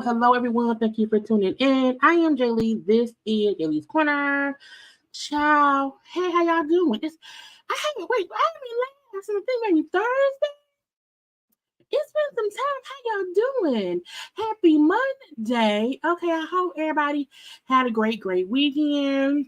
Hello, everyone. Thank you for tuning in. I am Jaylee. This is JayLeesCorner. Ciao. Hey, how y'all doing? I haven't last since I think maybe Thursday. It's been some time. How y'all doing? Happy Monday. Okay, I hope everybody had a great weekend.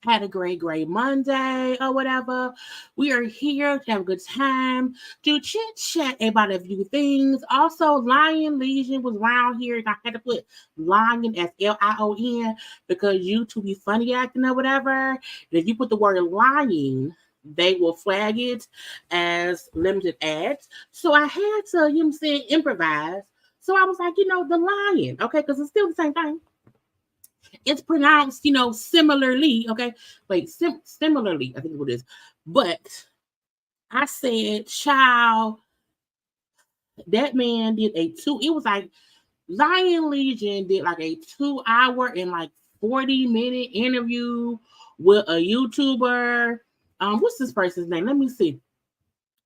Had a great Monday or whatever. We are here to have a good time, to chit chat about a few things. Also, Lion Legion was around here. I had to put Lion as Lion because YouTube be funny acting or whatever. And if you put the word Lion, they will flag it as limited ads. So I had to, improvise. So I was like, the Lion, okay, because it's still the same thing. It's pronounced, similarly. Okay, like similarly, I think it is. But I said, child, that man did it was like Lion Legion did like a 2-hour and like 40-minute interview with a YouTuber. What's this person's name? Let me see.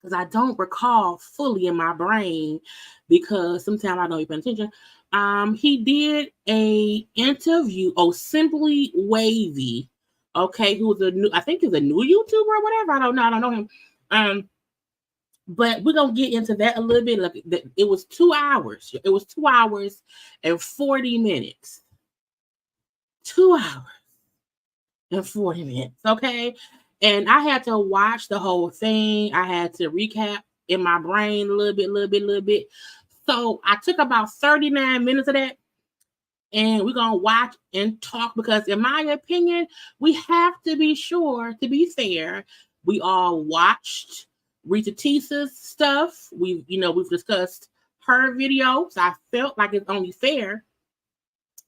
Because I don't recall fully in my brain because sometimes I don't even pay attention. He did a interview. Simply Wavy, okay, who was I think he's a new YouTuber or whatever. I don't know him. But we're gonna get into that a little bit. Like, it was 2 hours. It was 2 hours and 40 minutes. 2 hours and 40 minutes. Okay. And I had to watch the whole thing. I had to recap in my brain a little bit. So I took about 39 minutes of that, and we're going to watch and talk because, in my opinion, we have to be sure, to be fair, we all watched Rita Tisa's stuff. We've discussed her videos. I felt like it's only fair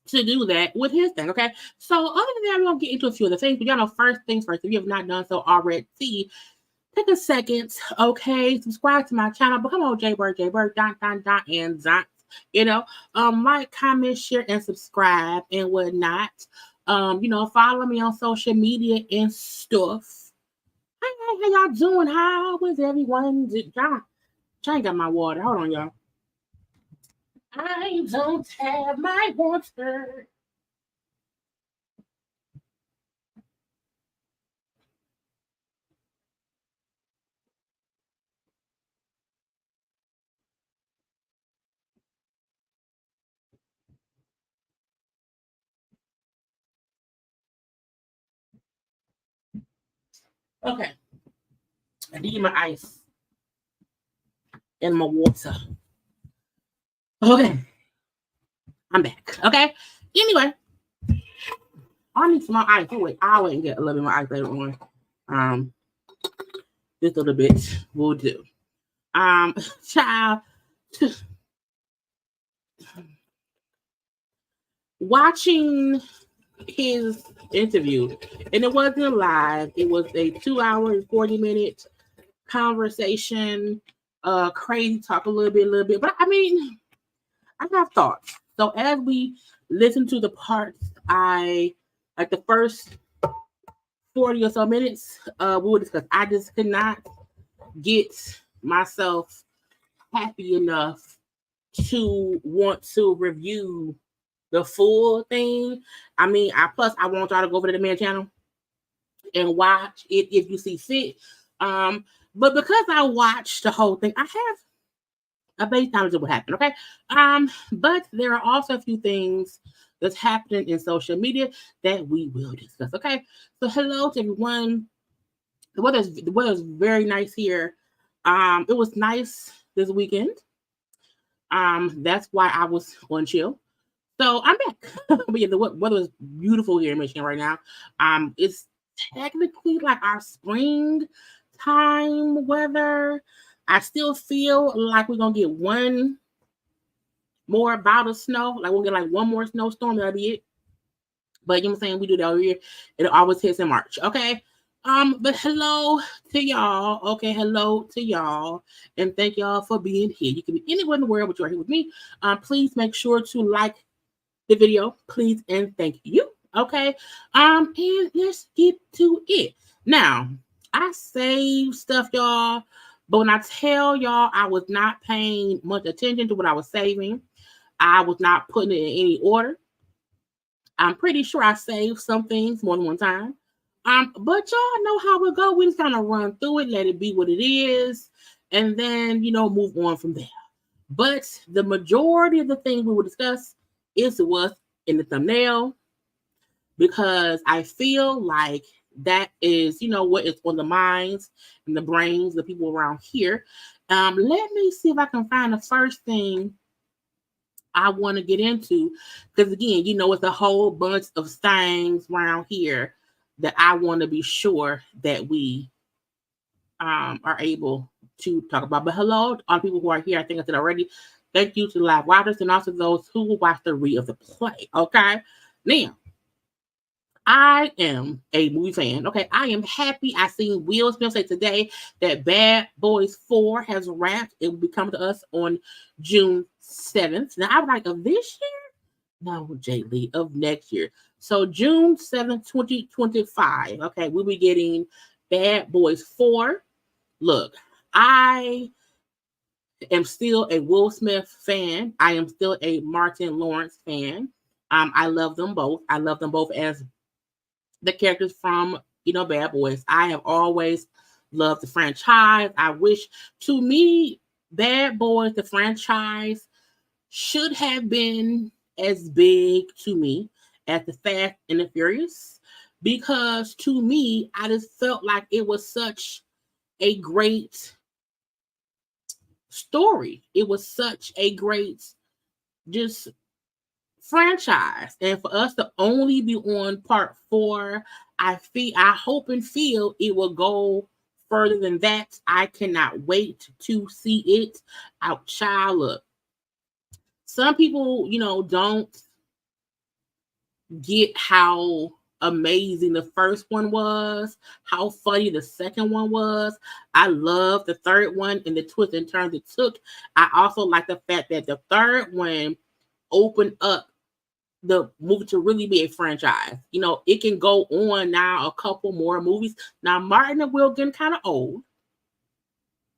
to do that with his thing, okay? So other than that, we're going to get into a few other things. But y'all know, first things first, if you have not done so already, take a second, okay? Subscribe to my channel. Become a JayBird, and like, comment, share, and subscribe and whatnot. Follow me on social media and stuff. Hey, how y'all doing? How is everyone? I ain't got my water. Hold on, y'all. I don't have my water. Okay. I need my ice and my water. Okay. I'm back. Okay. Anyway, I need some more ice. Oh, wait, I'll wait and get a little bit more ice later on. This little bit will do. Child, watching his interview, and it wasn't live. It was a 2 hour and 40 minute conversation. Crazy talk a little bit, but I mean, I have thoughts. So as we listen to the parts, I like the first 40 or so minutes. We will discuss. I just could not get myself happy enough to want to review the full thing. I mean, I want y'all to go over to the man channel and watch it if you see fit. But because I watched the whole thing, I have a base knowledge of what happened. Okay. But there are also a few things that's happening in social media that we will discuss. Okay. So hello to everyone. The weather's very nice here. It was nice this weekend. That's why I was on chill. So I'm back. But yeah, the weather is beautiful here in Michigan right now. It's technically like our spring time weather. I still feel like we're gonna get one more bout of snow. Like we'll get like one more snowstorm, that'll be it. But you know what I'm saying? We do that every year. It always hits in March. Okay. But hello to y'all. Okay, hello to y'all. And thank y'all for being here. You can be anywhere in the world, but you're here with me. Please make sure to like the video, please, and thank you. Okay. And let's get to it. Now, I save stuff, y'all, but when I tell y'all I was not paying much attention to what I was saving, I was not putting it in any order. I'm pretty sure I saved some things more than one time. But y'all know how it go. We just kind of run through it, let it be what it is, and then move on from there. But the majority of the things we will discuss is what's in the thumbnail, because I feel like that is, what is on the minds and the brains of the people around here. Let me see if I can find the first thing I want to get into, because again, it's a whole bunch of things around here that I want to be sure that we are able to talk about. But hello, all the people who are here. I think I said already. Thank you to the live watchers and also those who will watch the read of the play. Okay, now I am a movie fan. Okay, I am happy. I seen Will Smith say today that Bad Boys 4 has wrapped. It will be coming to us on June 7th. Now I was like, of this year? No, Jaylee, of next year. So June 7th, 2025. Okay, we'll be getting Bad Boys 4. Look, I am still a Will Smith fan. I am still a Martin Lawrence fan. I love them both. I love them both as the characters from, Bad Boys. I have always loved the franchise. I wish, to me, Bad Boys, the franchise, should have been as big to me as the Fast and the Furious, because to me, I just felt like it was such a great story. It was such a great just franchise, and for us to only be on part 4, I hope and feel it will go further than that. I cannot wait to see it out. Child, look, some people don't get how amazing the first one was, how funny the second one was. I love the third one and the twist and turns it took. I also like the fact that the third one opened up the movie to really be a franchise. It can go on now, a couple more movies. Now, Martin and Will getting kind of old.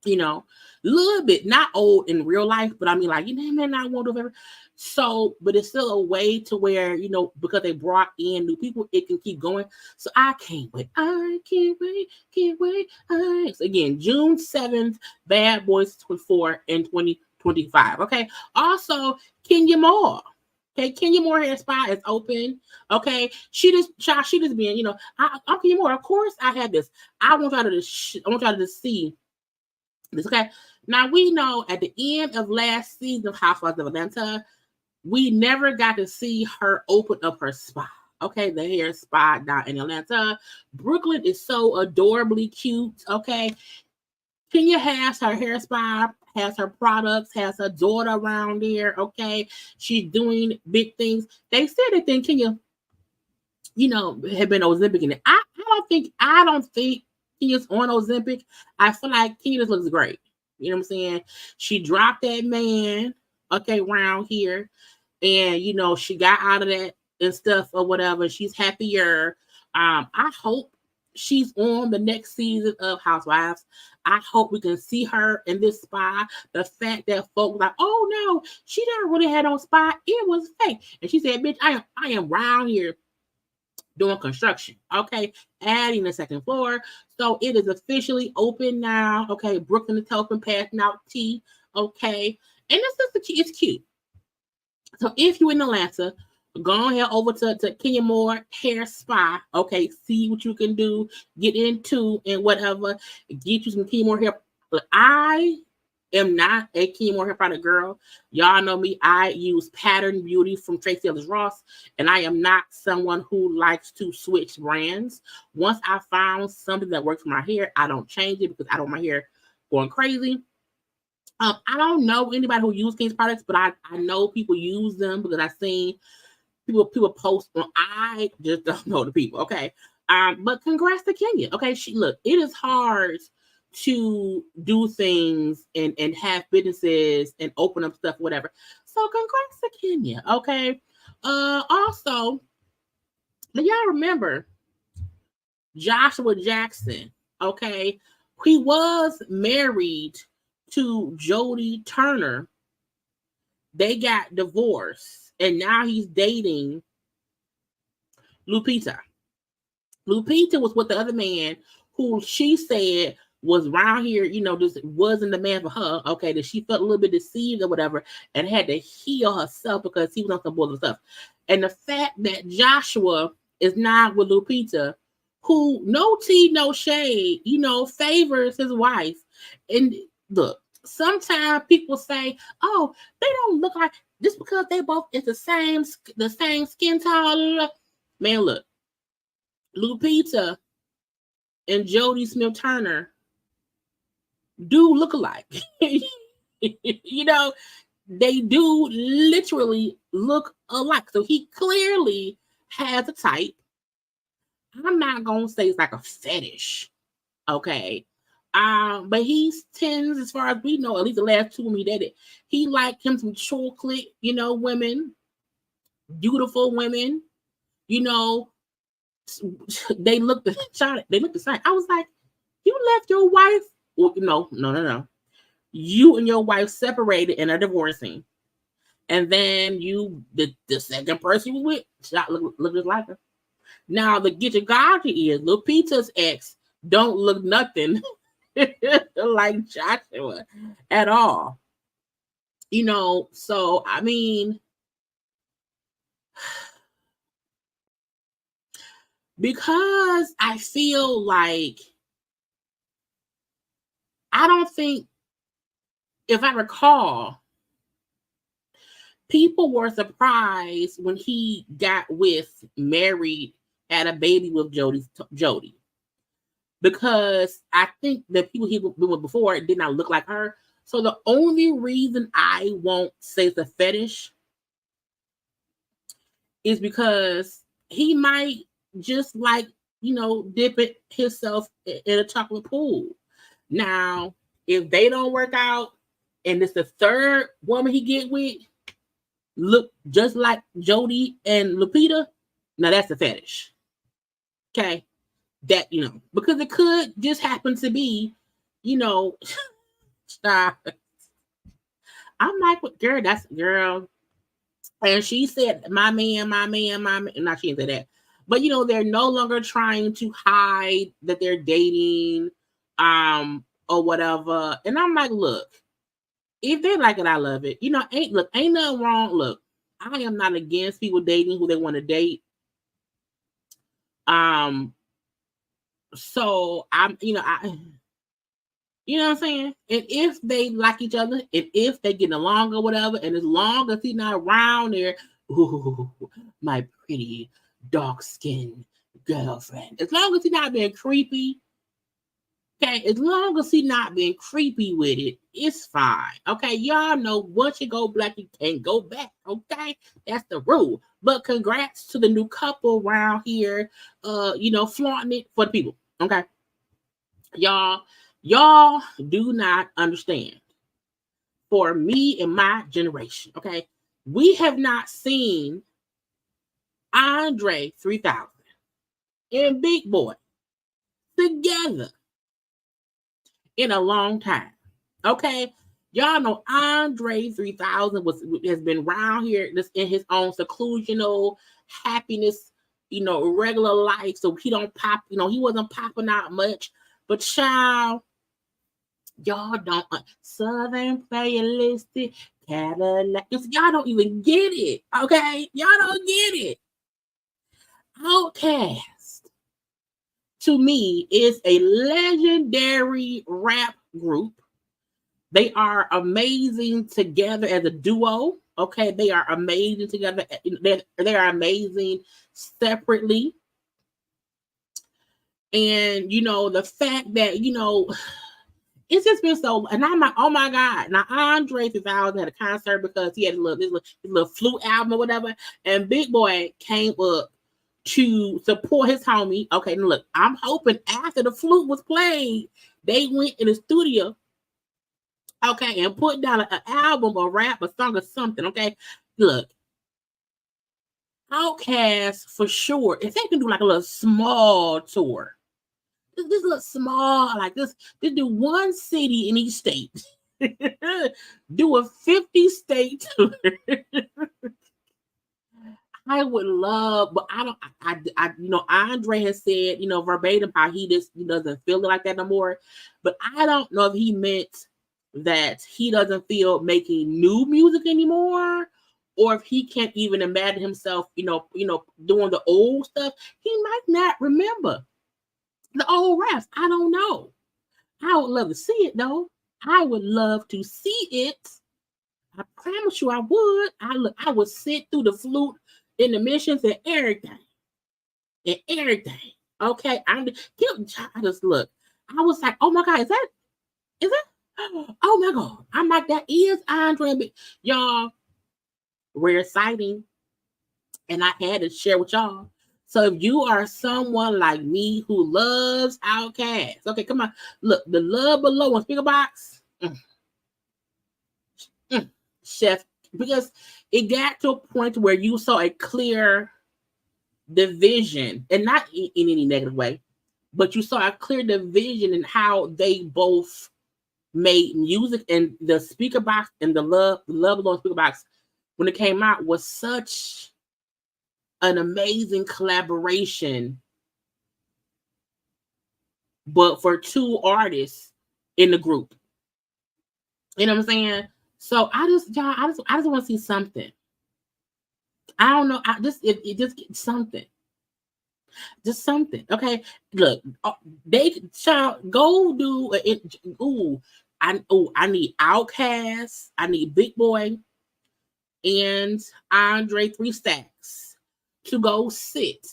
A little bit, not old in real life, but I mean, like, man, not want to ever. So, but it's still a way to where, because they brought in new people, it can keep going. So I can't wait. I can't wait. So again, June 7th, Bad Boys 4 in 2025. Okay. Also, Kenya Moore. Okay, Kenya Moore hair spa is open. Okay, she just being, I'm Kenya Moore. Of course, I had this. I want y'all to see this. Okay, now we know at the end of last season of Housewives of Atlanta, we never got to see her open up her spa. Okay, the hair spa down in Atlanta. Brooklyn is so adorably cute. Okay, Kenya has her hair spa, has her products, has her daughter around there. Okay, she's doing big things. They said they think Kenya, had been Ozempic in it. I don't think Kenya's on Ozempic. I feel like Kenya just looks great. You know what I'm saying? She dropped that man, okay, around here, and she got out of that and stuff or whatever. She's happier. I hope she's on the next season of Housewives. I hope we can see her in this spa. The fact that folks like, oh no, she never really had no spa. It was fake. And she said, bitch, I am around here doing construction. Okay. Adding a second floor. So it is officially open now. Okay. Brooklyn is helping passing out tea. Okay. And it's cute. So if you're in Atlanta, go ahead over to Kenya Moore Hair Spa. Okay, see what you can do, get into, and whatever. Get you some Kenya Moore hair. I am not a Kenya Moore hair product girl. Y'all know me. I use Pattern Beauty from Tracy Ellis Ross, and I am not someone who likes to switch brands. Once I found something that works for my hair, I don't change it because I don't want my hair going crazy. I don't know anybody who uses King's products, but I know people use them because I've seen people post on. I just don't know the people. Okay. But congrats to Kenya. Okay. Look, it is hard to do things and have businesses and open up stuff, whatever. So congrats to Kenya. Okay. Also, do y'all remember Joshua Jackson? Okay. He was married to Jodie Turner. They got divorced, and now he's dating Lupita. Lupita was with the other man who she said was around here, just wasn't the man for her. Okay, that she felt a little bit deceived or whatever, and had to heal herself because he was on some bullshit stuff. And the fact that Joshua is not with Lupita, who no tea, no shade, favors his wife. And look, sometimes people say, oh, they don't look like, just because they both is the same skin tone. Man, look, Lupita and Jodie Smith Turner do look alike. They do literally look alike. So he clearly has a type. I'm not gonna say it's like a fetish, okay? But he tends, as far as we know, at least the last two he dated, he liked him some chocolate, women, beautiful women, they look the same. I was like, you left your wife? Well, no. You and your wife separated and are divorcing, and then the second person you was with, look just like her. Now the get your God is Lupita's ex don't look nothing like Joshua at all. So I mean, because I feel like I don't think, if I recall, people were surprised when he got married, had a baby with Jodie. Because I think the people he was with before did not look like her. So the only reason I won't say it's a fetish is because he might just like, dip it himself in a chocolate pool. Now, if they don't work out and it's the third woman he get with, look just like Jodie and Lupita, now that's a fetish. Okay. That, because it could just happen to be, I'm like, girl, that's girl. And she said, my man. Not she didn't say that. But, they're no longer trying to hide that they're dating, or whatever. And I'm like, look, if they like it, I love it. Ain't nothing wrong. Look, I am not against people dating who they want to date. So you know what I'm saying? And if they like each other, and if they get along or whatever, and as long as he's not around there, ooh, my pretty dark-skinned girlfriend. As long as he's not being creepy, okay, as long as he's not being creepy with it, it's fine. Okay, y'all know once you go black, you can't go back. Okay, that's the rule. But congrats to the new couple around here, flaunting it for the people. Okay, y'all do not understand. For me and my generation, okay, we have not seen Andre 3000 and Big Boy together in a long time. Okay, y'all know Andre 3000 has been around here just in his own seclusional happiness, regular life. So he don't pop, he wasn't popping out much. But child, y'all don't Southern playlist Cadillac. Y'all don't even get it. Okay, y'all don't get it. Outkast, to me, is a legendary rap group. They are amazing together as a duo. Okay, they are amazing together. They are amazing separately. And the fact that it's just been so, and I'm like, oh my God. Now, Andre 3000 had a concert because he had his little flute album or whatever, and Big Boy came up to support his homie. Okay, and look, I'm hoping after the flute was played, they went in the studio, okay, and put down an album or rap, a song or something, okay? Look, Outkast, for sure, if they can do like a little small tour, this little small, like this do one city in each state. Do a 50-state tour. I would love, but Andre has said, verbatim how he doesn't feel like that no more. But I don't know if he meant that he doesn't feel making new music anymore, or if he can't even imagine himself, doing the old stuff. He might not remember the old raps. I don't know. I would love to see it though. I would love to see it. I promise you I would. I would sit through the flute intermissions and everything. And everything. Okay. I just look. I was like, oh my God, is that? Oh my God. I'm like, that is Andre. Y'all, we're exciting. And I had to share with y'all. So if you are someone like me who loves Outkast, okay, come on. Look, the love below on Speaker Box. Chef, because it got to a point where you saw a clear division, and not in any negative way, but you saw a clear division in how they both made music. And the Speaker Box and the love below Speaker Box, when it came out, was such an amazing collaboration, but for two artists in the group. You know what I'm saying? So I just want to see something. I don't know. It just gets something. Just something. Okay. Look, they go do it. I need Outkast. I need Big Boy and Andre 3 Stacks to go sit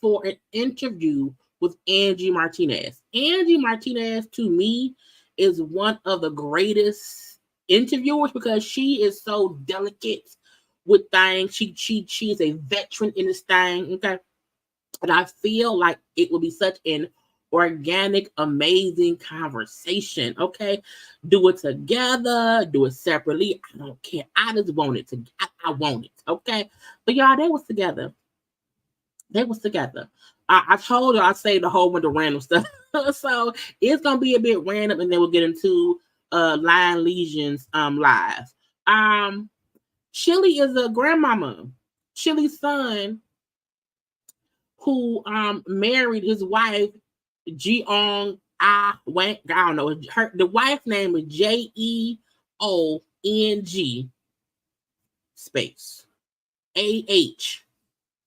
for an interview with Angie Martinez. Angie Martinez, to me, is one of the greatest interviewers because she is so delicate with things. She is a veteran in this thing. Okay. And I feel like it will be such an organic, amazing conversation. Okay. Do it together, do it separately. I don't care. I just want it to, I want it. Okay. But y'all, they was together. I told you I saved a whole bunch of random stuff. So it's gonna be a bit random, and then we'll get into Lion Legions live. Chili is a grandmama. Chili's son, who married his wife, Jeong I don't know. The wife's name is JEONG space. A-H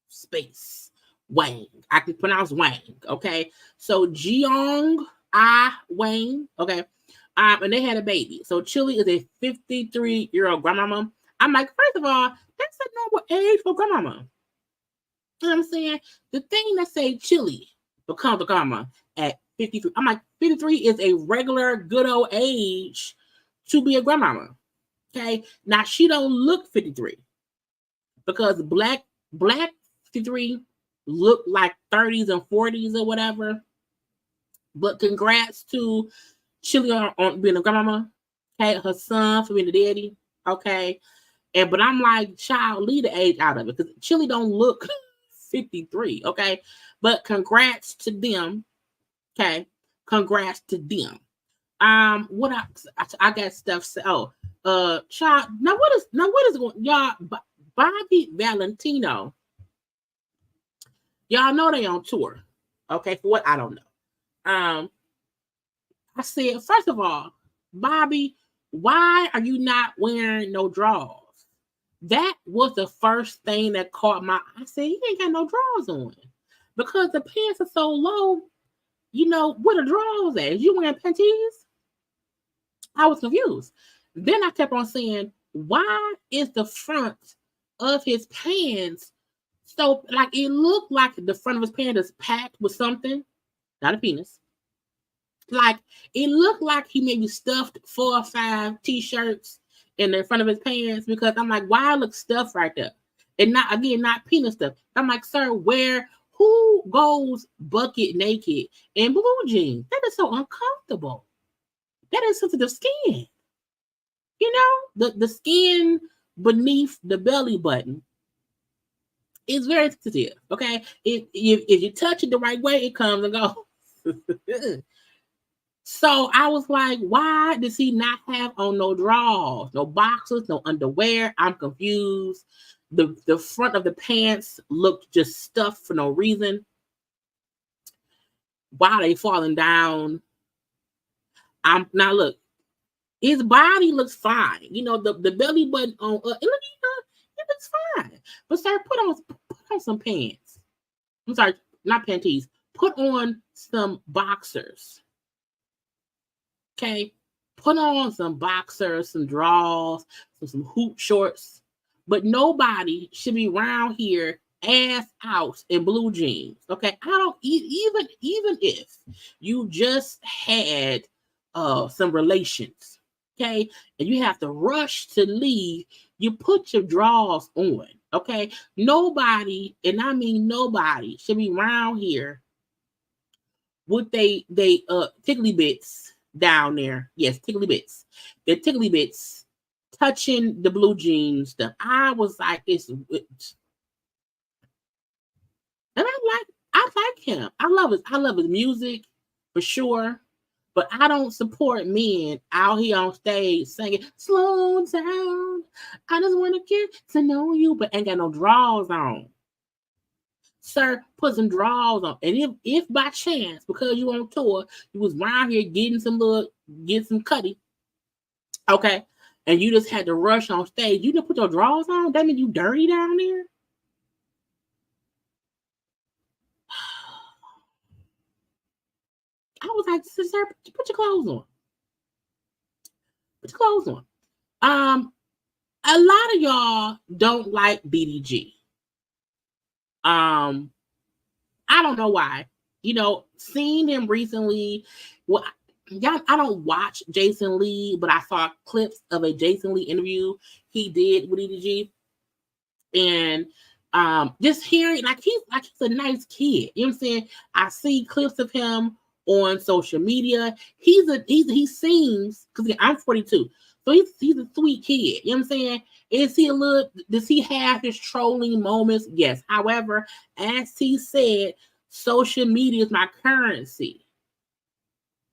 space Wang. I can pronounce Wang, okay? So Jeong Ah Wang, okay? And they had a baby. So Chili is a 53-year-old grandmama. I'm like, first of all, that's a normal age for grandmama. You know what I'm saying? The thing that say Chili becomes a grandma at 53. I'm like, 53 is a regular good old age to be a grandmama. Okay. Now she don't look 53 because black 53 look like 30s and 40s or whatever. But congrats to Chili on being a grandmama. Okay, her son for being a daddy. Okay. But I'm like, child, leave the age out of it because Chili don't look 53. Okay. But congrats to them. Okay. Congrats to them. What I got stuff. Child. Now what is going, y'all? Bobby Valentino. Y'all know they on tour. Okay, for what I don't know. I said, first of all, Bobby, why are you not wearing no drawers? That was the first thing that caught my eye. I said, he ain't got no drawers on. Because the pants are so low, where the drawers at? Is you wearing panties? I was confused. Then I kept on saying, why is the front of his pants so, like, it looked like the front of his pants is packed with something, not a penis. Like, it looked like he maybe stuffed 4 or 5 t-shirts in the front of his pants because I'm like, why look stuff right there? And not penis stuff. I'm like, sir, who goes bucket naked in blue jeans? That is so uncomfortable. That is sensitive skin. The skin beneath the belly button is very sensitive. Okay. If you touch it the right way, it comes and goes. So I was like, why does he not have on no drawers, no boxers, no underwear? I'm confused. The front of the pants looked just stuffed for no reason. Why are they falling down? Now look, his body looks fine. The belly button on it looks fine. But sir, put on some pants. I'm sorry, not panties. Put on some boxers. Okay, put on some boxers, some drawers, some hoop shorts. But nobody should be around here ass out in blue jeans. Okay, I don't even if you just had some relations, okay, and you have to rush to leave, you put your drawers on. Okay, nobody, and I mean nobody, should be around here with they tickly bits down there. Yes, tickly bits. The tickly bits touching the blue jeans stuff. I was like, and I like him. I love his music for sure. But I don't support men out here on stage singing, slow down. I just want to get to know you, but ain't got no drawers on. Sir, put some drawers on. And if by chance, because you on tour, you was around here getting some cutty, okay, and you just had to rush on stage, you didn't put your drawers on? That means you dirty down there? I was like, sir, put your clothes on. Put your clothes on. A lot of y'all don't like BDG. I don't know why. Seeing him recently, well, I don't watch Jason Lee, but I saw clips of a Jason Lee interview he did with EDG. And just hearing he's a nice kid. You know what I'm saying? I see clips of him on social media. He seems, because I'm 42, so he's a sweet kid. You know what I'm saying? Does he have his trolling moments? Yes. However, as he said, social media is my currency.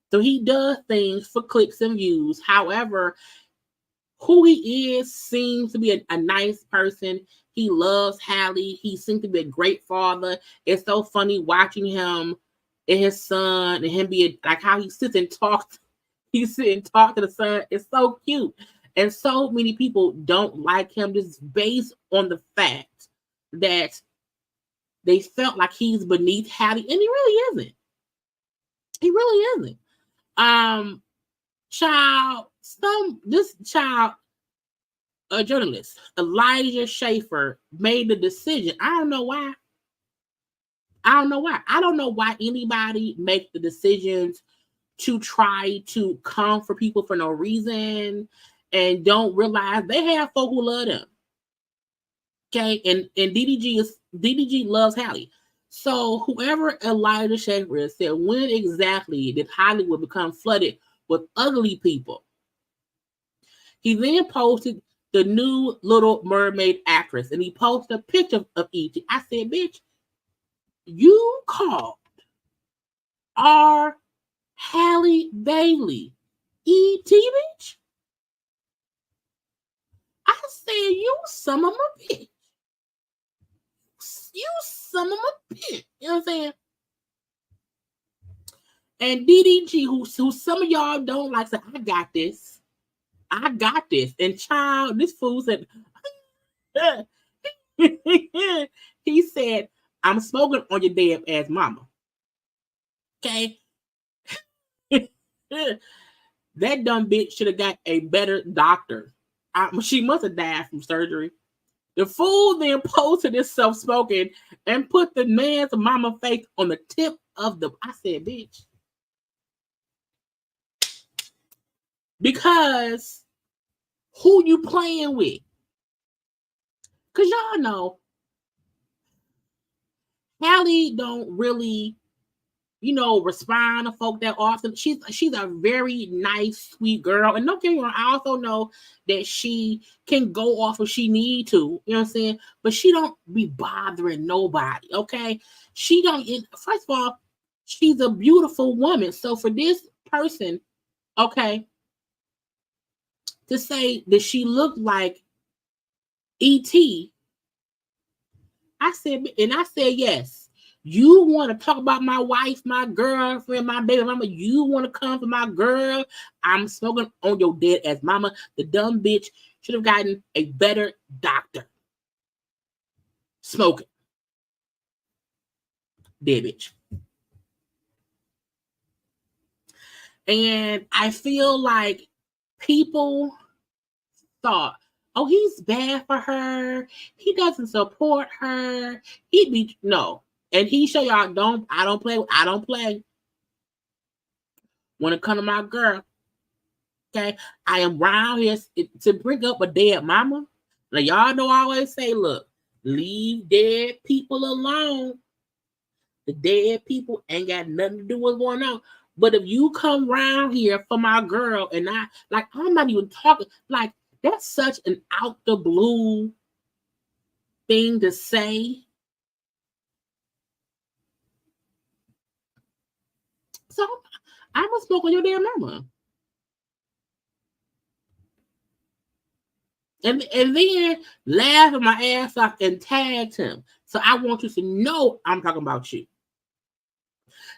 So he does things for clicks and views. However, who he is seems to be a nice person. He loves Hallie. He seems to be a great father. It's so funny watching him and his son and him be like how he sits and talks. He sit and talk to the son. It's so cute. And so many people don't like him just based on the fact that they felt like he's beneath Halle, and he really isn't. He really isn't. This child, a journalist, Elijah Schaefer, made the decision. I don't know why. I don't know why anybody make the decisions to try to come for people for no reason and don't realize they have folk who love them. Okay, and DDG loves Halle. So whoever Elijah Schaefer is said, when exactly did Hollywood become flooded with ugly people? He then posted the new Little Mermaid actress, and he posted a picture of E.T. I said, bitch, you called our Halle Bailey E.T. bitch? I said, you some of my bitch. You some of my bitch. You know what I'm saying? And DDG, who some of y'all don't like, said, I got this. I got this. And child, this fool said, he said, I'm smoking on your damn ass mama. Okay? That dumb bitch should have got a better doctor. She must have died from surgery. The fool then posted himself smoking and put the man's mama face on the tip of the. I said, bitch. Because who you playing with? Because y'all know Halle don't really, respond to folk that often. She's a very nice, sweet girl. And don't get me wrong, I also know that she can go off if she need to. You know what I'm saying? But she don't be bothering nobody, okay? First of all, she's a beautiful woman. So for this person, okay, to say that she looked like E.T., I said yes. You want to talk about my wife, my girlfriend, my baby mama? You want to come for my girl? I'm smoking on your dead ass mama. The dumb bitch should have gotten a better doctor. Smoking. Dead bitch. And I feel like people thought, oh, he's bad for her. He doesn't support her. No. And he show y'all, I don't play. When it comes to my girl, okay, I am around here to bring up a dead mama. Now, y'all know I always say, look, leave dead people alone. The dead people ain't got nothing to do with what's going on. But if you come around here for my girl and I'm not even talking, like, that's such an out the blue thing to say. So I'm gonna smoke on your damn mama. And then laugh at my ass off and tagged him. So I want you to know I'm talking about you.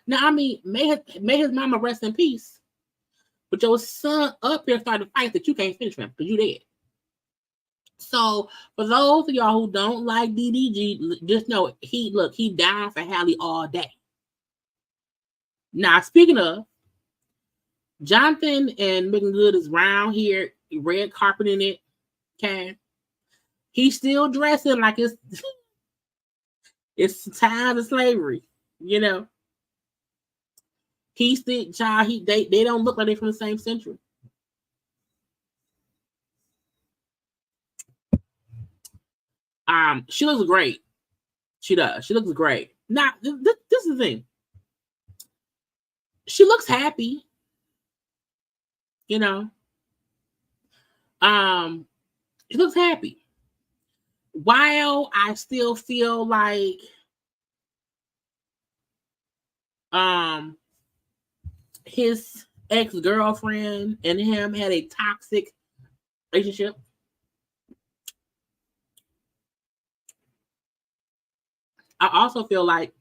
Now, I mean, may his mama rest in peace. But your son up here started fights that you can't finish him because you dead. So for those of y'all who don't like DDG, just know he down for Halle all day. Now, speaking of, Jonathan and Making Good is round here, red carpeting it. Okay. He's still dressing like it's times of slavery, you know. He's the child. They don't look like they're from the same century. She looks great. She does. She looks great. Now, this is the thing. She looks happy. You know. She looks happy. While I still feel like his ex-girlfriend and him had a toxic relationship. I also feel like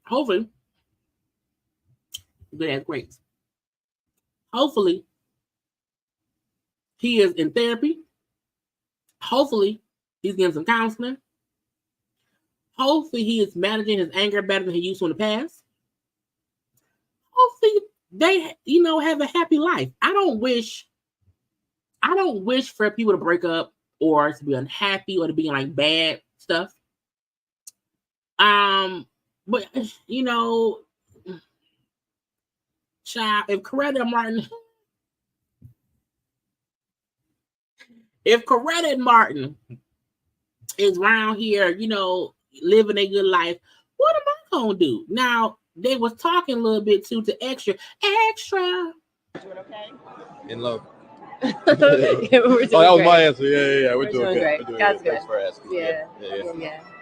hopefully good as grapes. Hopefully he is in therapy Hopefully, he's getting some counseling. Hopefully, he is managing his anger better than he used to in the past. Hopefully, they, have a happy life. I don't wish for people to break up or to be unhappy or to be in like bad stuff. But child, if Coretta and Martin is around here, living a good life, what am I gonna do? Now, they was talking a little bit too to Extra. Doing okay? In love. Yeah, that was my answer. Yeah. We're doing great. We're doing God's good. good. Thanks for asking. Yeah.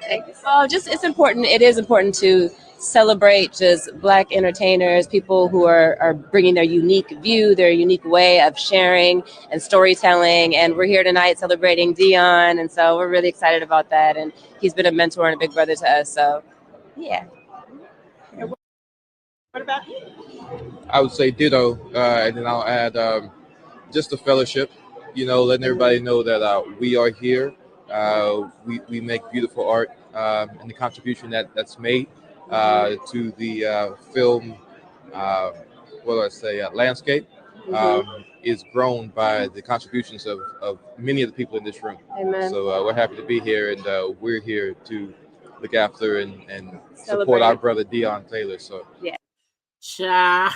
Thank you. Well, it's important. It is important to celebrate just Black entertainers, people who are bringing their unique view, their unique way of sharing and storytelling. And we're here tonight celebrating Dion, and so we're really excited about that. And he's been a mentor and a big brother to us. So, yeah. What about you? I would say ditto, and then I'll add just the fellowship. Letting everybody know that we are here. We make beautiful art, and the contribution that's made to the film, landscape, is grown by the contributions of many of the people in this room. Amen. So we're happy to be here, and we're here to look after and support our brother Dion Taylor. So yeah. Cha.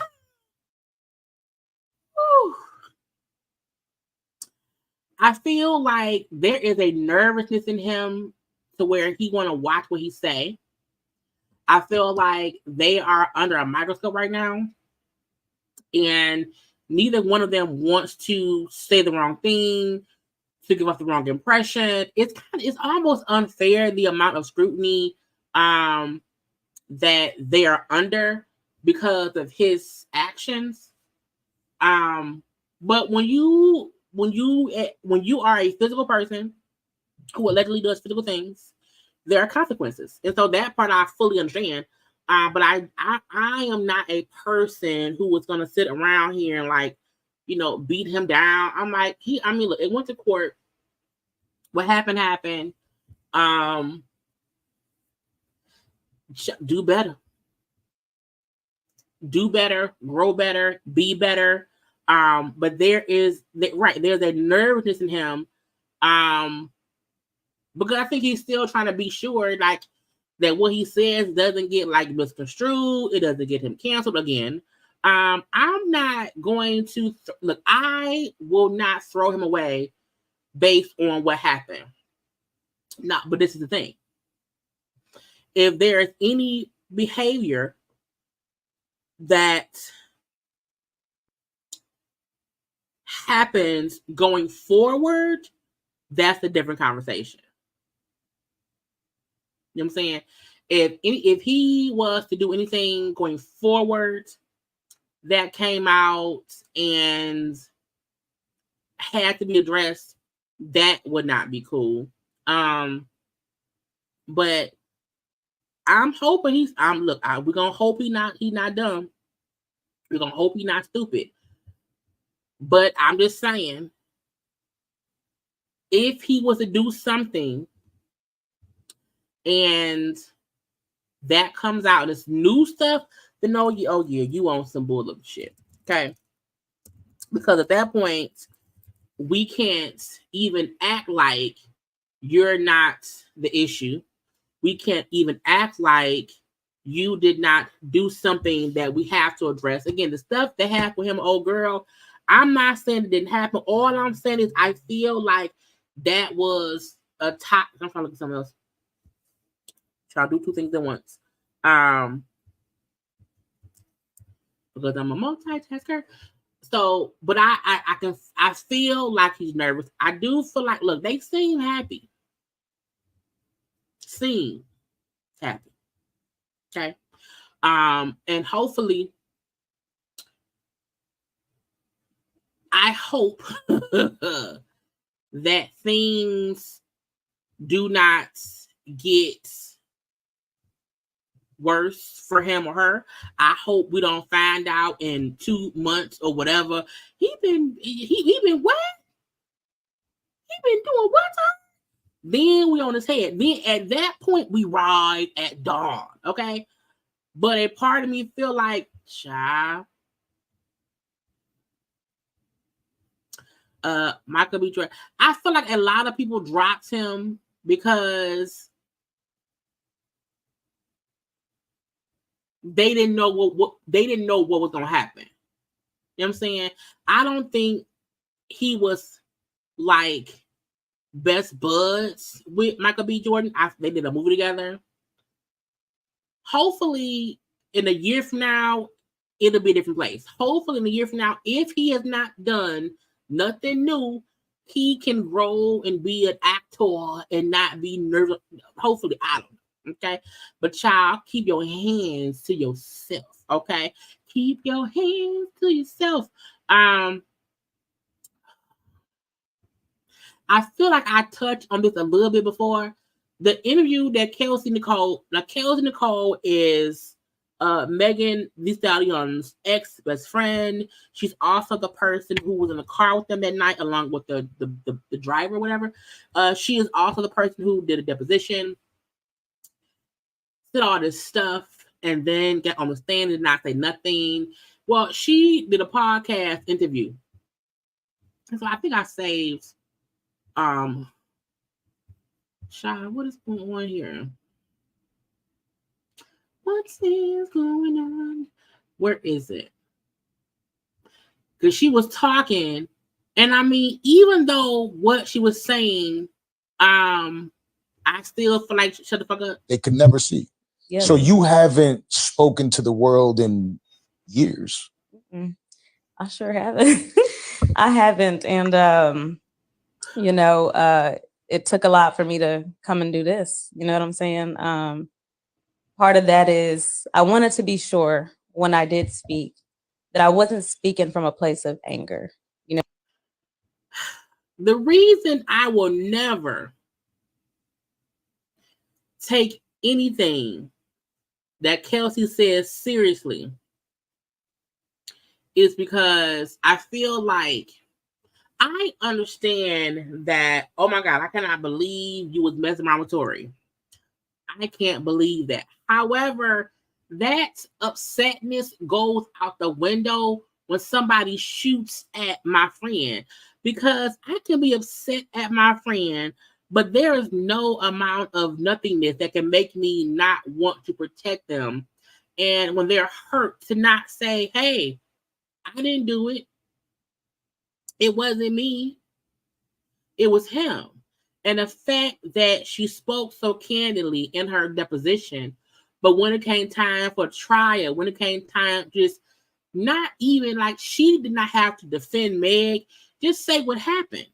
I feel like there is a nervousness in him to where he want to watch what he say. I feel like they are under a microscope right now, and neither one of them wants to say the wrong thing, to give us the wrong impression. It's almost unfair, the amount of scrutiny that they are under because of his actions. But when you are a physical person who allegedly does physical things, there are consequences, and so that part I fully understand. But I am not a person who was gonna sit around here and beat him down. I'm like, look, it went to court. What happened. Do better, grow better, be better. But there's a nervousness in him, because I think he's still trying to be sure that what he says doesn't get misconstrued. It doesn't get him canceled again. I'm not going to look. I will not throw him away based on what happened. No, but this is the thing. If there is any behavior that happens going forward, that's a different conversation. You know what I'm saying? If he was to do anything going forward that came out and had to be addressed, that would not be cool. But I'm hoping we're gonna hope he's not dumb. We're gonna hope he's not stupid. But I'm just saying, if he was to do something and that comes out, this new stuff, then you on some bullshit shit. Okay. Because at that point, we can't even act like you're not the issue. We can't even act like you did not do something that we have to address. Again, the stuff that happened with him, old girl, I'm not saying it didn't happen. All I'm saying is I feel like that was a top. I'm trying to look at something else. Try to do two things at once. Because I'm a multitasker. So, but I feel like he's nervous. I do feel like, look, they seem happy. Okay. And hopefully, I hope that things do not get worse for him or her. I hope we don't find out in 2 months or whatever. He been what? He been doing what? Then we on his head. Then at that point, we ride at dawn. Okay. But a part of me feel like, child, Michael B. Jordan. I feel like a lot of people dropped him because they didn't know what they didn't know what was gonna happen. You know what I'm saying? I don't think he was like best buds with Michael B. Jordan. They did a movie together. Hopefully, in a year from now, it'll be a different place. Hopefully, in a year from now, if he has not done nothing new, he can grow and be an actor and not be nervous. Hopefully, I don't know. Okay, but child, keep your hands to yourself. Okay, keep your hands to yourself. I feel like I touched on this a little bit before. The interview that Kelsey Nicole is Megan Thee Stallion's ex-best friend. She's also the person who was in the car with them that night, along with the driver or whatever. She is also the person who did a deposition, did all this stuff, and then got on the stand and not say nothing. Well, she did a podcast interview. And so I think I saved Shy, what is going on here? What is going on? Where is it? Because she was talking, and I mean, even though what she was saying, I still feel like shut the fuck up. They could never see. Yeah. So you haven't spoken to the world in years. Mm-mm. I sure haven't. I haven't, and it took a lot for me to come and do this. You know what I'm saying? Part of that is I wanted to be sure when I did speak that I wasn't speaking from a place of anger. You know, the reason I will never take anything that Kelsey says seriously is because I feel like I understand that, oh my God, I cannot believe you was messing around with Tori. I can't believe that. However, that upsetness goes out the window when somebody shoots at my friend, because I can be upset at my friend, but there is no amount of nothingness that can make me not want to protect them. And when they're hurt, to not say, hey, I didn't do it. It wasn't me. It was him. And the fact that she spoke so candidly in her deposition, but when it came time for trial, when it came time, just not even like she did not have to defend Meg, just say what happened.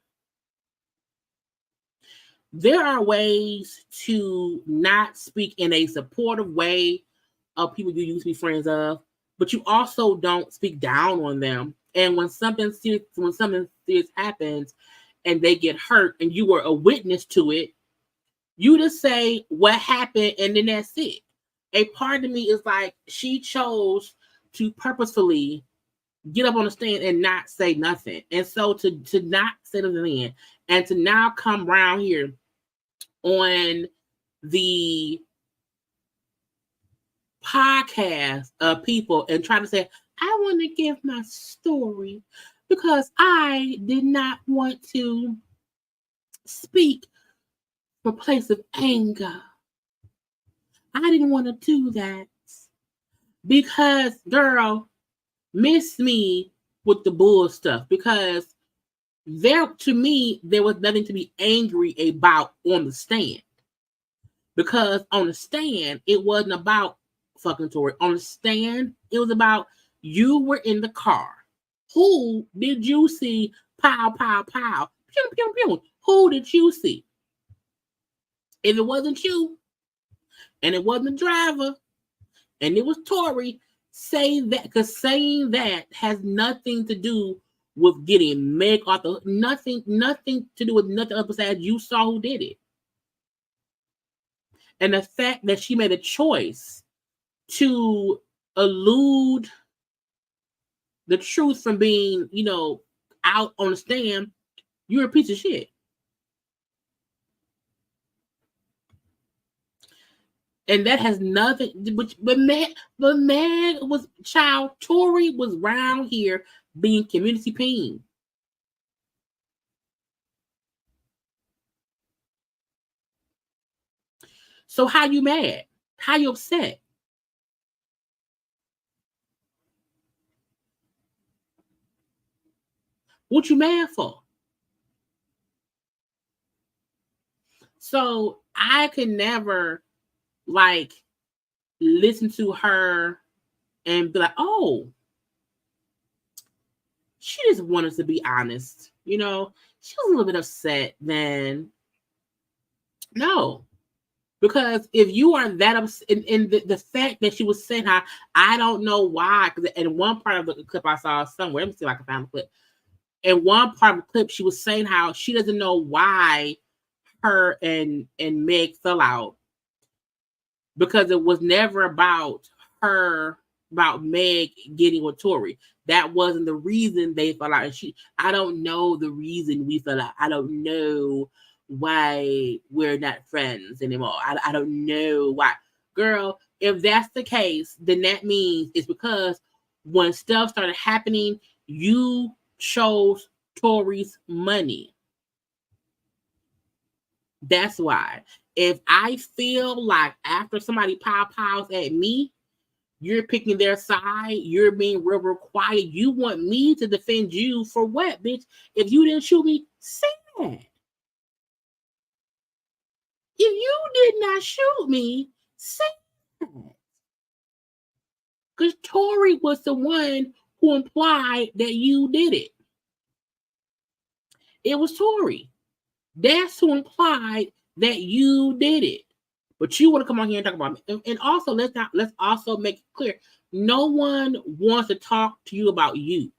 There are ways to not speak in a supportive way of people you used to be friends of, but you also don't speak down on them. And when something serious happens and they get hurt and you were a witness to it, you just say what happened and then that's it. A part of me is like, she chose to purposefully get up on the stand and not say nothing. And so to not say nothing and to now come around here on the podcast of people and try to say, I want to give my story because I did not want to speak from a place of anger. I didn't want to do that because, girl, miss me with the bull stuff, because to me, there was nothing to be angry about on the stand. Because on the stand, it wasn't about fucking Tori. On the stand, it was about you were in the car. Who did you see? Pow, pow, pow. Pew, pew, pew. Who did you see? If it wasn't you, and it wasn't the driver, and it was Tori, say that, because saying that has nothing to do with getting Meg off the nothing to do with nothing else besides you saw who did it. And the fact that she made a choice to elude the truth from being, out on the stand, you're a piece of shit. And that has nothing. But Meg was child. Tory was round here being community peen. So how you mad? How you upset? What you mad for? So I could never like listen to her and be like, oh, she just wanted to be honest. You know, she was a little bit upset then. No. Because if you are that upset, and the fact that she was saying how, I don't know why, because in one part of the clip I saw somewhere, let me see if I can find the clip. In one part of the clip, she was saying how she doesn't know why her and Meg fell out, because it was never about Meg getting with Tory. That wasn't the reason they fell out. And I don't know the reason we fell out. I don't know why we're not friends anymore. I don't know why. Girl, if that's the case, then that means it's because when stuff started happening, you chose Tory's money. That's why. If I feel like after somebody piles at me, you're picking their side, you're being real quiet, you want me to defend you for what, bitch? If you didn't shoot me, say that. If you did not shoot me, say that. Because Tory was the one who implied that you did it. It was Tory. That's who implied that you did it. But you want to come on here and talk about it. And also, let's also make it clear. No one wants to talk to you about you.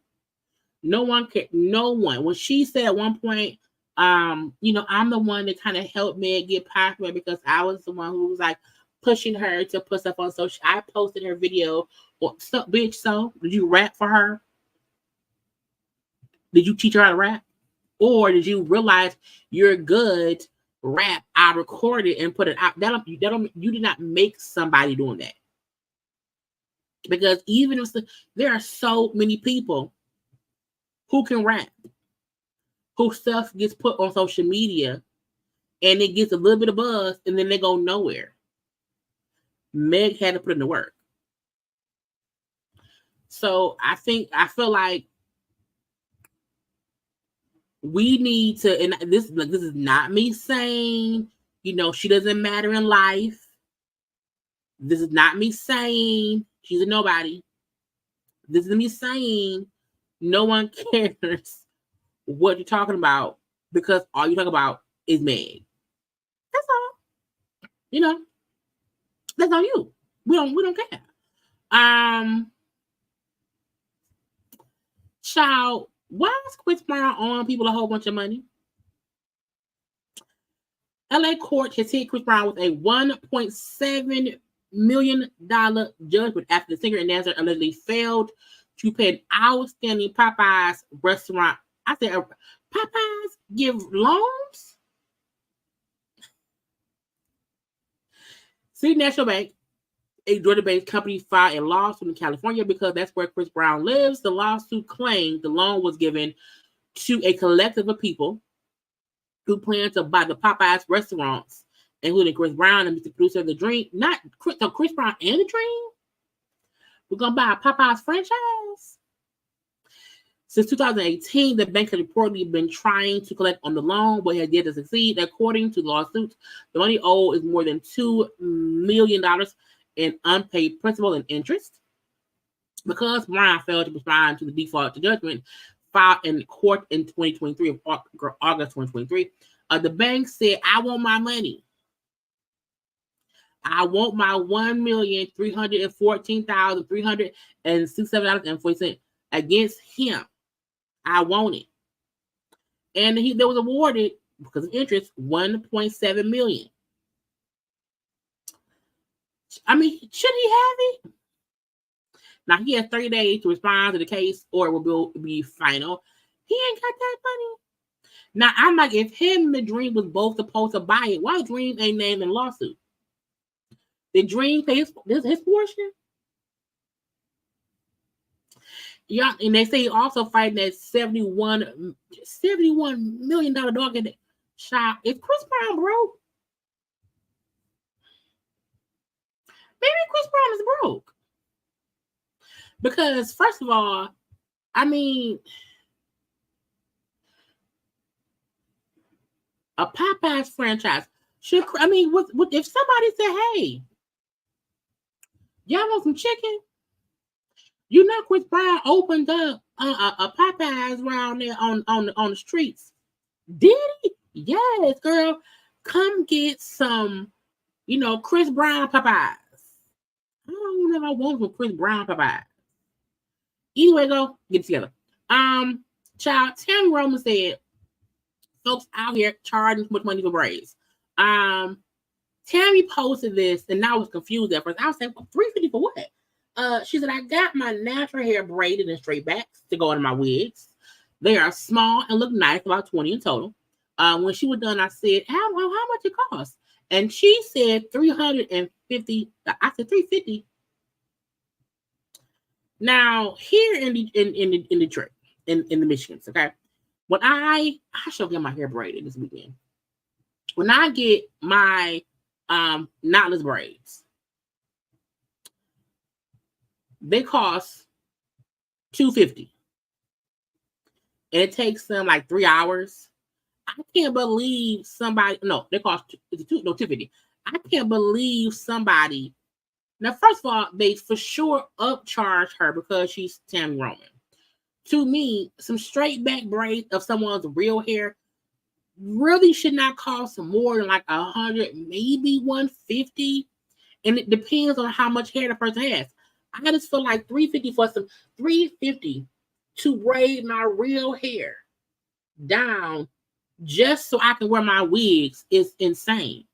No one can. No one. When she said at one point, I'm the one that kind of helped Meg get popular because I was the one who was like pushing her to put stuff on social. I posted her video. Well, so, bitch, so did you rap for her? Did you teach her how to rap? Or did you realize you're good rap? I recorded and put it out. You did not make somebody doing that. Because even if there are so many people who can rap, whose stuff gets put on social media and it gets a little bit of buzz and then they go nowhere. Meg had to put in the work. So I feel like we need to, and this is not me saying, she doesn't matter in life. This is not me saying she's a nobody. This is me saying no one cares what you're talking about because all you talk about is Meg. That's all. That's on you. We don't care. Child, why is Chris Brown owing people a whole bunch of money? LA court has hit Chris Brown with a $1.7 million judgment after the singer and dancer allegedly failed to pay an outstanding Popeyes restaurant. I said, Popeyes give loans? City National Bank, a Georgia-based company, filed a lawsuit in California because that's where Chris Brown lives. The lawsuit claimed the loan was given to a collective of people who plan to buy the Popeyes restaurants, including Chris Brown and Mr. Producer of the Dream. Not Chris Brown and the Dream. We're gonna buy a Popeyes franchise. Since 2018, the bank has reportedly been trying to collect on the loan, but has yet to succeed. According to the lawsuit, the money owed is more than $2 million in unpaid principal and interest. Because Brown failed to respond to the default to judgment filed in court in 2023, August 2023, the bank said, I want my money. I want my $1,314,367.40 against him. I want it. And there was awarded, because of interest, $1.7 million. I mean, should he have it? Now, he has 30 days to respond to the case or it will be final. He ain't got that money. Now, I'm like, if him and the Dream was both supposed to buy it, why Dream ain't named in the lawsuit? Did Dream pay his portion? Yeah, and they say he also fighting that $71 million dog in the shop. Is Chris Brown broke? Maybe Chris Brown is broke. Because first of all, I mean, a Popeyes franchise should. I mean, what if somebody said, "Hey, y'all want some chicken?" You know, Chris Brown opened up a Popeyes around there on the streets. Did he? Yes, girl. Come get some, Chris Brown Popeyes. I don't know if I want some Chris Brown Popeyes. Anyway, go get it together. Child, Tammy Roman said, folks out here charging too much money for braids. Tammy posted this, and I was confused at first. I was saying, $350 for what? She said, I got my natural hair braided in straight backs to go into my wigs. They are small and look nice, about 20 in total. When she was done, I said, how much it cost? And she said $350. I said $350. Now, here in Detroit, in the Michigans, okay, when I shall get my hair braided this weekend. When I get my knotless braids, they cost $250. And it takes them like 3 hours. I can't believe somebody, no, they cost $250. I can't believe somebody. Now, first of all, they for sure upcharge her because she's Tammy Roman. To me, some straight back braids of someone's real hair really should not cost more than like $100, maybe $150. And it depends on how much hair the person has. I just feel like $350 for some $350 to braid my real hair down just so I can wear my wigs is insane.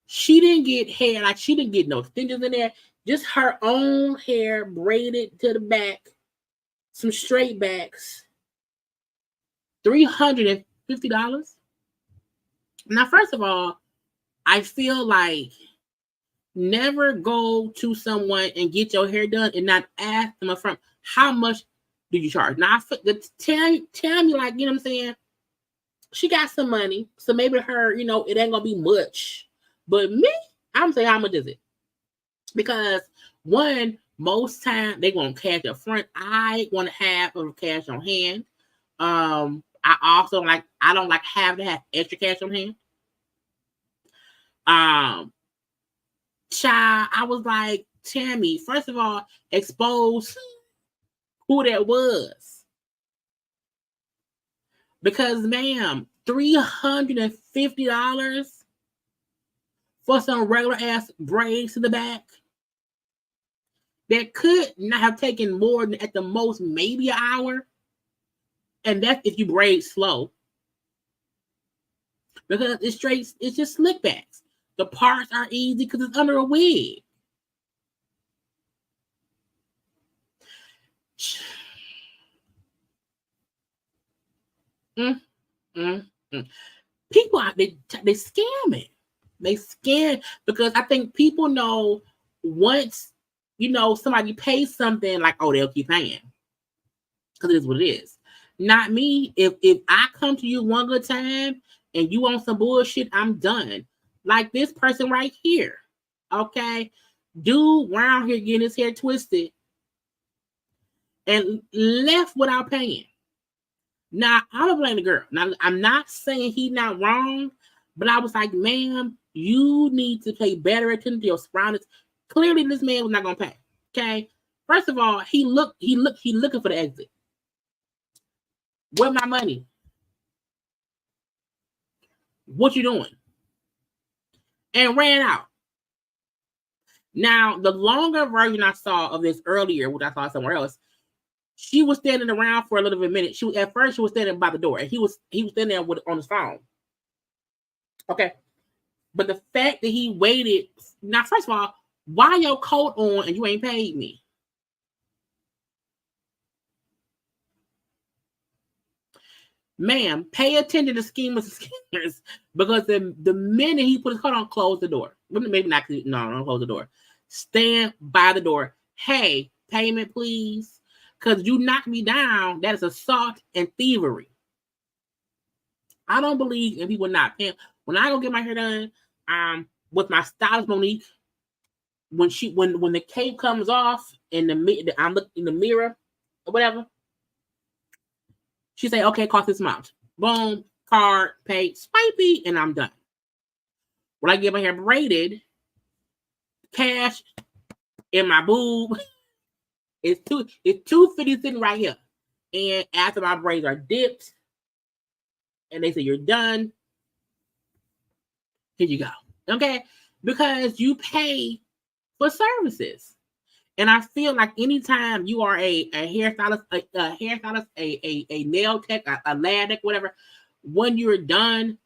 She didn't get hair, like she didn't get no extensions in there, just her own hair braided to the back, some straight backs, $350. Now, first of all, I feel like never go to someone and get your hair done and not ask them up front, how much do you charge? Now, tell me, like, you know what I'm saying? She got some money, so maybe her, it ain't going to be much. But me, I'm saying, how much is it? Because one, most time they going to cash up front. I want to have a cash on hand. I also I don't like have to have extra cash on hand. Child, I was like, Tammy, first of all, expose who that was. Because, ma'am, $350 for some regular ass braids to the back that could not have taken more than at the most maybe an hour. And that's if you braid slow. Because it's just slick backs. The parts are easy because it's under a wig. People out they scamming. They scam because I think people know once somebody pays something, like, oh, they'll keep paying because it is what it is. Not me. If I come to you one good time and you want some bullshit, I'm done. Like this person right here, okay? Dude around here getting his hair twisted and left without paying. Now, I'm gonna blame the girl. Now, I'm not saying he's not wrong, but I was like, ma'am, you need to pay better attention to your surroundings. Clearly, this man was not gonna pay. Okay. First of all, he looking for the exit. Where's my money? What you doing? And ran out. Now, the longer version I saw of this earlier, which I saw somewhere else, she was standing around for a little bit of a minute. At first she was standing by the door, and he was standing there on his phone. Okay. But the fact that he waited, now, first of all, why your coat on and you ain't paid me? Ma'am, pay attention to schemers and scammers, because the minute he put his coat on, close the door. Maybe not. No, don't close the door. Stand by the door. Hey, payment, please. Because you knock me down, that is assault and thievery. I don't believe in people not paying. When I go get my hair done, with my stylist Monique, when the cape comes off and I'm looking in the mirror or whatever, she say, okay, cost this amount. Boom, card, pay, swipey, and I'm done. When I get my hair braided, cash in my boob, it's $250 sitting right here. And after my braids are dipped, and they say you're done, here you go. Okay? Because you pay for services. And I feel like anytime you are a hairstylist, a nail tech, a lab tech, whatever, when you're done,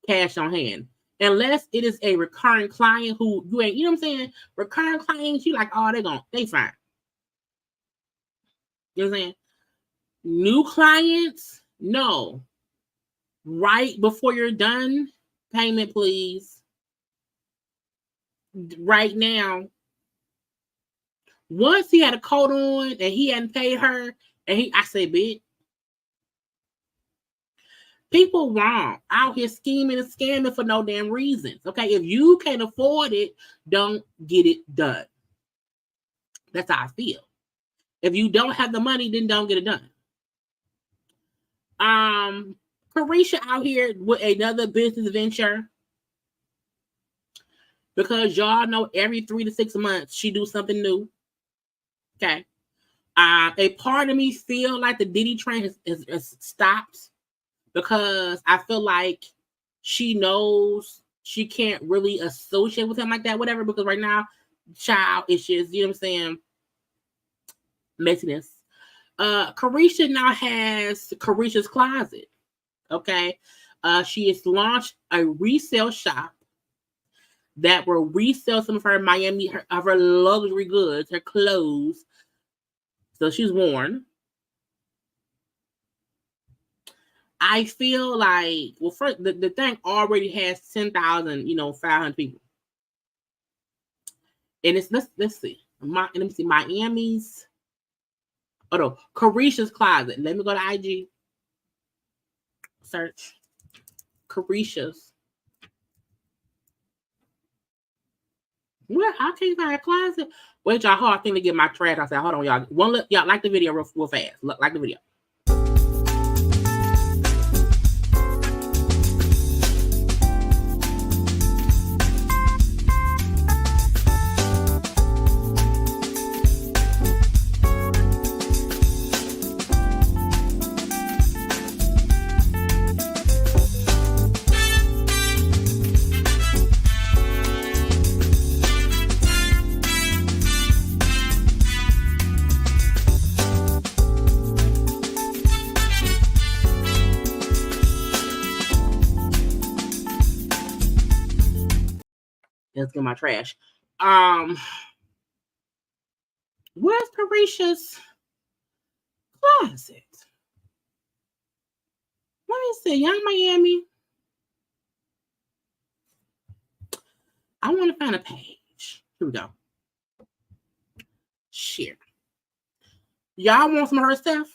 cash on hand. Unless it is a recurring client who you ain't, you know what I'm saying? Recurring clients, you like, oh, they fine. You know what I'm saying? New clients, no. Right before you're done, payment, please. Right now. Once he had a coat on and he hadn't paid her, and I say, bitch, people wrong out here scheming and scamming for no damn reasons. Okay, if you can't afford it, don't get it done. That's how I feel. If you don't have the money, then don't get it done. Carisha out here with another business venture, because y'all know every 3 to 6 months she do something new. Okay. A part of me feel like the Diddy train has stopped, because I feel like she knows she can't really associate with him like that, whatever, because right now, child issues, you know what I'm saying? Messiness. Carisha now has Carisha's Closet. Okay. She has launched a resale shop that will resell some of her her luxury goods, her clothes. So she's worn. I feel like, well, first the thing already has 10,000, 500 people, and it's let's see, let me see Miami's. Oh no, Carisha's Closet. Let me go to IG. Search Carisha's. Well, I can't find a closet. Wait, y'all, hold on, I think to get my trash. I said, hold on, y'all. Y'all like the video real fast. Like the video. Let's get my trash. Where's Carisha's Closet? Let me see. Young Miami. I want to find a page. Here we go. Share. Y'all want some of her stuff?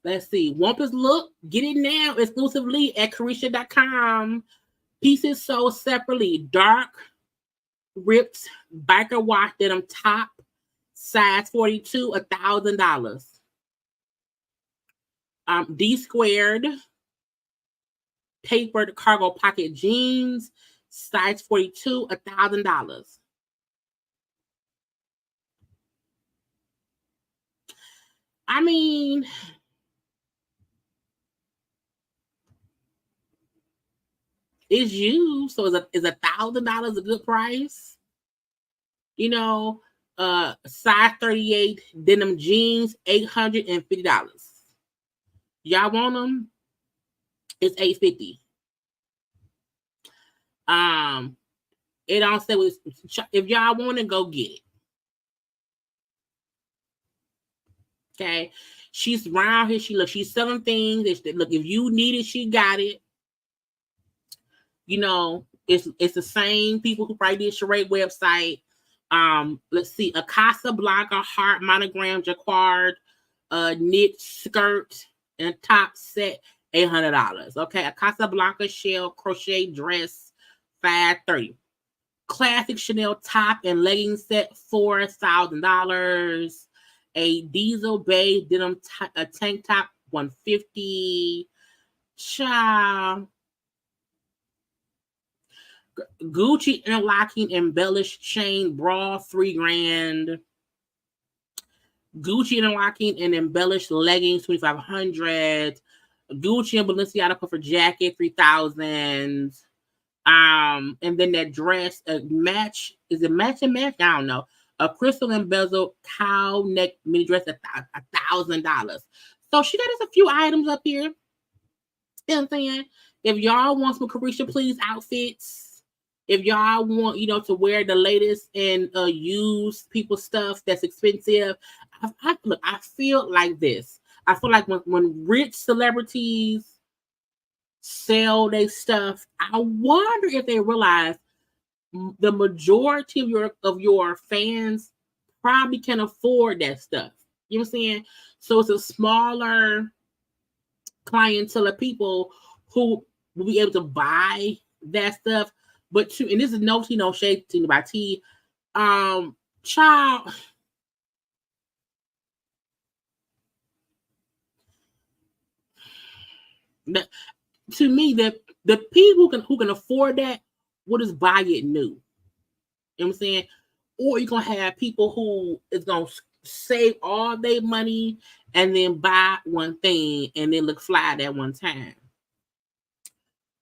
Let's see. Wampus Look. Get it now exclusively at Carisha.com. Pieces sold separately. Dark, ripped, biker wash denim top. Size 42, $1,000. D squared. Papered cargo pocket jeans. Size 42, $1,000. I mean, it's you, so is $1,000 a good price? Size 38 denim jeans, $850. Y'all want them? It's $850. It don't say if y'all want to go get it. Okay, she's around here. She's selling things. Look, if you need it, she got it. You know, it's the same people who probably did Sheree website. Let's see, a Casablanca heart monogram jacquard, knit skirt and top set, $800. Okay, a Casablanca shell crochet dress, $530. Classic Chanel top and leggings set, $4,000. A diesel beige denim a tank top, $150. Child. Gucci interlocking embellished chain bra, $3,000. Gucci interlocking and embellished leggings, $2,500. Gucci and Balenciaga puffer jacket, $3,000. And then that dress, match, is it match and match? I don't know. A crystal embezzled cow neck mini dress at $1,000. So she got us a few items up here. You know what I'm saying? If y'all want some Carisha Please outfits, if y'all want, you know, to wear the latest and use people's stuff that's expensive, I feel like this. I feel like when rich celebrities sell their stuff, I wonder if they realize the majority of your fans probably can afford that stuff. You know what I'm saying? So it's a smaller clientele of people who will be able to buy that stuff. But and this is no tea, no shade by T. Child. To me, the people who can afford that will just buy it new. You know what I'm saying? Or you're gonna have people who is gonna save all their money and then buy one thing and then look fly that one time.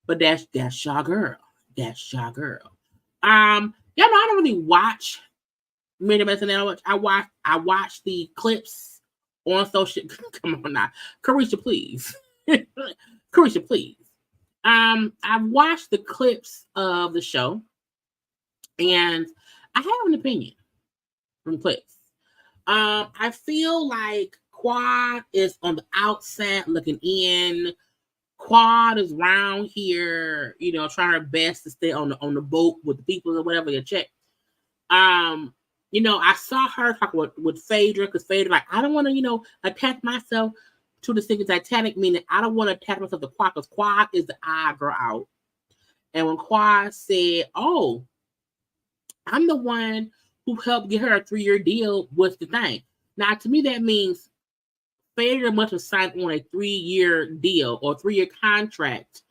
But that's your girl. That's your girl. Yeah, no, I don't really watch Mary Medicine. I watch the clips on social. Come on now, Carisha, please. Carisha, please. I watched the clips of the show, and I have an opinion from clips. I feel like Quad is on the outside looking in. Quad is around here, you know, trying her best to stay on the boat with the people or whatever you check. You know, I saw her talk with Phaedra, because Phaedra, like, I don't want to, you know, attach myself to the sinking Titanic, meaning I don't want to attach myself to Quad, because Quad is the odd girl out. And when Quad said, "Oh, I'm the one who helped get her a 3-year deal," what's the thing? Now, to me, that means Phaedra must have signed on a 3-year deal or 3-year contract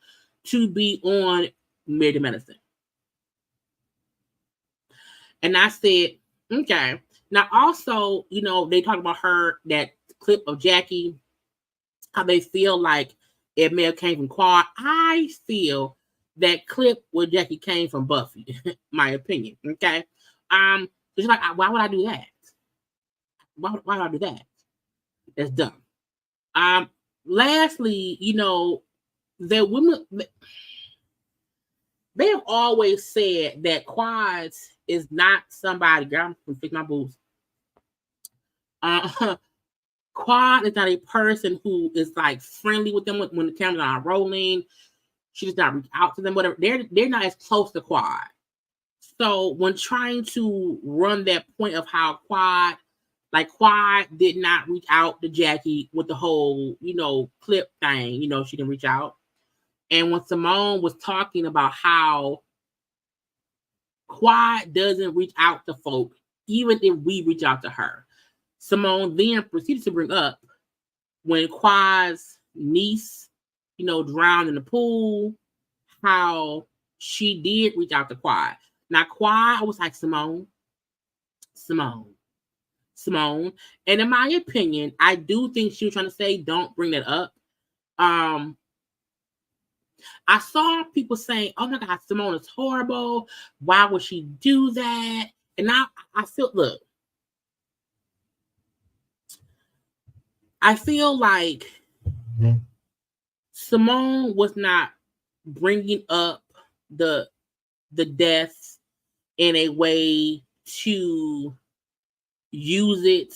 to be on Married to Medicine. And I said, okay. Now, also, you know, they talk about her, that clip of Jackie, how they feel like it may have came from Quad. I feel that clip where Jackie came from Buffy, my opinion. Okay. She's like, why would I do that? Why would I do that? That's dumb. Lastly, you know, that women, they have always said that Quads is not somebody. Girl, I'm gonna fix my boobs. Quad is not a person who is like friendly with them when the cameras are rolling. She does not reach out to them. Whatever. They're not as close to Quad. So when trying to run that point of how Quad did not reach out to Jackie with the whole, you know, clip thing, you know, she didn't reach out. And when Simone was talking about how Quad doesn't reach out to folk, even if we reach out to her, Simone then proceeded to bring up when Quad's niece, you know, drowned in the pool, how she did reach out to Quad. Now, Quad was like, Simone. And in my opinion, I do think she was trying to say, don't bring that up. I saw people saying, oh my God, Simone is horrible. Why would she do that? And now I feel, look, I feel like Simone was not bringing up the deaths in a way to use it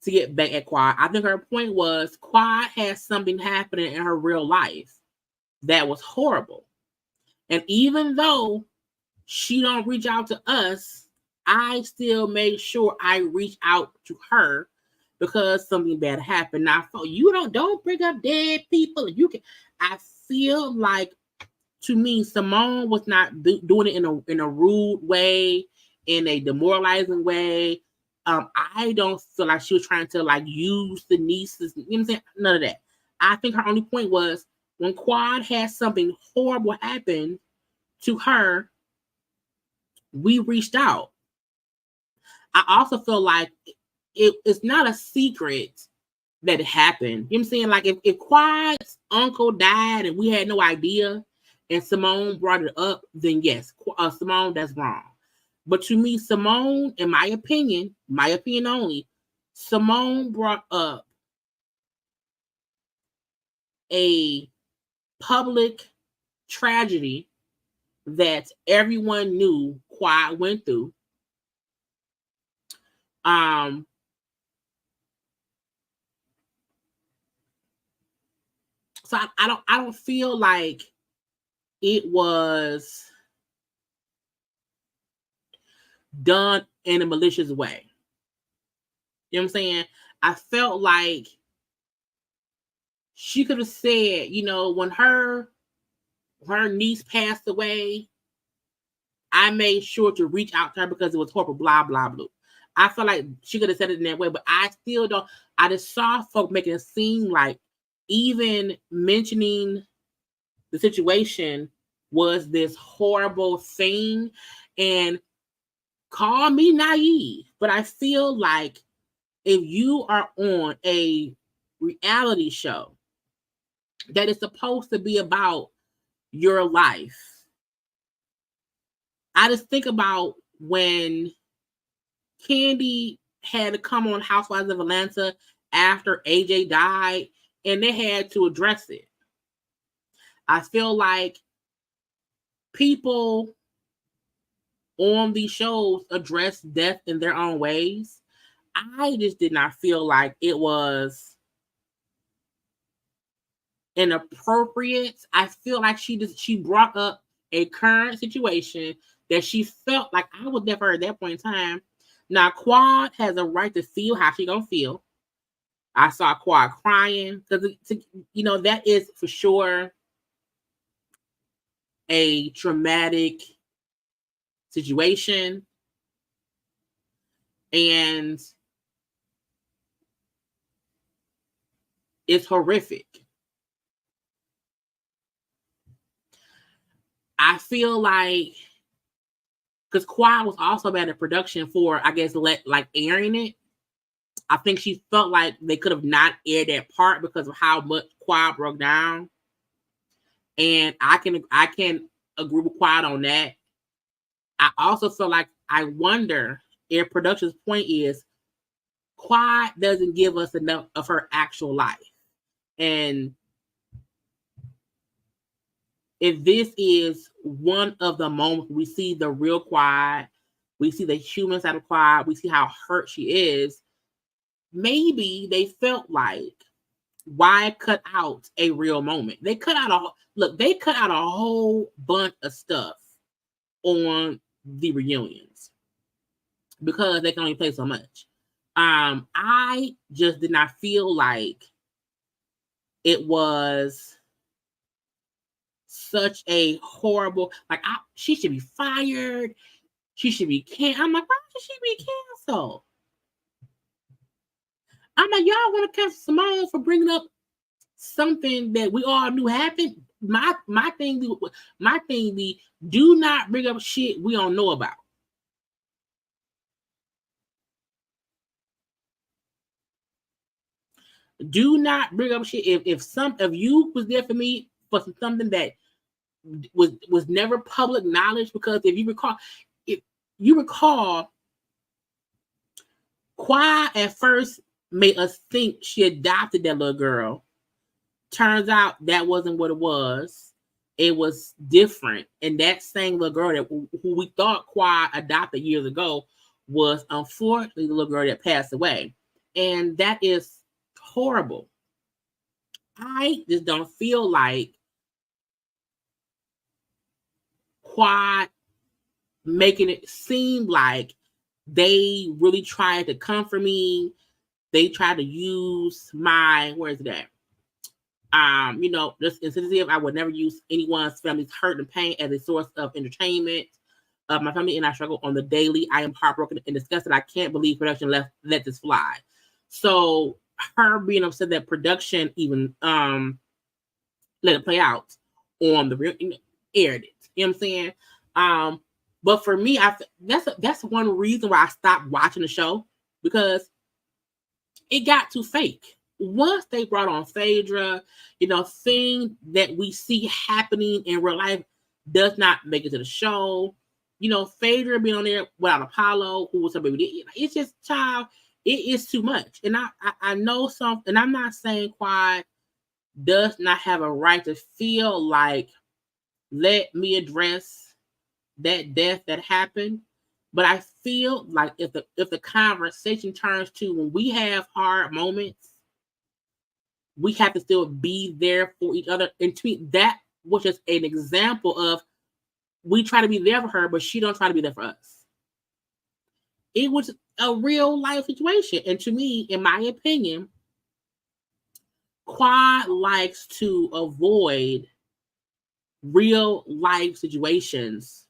to get back at Quad. I think her point was Quad had something happening in her real life that was horrible. And even though she don't reach out to us, I still make sure I reach out to her because something bad happened. Now, you don't bring up dead people. You can. I feel like, to me, Simone was not doing it in a rude way, in a demoralizing way. I don't feel like she was trying to like use the nieces. You know what I'm saying? None of that. I think her only point was when Quad had something horrible happen to her, we reached out. I also feel like it's not a secret that it happened. You know what I'm saying? Like if Quad's uncle died and we had no idea and Simone brought it up, then yes, Simone, that's wrong. But to me, Simone, in my opinion only, Simone brought up a public tragedy that everyone knew Quad went through. So I don't feel like it was done in a malicious way. You know what I'm saying? I felt like she could have said, you know, when her niece passed away, I made sure to reach out to her because it was horrible, blah, blah, blah. I feel like she could have said it in that way, but I still don't. I just saw folk making it seem like even mentioning the situation was this horrible thing. And call me naive, but I feel like if you are on a reality show that is supposed to be about your life, I just think about when Candy had to come on Housewives of Atlanta after AJ died, and they had to address it. I feel like people on these shows address death in their own ways. I just did not feel like it was inappropriate. I feel like she brought up a current situation that she felt like I was never at that point in time. Now, Quad has a right to feel how she gonna feel. I saw Quad crying because, you know, that is for sure a traumatic situation. And it's horrific. I feel like because Quad was also bad at production for, I guess, airing it. I think she felt like they could have not aired that part because of how much Quad broke down. And I can agree with Quad on that. I also feel like I wonder if production's point is Quad doesn't give us enough of her actual life. And if this is one of the moments we see the real Quad, we see the human side of Quad, we see how hurt she is, maybe they felt like, why cut out a real moment? They cut out a whole bunch of stuff on the reunions because they can only play so much. I just did not feel like it was such a horrible, she should be fired. She should be canceled. I'm like, why should she be canceled? I'm like, y'all want to cancel Simone for bringing up something that we all knew happened? My thing be, do not bring up shit we don't know about. Do not bring up shit. If you was there for me for something that was never public knowledge, because if you recall, Quad at first made us think she adopted that little girl. Turns out that wasn't what it was. it was different. And that same little girl that who we thought Quad adopted years ago was unfortunately the little girl that passed away. And that is horrible. I just don't feel like Quad making it seem like they really tried to comfort me. They tried to use my, where is it at? Just insensitive. I would never use anyone's family's hurt and pain as a source of entertainment. My family and I struggle on the daily. I am heartbroken and disgusted. I can't believe production let this fly. So her being upset that production even let it play out on the real aired it. You know what I'm saying? But for me, that's one reason why I stopped watching the show, because it got too fake. Once they brought on Phaedra, thing that we see happening in real life does not make it to the show. Phaedra being on there without Apollo, who was her baby. It's just, child, it is too much. And I know something, and I'm not saying Quad does not have a right to feel like, let me address that death that happened. But I feel like if the conversation turns to when we have hard moments, we have to still be there for each other. And to me, that was just an example of, we try to be there for her, but she don't try to be there for us. It was a real life situation. And to me, in my opinion, Quad likes to avoid real life situations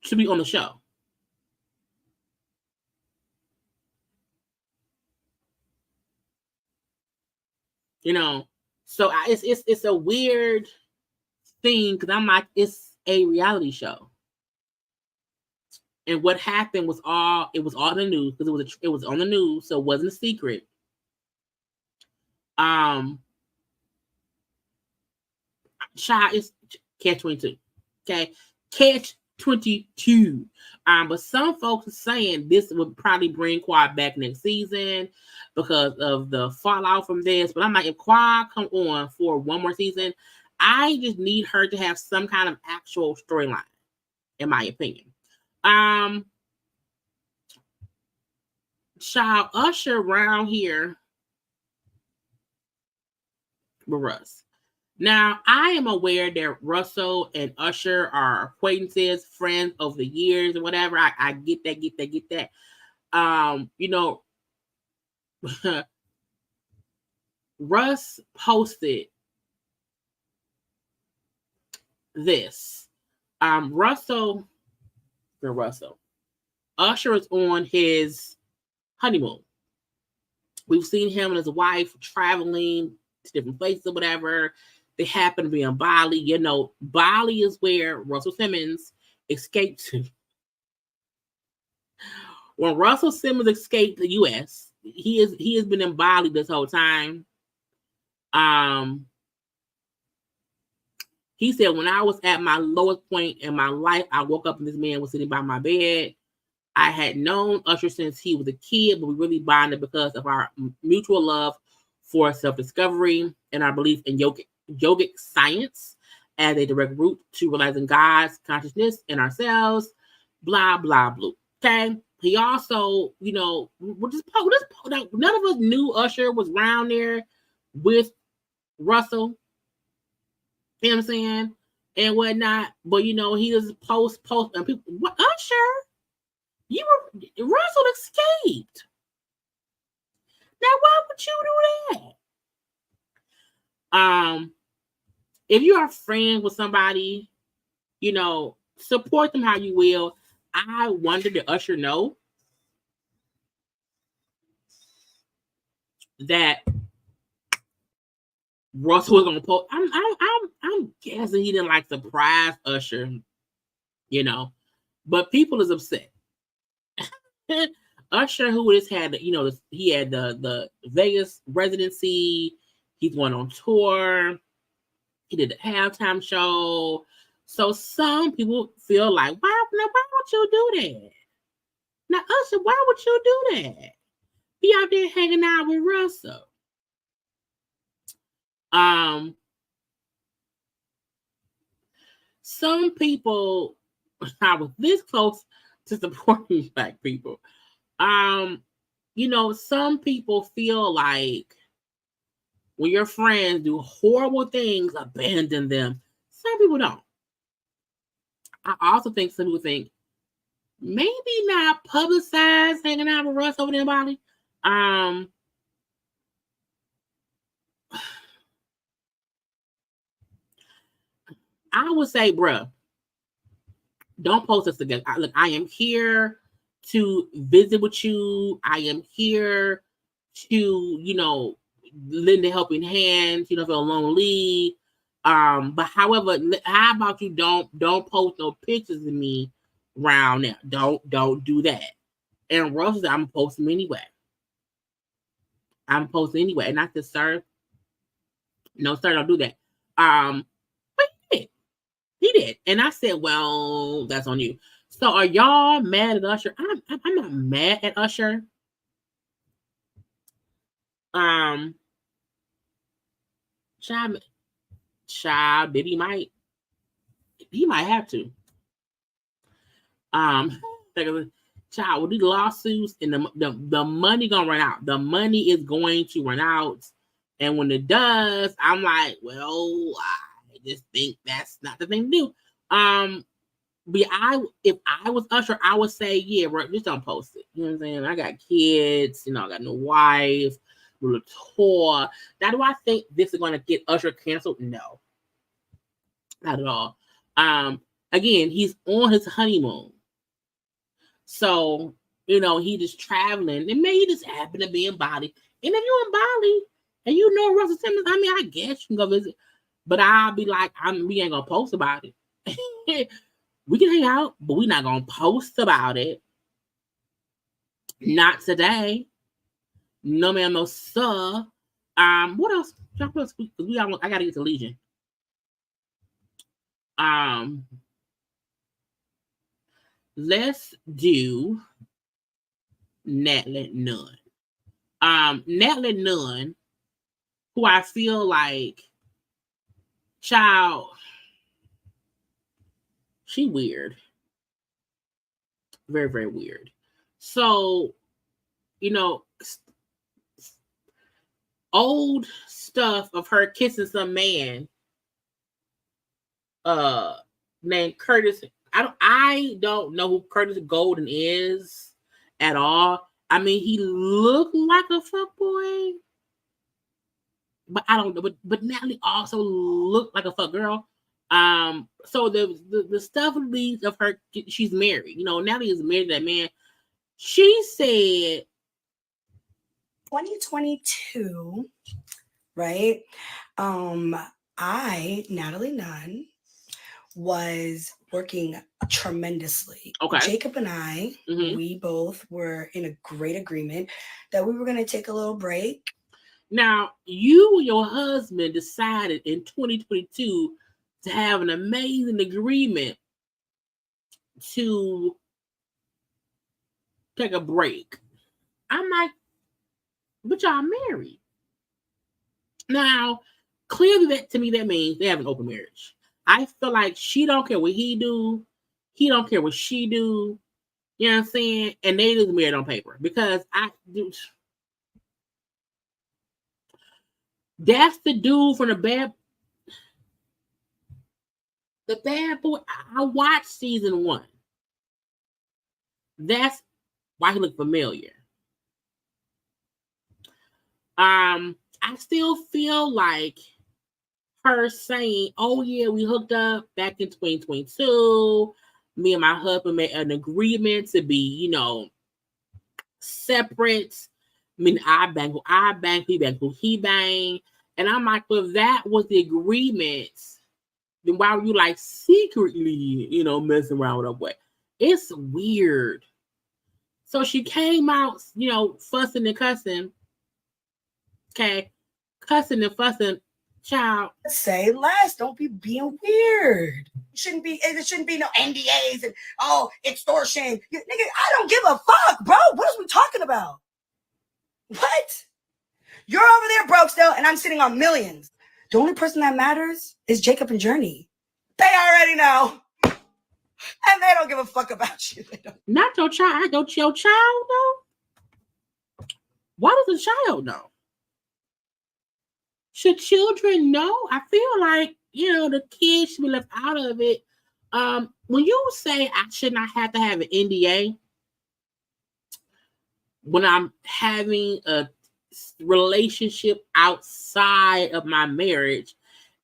to be on the show. So it's a weird thing, because I'm like, it's a reality show, and what happened was all in the news, because it was on the news, so it wasn't a secret. Child, it's catch-22. Okay, catch-22. But some folks are saying this would probably bring Quad back next season because of the fallout from this. But I'm like, if Quad come on for one more season, I just need her to have some kind of actual storyline, in my opinion. Child, Usher around here with Russ. Now, I am aware that Russell and Usher are acquaintances, friends over the years or whatever. I get that. Russ posted this. Usher is on his honeymoon. We've seen him and his wife traveling to different places or whatever. They happen to be in Bali. Bali is where Russell Simmons escaped to. When Russell Simmons escaped the U.S., he has been in Bali this whole time. He said, when I was at my lowest point in my life, I woke up and this man was sitting by my bed. I had known Usher since he was a kid, but we really bonded because of our mutual love for self-discovery and our belief in yogic science as a direct route to realizing God's consciousness in ourselves, blah, blah, blah. Okay? He also, none of us knew Usher was around there with Russell. You know what I'm saying? And whatnot. But, he just post, and people, what, Usher? Russell escaped. Now, why would you do that? If you are friends with somebody, support them how you will. I wonder, did Usher know that Russell was gonna post? I'm guessing he didn't surprise Usher, but people is upset. Usher, who just had, he had the Vegas residency. He's going on tour. He did the halftime show. So some people feel like, why would you do that? Now, Usher, why would you do that? Be out there hanging out with Russell. some people, I was this close to supporting Black people. You know, some people feel like when your friends do horrible things, abandon them. Some people don't. I also think some people think maybe not publicize hanging out with Russ over there, Bali. I would say, bruh, don't post us together. Look, I am here to visit with you. I am here to, you know, lend a helping hand, you know, feel lonely. But however, how about you don't post no pictures of me around now. Don't do that. And Russ said, I'm gonna post them anyway. I'm posting anyway. And I said, sir, no, sir, don't do that. But he did. And I said, well, that's on you. So are y'all mad at Usher? I'm not mad at Usher. Child, he might have to. Child, with these lawsuits and the money gonna run out. The money is going to run out. And when it does, I'm like, well, I just think that's not the thing to do. But if I was Usher, I would say, yeah, bro, just don't post it. You know what I'm saying? I got kids, you know, I got no wife, little tour. Now, do I think this is gonna get Usher canceled? No. Not at all. Again, he's on his honeymoon. So, you know, he just traveling. And maybe he just happened to be in Bali. And if you're in Bali and you know Russell Simmons, I mean, I guess you can go visit. But I'll be like, we ain't gonna post about it. We can hang out, but we're not gonna post about it. Not today. No, ma'am, no, sir. What else? I gotta get to Legion. Let's do Natalie Nunn. Natalie Nunn, who I feel like, child, she weird. Very, very weird. So, you know, old stuff of her kissing some man named Curtis. I don't know who Curtis Golden is at all. I mean, he looked like a fuckboy, but I don't know. But Natalie also looked like a fuck girl. So the stuff leads of her, she's married. You know, Natalie is married to that man. She said 2022, right? Natalie Nunn, was working tremendously. Okay. Jacob and I, we both were in a great agreement that we were going to take a little break. Now, you and your husband decided in 2022 to have an amazing agreement to take a break. I'm like, but y'all married. Now, clearly that means they have an open marriage. I feel like she don't care what he do. He don't care what she do. You know what I'm saying? And they just married on paper. Because that's the dude from the Bad Boy. I watched season 1. That's why he looked familiar. I still feel like her saying, oh yeah, we hooked up back in 2022. Me and my husband made an agreement to be, you know, separate. I mean, I bang who I bang, he bang who he bang. And I'm like, well, if that was the agreement, then why were you like secretly, you know, messing around with her boy? It's weird. So she came out, you know, fussing and cussing. Okay. Cussing and fussing. Child. Say less. Don't be being weird. It shouldn't be no NDAs and extortion. Nigga, I don't give a fuck, bro. What are we talking about? What? You're over there broke still, and I'm sitting on millions. The only person that matters is Jacob and Journey. They already know. And they don't give a fuck about you. Not your child. Your child know? Why does the child know? Should children know? I feel like, the kids should be left out of it. When you say I should not have to have an NDA when I'm having a relationship outside of my marriage,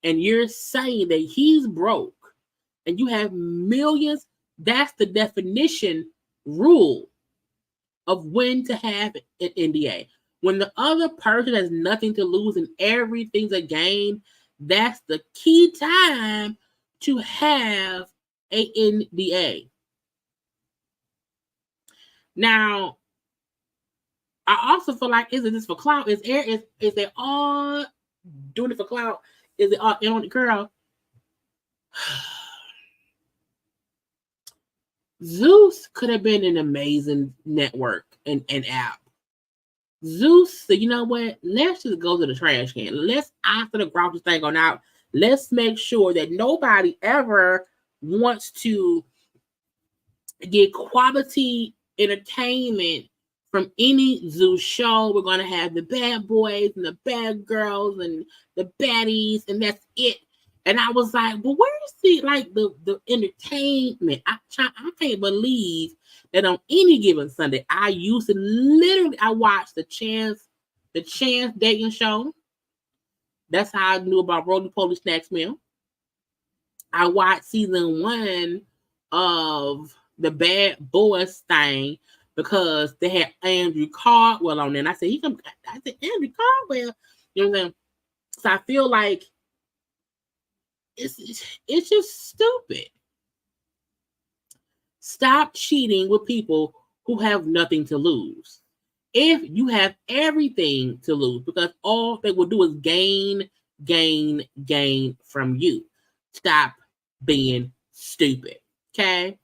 and you're saying that he's broke and you have millions, that's the definition rule of when to have an NDA. When the other person has nothing to lose and everything's a gain, that's the key time to have a NDA. Now, I also feel like, is it this for clout? Is they all doing it for clout? Is it all in on the girl? Zeus could have been an amazing network and app. Zeus said, you know what? Let's just go to the trash can. Let's, after the grouches thing going out, let's make sure that nobody ever wants to get quality entertainment from any Zeus show. We're going to have the bad boys and the bad girls and the baddies, and that's it. And I was like, well, where's the entertainment? I can't believe that on any given Sunday, I used to literally, I watched the Chance dating show. That's how I knew about Roly Poly Snacks Meal. I watched season 1 of the Bad Boys thing because they had Andrew Caldwell on there. And I said, Andrew Caldwell, you know what I'm saying? So I feel like it's just stupid. Stop cheating with people who have nothing to lose. If you have everything to lose, because all they will do is gain from you. Stop being stupid. Okay?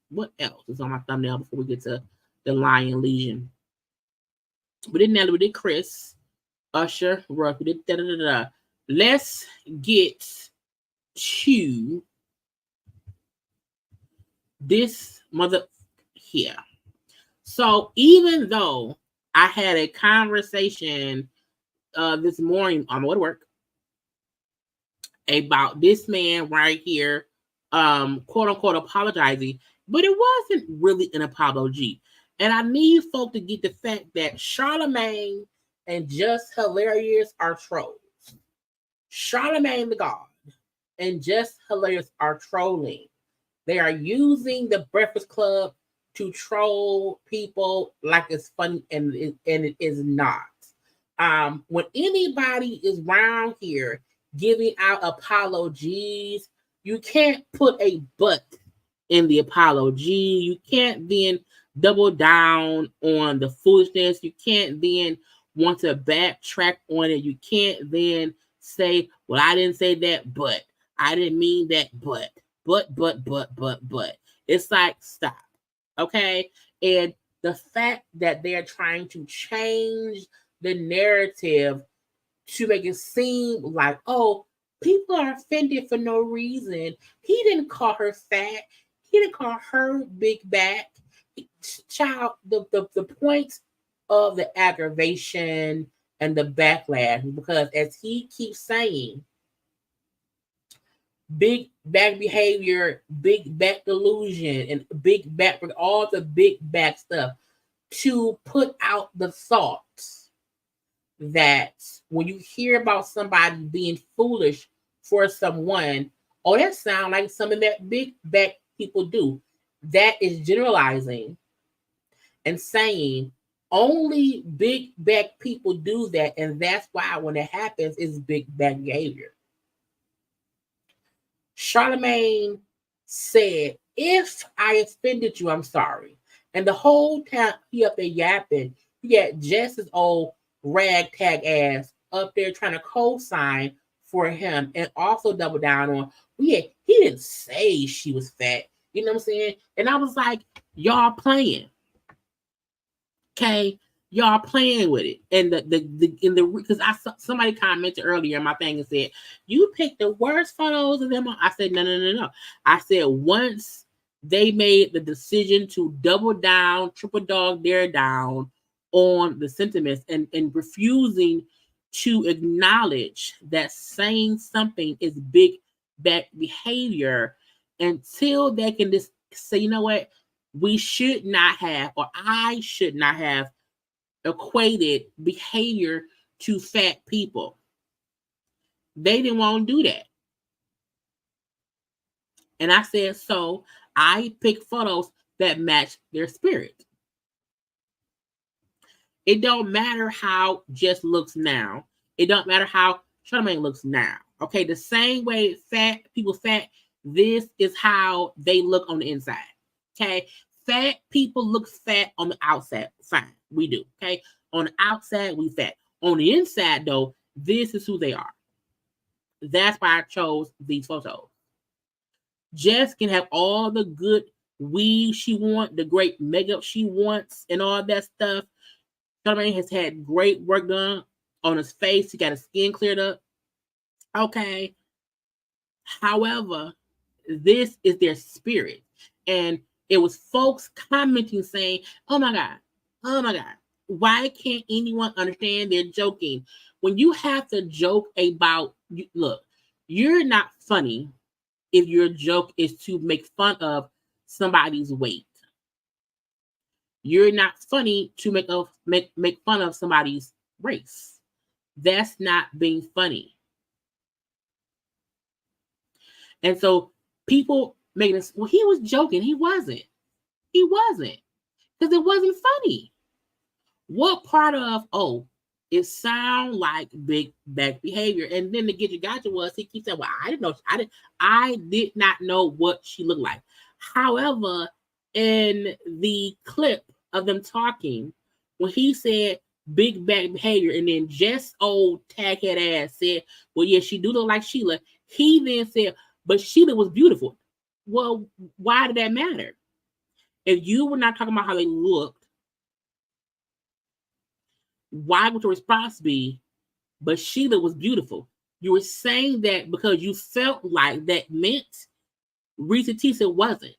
What else is on my thumbnail before we get to the Lion Legion? We did Natalie, we did Chris, Usher, Ruff, we did da-da-da-da. Let's get to this mother here. So even though I had a conversation this morning on my way to work about this man right here, quote unquote apologizing, but it wasn't really an apology. And I need folk to get the fact that Charlamagne and Just Hilarious are trolls. Charlamagne the God and Just Hilarious are trolling. They are using the Breakfast Club to troll people like it's funny, and it is not. When anybody is around here giving out apologies, you can't put a but in the apology. You can't then double down on the foolishness. You can't then want to backtrack on it. You can't then say, well, I didn't say that, but I didn't mean that, but. It's like, stop. Okay? And the fact that they're trying to change the narrative to make it seem like, oh, people are offended for no reason. He didn't call her fat. He didn't call her big back. Child, the point of the aggravation and the backlash, because as he keeps saying, big back behavior, big back delusion, and big back, all the big back stuff, to put out the thoughts that when you hear about somebody being foolish for someone, oh, that sounds like something that big back people do. That is generalizing and saying only big back people do that, and that's why when it happens, it's big back behavior. Charlamagne said, if I offended you, I'm sorry. And the whole time he up there yapping, you got Jess's old ragtag ass up there trying to co-sign for him and also double down on, well, yeah, he didn't say she was fat. You know what I'm saying? And I was like, y'all playing. Okay? y'all playing with it. And because somebody commented earlier in my thing and said, you picked the worst photos of them. I said, no. I said, once they made the decision to double down, triple dog dare down on the sentiments and refusing to acknowledge that saying something is big bad behavior, until they can just say, you know what, we should not have, or I should not have equated behavior to fat people. They didn't want to do that. And I said, so I picked photos that match their spirit. It don't matter how Jess looks now. It don't matter how Charlamagne looks now. Okay, the same way fat, this is how they look on the inside. Okay, fat people look fat on the outside. Fine, we do. Okay, on the outside, we fat. On the inside, though, this is who they are. That's why I chose these photos. Jess can have all the good weave she wants, the great makeup she wants, and all that stuff. Charlamagne has had great work done on his face. He got his skin cleared up. Okay. However, this is their spirit. And it was folks commenting saying, oh my God, why can't anyone understand they're joking? When you have to joke about, look, you're not funny if your joke is to make fun of somebody's weight. You're not funny to make fun of somebody's race. That's not being funny. And so people making this, well, he was joking. He wasn't. Because it wasn't funny. What part of, it sound like big back behavior? And then the get you gotcha was, he keeps saying, well, I did not know what she looked like. However, in the clip of them talking, when he said big back behavior, and then Jess old taghead ass said, well, yeah, she do look like Sheila. He then said, but Sheila was beautiful. Well, why did that matter? If you were not talking about how they looked, why would your response be, but Sheila was beautiful? You were saying that because you felt like that meant Risa Tisa wasn't.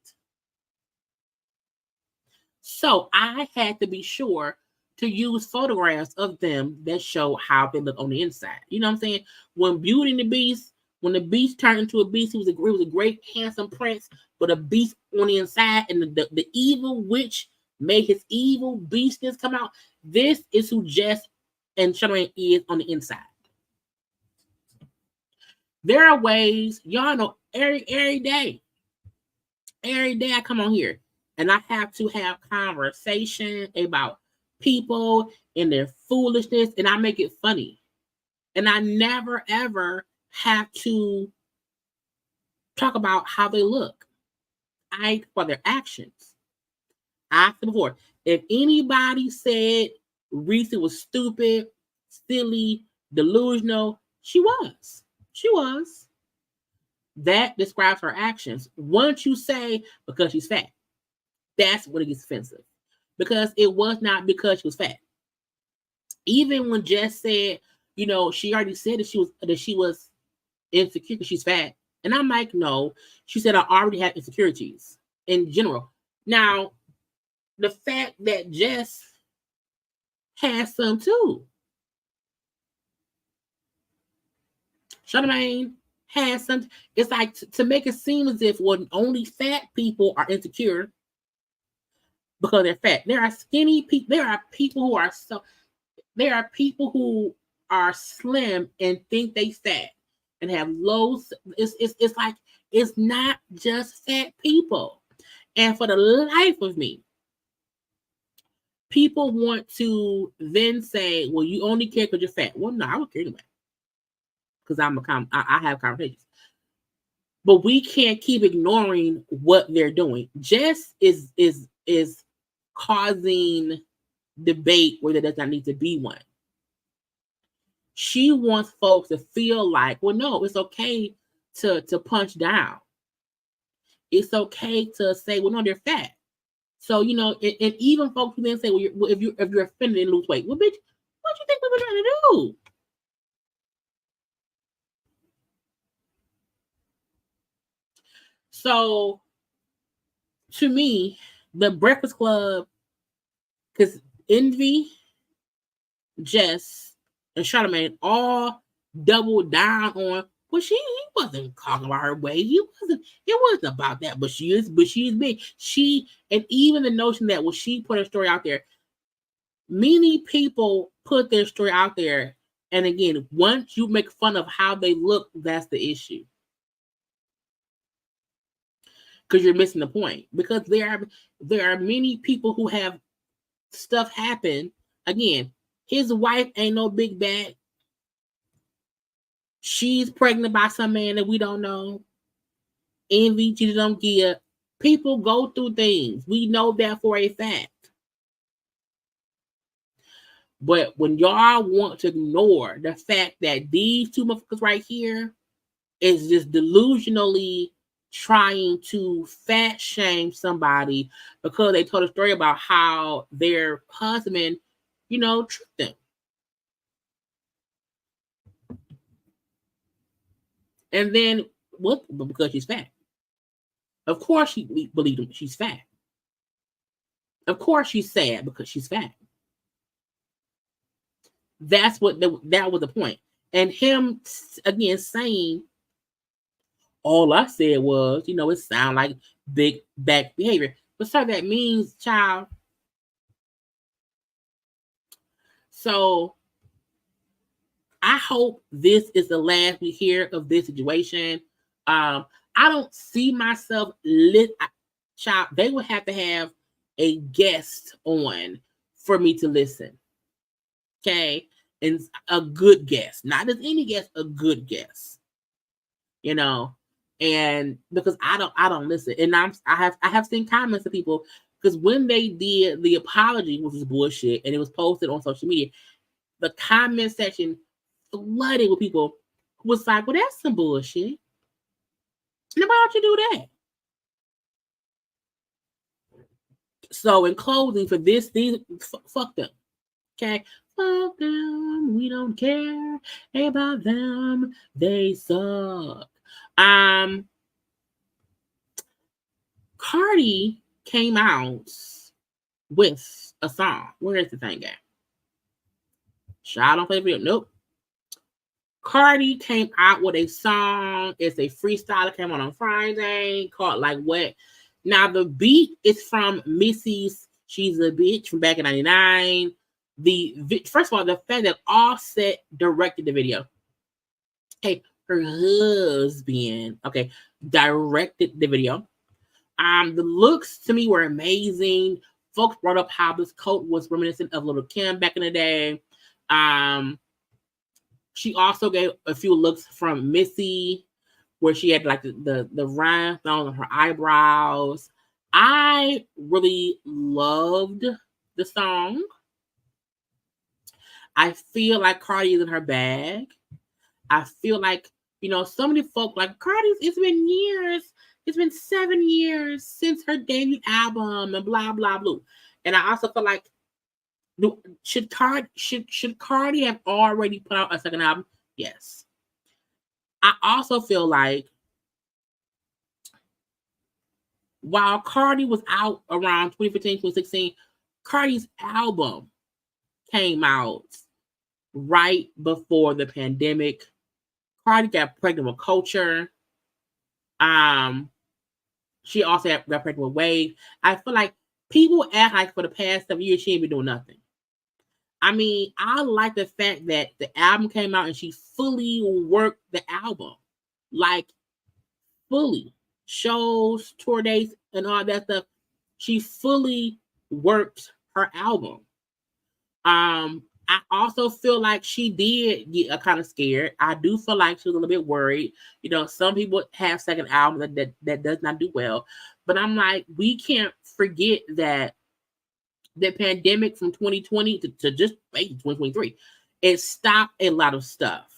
So I had to be sure to use photographs of them that show how they look on the inside. You know what I'm saying? When Beauty and the Beast, when the beast turned into a beast, he was a great, handsome prince, but a beast on the inside, and the evil witch made his evil beastness come out. This is who Jess and Charlamagne is on the inside. There are ways, y'all know, every day I come on here and I have to have conversation about people and their foolishness, and I make it funny. And I never, ever have to talk about how they look. I talk about their actions. I said before, if anybody said Risa was stupid, silly, delusional, she was. That describes her actions. Once you say because she's fat, that's when it gets offensive. Because it was not because she was fat. Even when Jess said, she already said that she was insecure because she's fat. And I'm like, no. She said, I already have insecurities in general. Now, the fact that Jess has some too. Charlamagne has some. It's like to make it seem as if only fat people are insecure because they're fat. There are skinny people. There are people who are slim and think they fat and have low. It's like it's not just fat people. And for the life of me, people want to then say, well, you only care because you're fat. Well, no, I don't care anyway. Because I have conversations. But we can't keep ignoring what they're doing. Jess is causing debate where there does not need to be one. She wants folks to feel like, well, no, it's okay to punch down. It's okay to say, well, no, they're fat. So, you know, and even folks who then say, well, if you're offended and lose weight, well, bitch, what you think we were trying to do? So, to me, the Breakfast Club, because Envy, Jess, and Charlamagne all doubled down on. Well, he wasn't talking about her weight. It wasn't about that. But she is big. And even the notion that when she put her story out there, many people put their story out there. And again, once you make fun of how they look, that's the issue. Because you're missing the point. Because there are many people who have stuff happen. Again, his wife ain't no big bad. She's pregnant by some man that we don't know. Envy, cheated on Gia. People go through things. We know that for a fact. But when y'all want to ignore the fact that these two motherfuckers right here is just delusionally trying to fat shame somebody because they told a story about how their husband, you know, tricked them. And then what? Because she's fat. Of course she believed him. She's fat. Of course she's sad because she's fat. That's what that was the point. And him again saying, all I said was, you know, it sounded like big back behavior. But sir, that means, child. So I hope this is the last we hear of this situation. I don't see myself child. They would have to have a guest on for me to listen. Okay, and a good guest, not just any guest, a good guest. You know, and because I don't listen, and I have seen comments of people because when they did the apology, which was bullshit, and it was posted on social media, the comment section flooded with people who was like, "Well, that's some bullshit. And why don't you do that?" So, in closing, for this, fuck them. Okay, fuck them. We don't care about them. They suck. Cardi came out with a song. Where is the thing at? Child, don't play the video. Nope. Cardi came out with a song. It's a freestyle that came on Friday called Like What. Now, the beat is from Missy's She's a Bitch from back in 99. First of all, the fact that Offset directed the video. Hey, her husband, okay, directed the video. The looks to me were amazing. Folks brought up how this coat was reminiscent of Little Kim back in the day. She also gave a few looks from Missy, where she had like the rhinestone on her eyebrows. I really loved the song. I feel like Cardi is in her bag. I feel like, you know, so many folk like Cardi's, it's been years. It's been 7 years since her debut album and blah, blah, blah. And I also feel like, should Cardi have already put out a second album? Yes. I also feel like while Cardi was out around 2015, 2016, Cardi's album came out right before the pandemic. Cardi got pregnant with Culture. She also got pregnant with Wave. I feel like people act like for the past 7 years she ain't been doing nothing. I mean, I like the fact that the album came out and she fully worked the album. Like, fully. Shows, tour dates, and all that stuff. She fully worked her album. I also feel like she did get kind of scared. I do feel like she was a little bit worried. You know, some people have second albums that does not do well. But I'm like, we can't forget that the pandemic from 2020 to just 2023, it stopped a lot of stuff,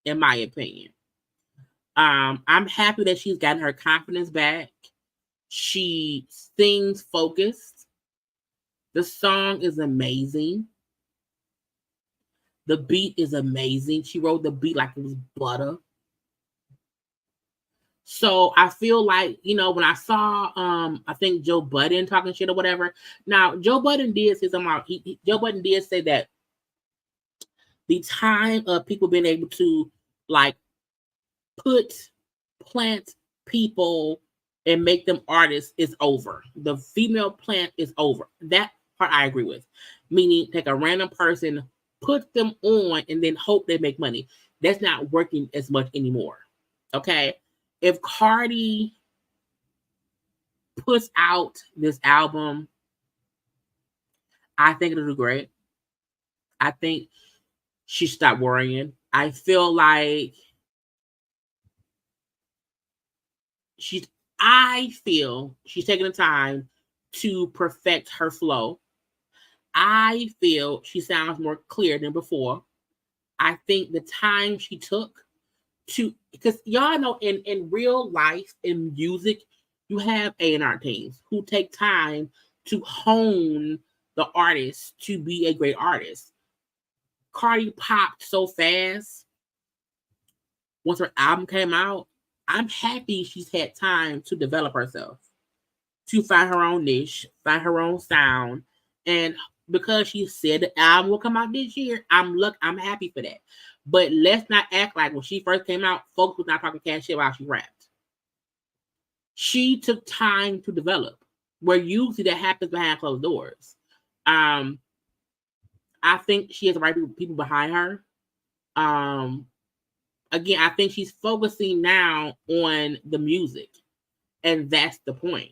in my opinion. I'm happy that she's gotten her confidence back. She sings focused. The song is amazing. The beat is amazing. She wrote the beat like it was butter. So I feel like, you know, when I saw, I think Joe Budden talking shit or whatever. Now, Joe Budden did say something. Joe Budden did say that the time of people being able to like plant people and make them artists is over. The female plant is over. That part I agree with. Meaning, take a random person, put them on, and then hope they make money. That's not working as much anymore. Okay? If Cardi puts out this album, I think it'll do great. I think she stopped worrying. I feel like she's taking the time to perfect her flow. I feel she sounds more clear than before. I think the time she took because y'all know in real life, in music, you have A&R teams who take time to hone the artist to be a great artist. Cardi popped so fast once her album came out. I'm happy she's had time to develop herself, to find her own niche, find her own sound. And because she said the album will come out this year, I'm happy for that. But let's not act like when she first came out, folks was not talking cash shit while she rapped. She took time to develop, where usually that happens behind closed doors. I think she has the right people behind her. Again, I think she's focusing now on the music, and that's the point.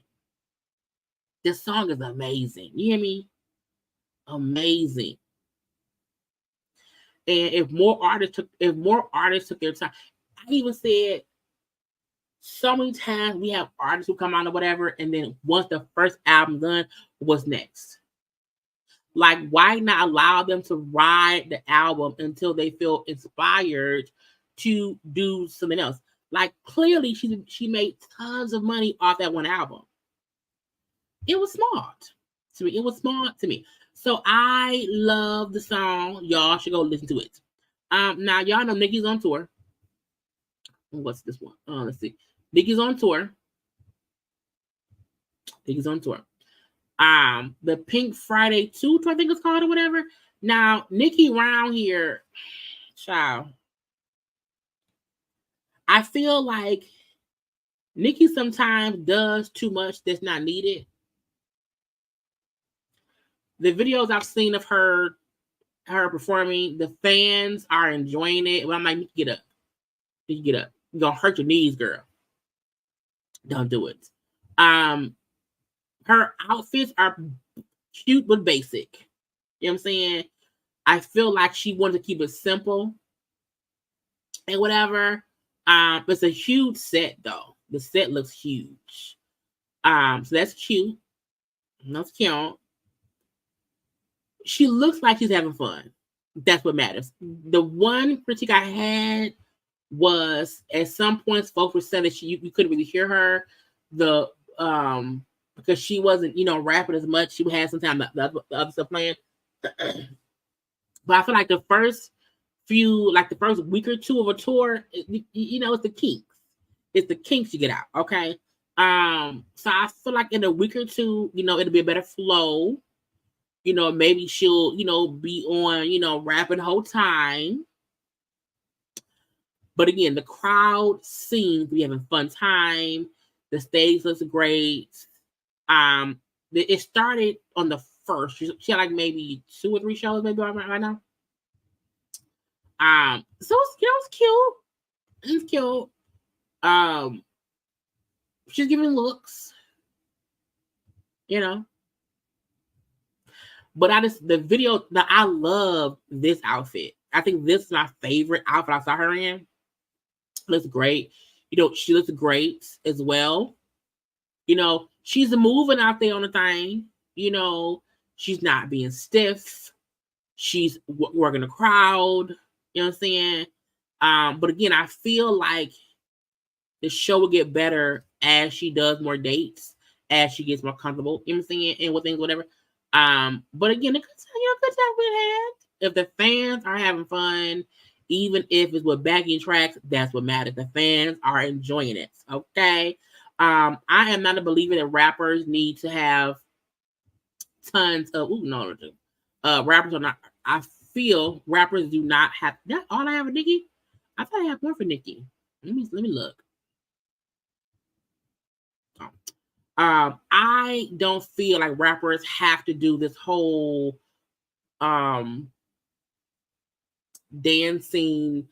This song is amazing. You hear me? Amazing. And if more artists took their time, I even said so many times we have artists who come out or whatever, and then once the first album done, what's next? Like, why not allow them to ride the album until they feel inspired to do something else? Like, clearly she made tons of money off that one album. It was smart to me. It was smart to me. So I love the song. Y'all should go listen to it. Now y'all know Nicki's on tour. What's this one? Let's see. Nicki's on tour. The Pink Friday 2, I think it's called or whatever. Now, Nicki around here, child. I feel like Nicki sometimes does too much that's not needed. The videos I've seen of her performing, the fans are enjoying it. But I'm like, get up. You're gonna hurt your knees, girl. Don't do it. Her outfits are cute but basic. You know what I'm saying? I feel like she wanted to keep it simple and whatever. It's a huge set though. The set looks huge. So that's cute. That's cute. She looks like she's having fun. That's what matters. The one critique I had was at some points folks were saying that you couldn't really hear her. Because she wasn't, rapping as much. She had sometimes the other stuff playing. But I feel like the first week or two of a tour, it's the kinks. It's the kinks you get out, okay? So I feel like in a week or two, it'll be a better flow. Maybe she'll, be on, rapping the whole time. But again, the crowd seems to be having a fun time. The stage looks great. It started on the first. She had like maybe 2 or 3 shows maybe right now. So it's cute. It's cute. She's giving looks, But I love this outfit. I think this is my favorite outfit I saw her in. Looks great. She looks great as well. She's moving out there on the thing. She's not being stiff. She's working the crowd. You know what I'm saying? But again, I feel like the show will get better as she does more dates. as she gets more comfortable emceeing and with things, whatever. But again, a good time we had. If the fans are having fun, even if it's with backing tracks, that's what matters. The fans are enjoying it. Okay. I am not a believer that rappers need to have tons of rappers are not. I feel rappers do not have that. All I have with Nicki, I thought I have more for Nicki. Let me look. I don't feel like rappers have to do this whole dancing,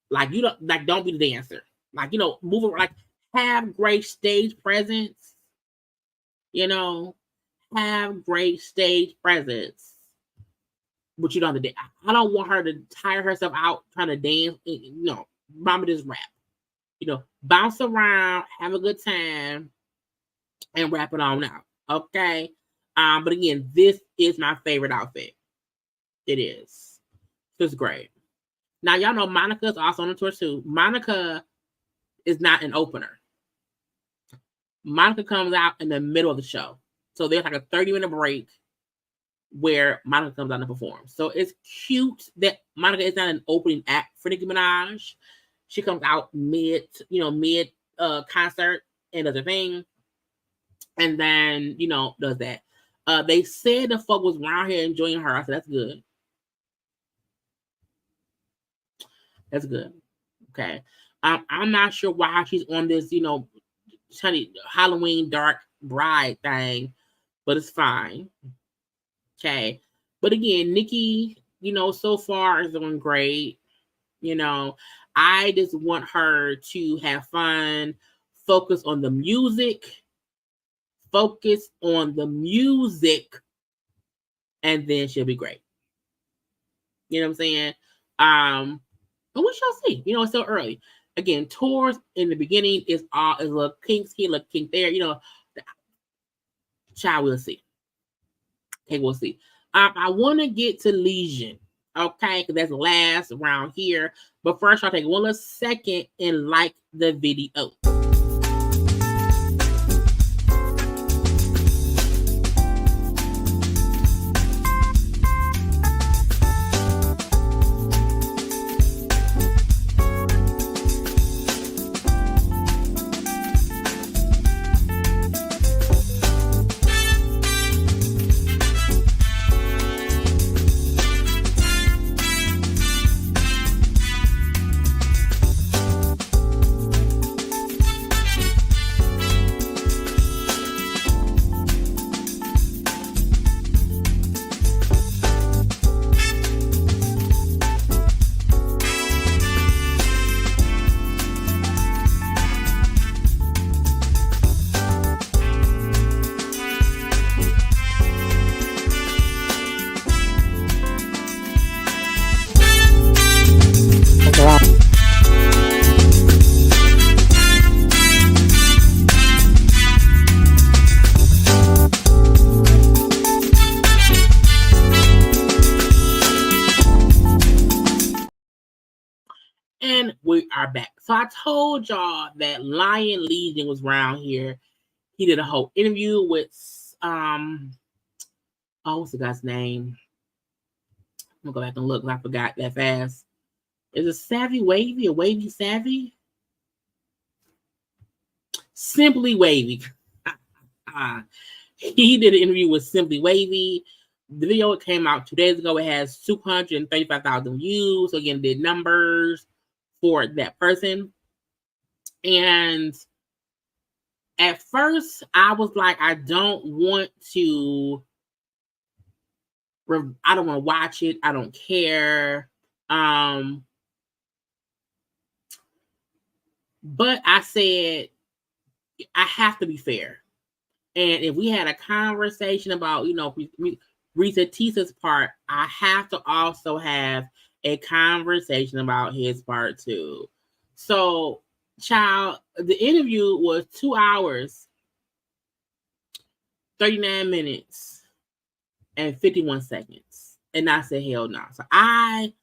like you don't be the dancer, like move like have great stage presence, have great stage presence, but you don't have to dance. I don't want her to tire herself out trying to dance. No, mama just rap, bounce around, have a good time, and wrap it on out. Okay. But again, this is my favorite outfit. It is. It's great. Now, y'all know Monica's also on the tour too. Monica is not an opener. Monica comes out in the middle of the show. So there's like a 30-minute break where Monica comes out and performs. So it's cute that Monica is not an opening act for Nicki Minaj. She comes out mid concert and does her thing. And then, does that. They said the folk was around here enjoying her. I said, that's good. That's good. Okay. I'm not sure why she's on this, Halloween dark bride thing, but it's fine. Okay. But again, Nicki, so far is doing great. I just want her to have fun, focus on the music, and then she'll be great. You know what I'm saying? But we shall see. It's still early. Again, tours in the beginning is a little kinks here, a little kink there. Child, we'll see. Okay, we'll see. I want to get to Legion, okay, because that's the last round here. But first, I'll take one little second and like the video. And we are back. So I told y'all that Lion Legion was around here. He did a whole interview with what's the guy's name? I'm gonna go back and look. I forgot that fast. Is it Savvy Wavy or Wavy Savvy? Simply Wavy. He did an interview with Simply Wavy. The video came out 2 days ago. It has 235,000 views. So again, did numbers for that person. And at first, I was like, I don't want to watch it. I don't care. But I said, I have to be fair. And if we had a conversation about, Risa Tisa's part, I have to also have a conversation about his part too. So, child, the interview was 2 hours, 39 minutes, and 51 seconds. And I said, hell no. So I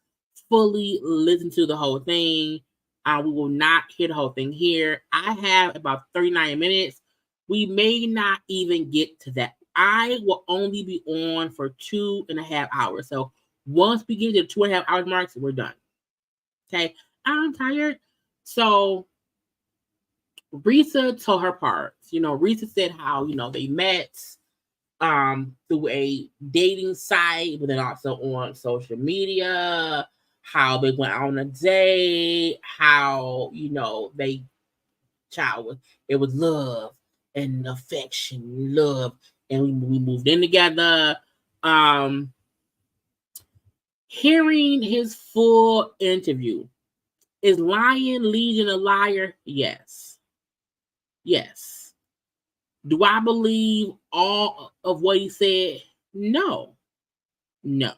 fully listened to the whole thing. We will not hear the whole thing here. I have about 39 minutes, we may not even get to that. I will only be on for 2.5 hours. So once we get to the 2.5 hours marks, we're done. Okay, I'm tired. So Risa told her parts. Risa said how, they met through a dating site, but then also on social media, how they went on a date, how, it was love and affection, love, and we moved in together. Hearing his full interview, is Lion Legion a liar? Yes. Do I believe all of what he said? No. Do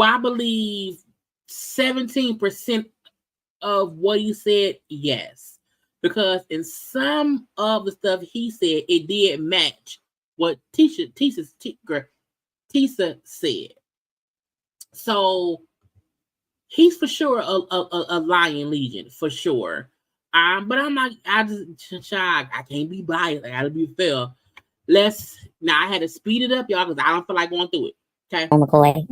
I believe 17% of what he said? Yes. Because in some of the stuff he said, it did match what Tisa said. So he's for sure a Lion Legion, for sure. But I'm like, I can't be biased. I gotta be fair. I had to speed it up, y'all, because I don't feel like going through it. Okay. McCoy,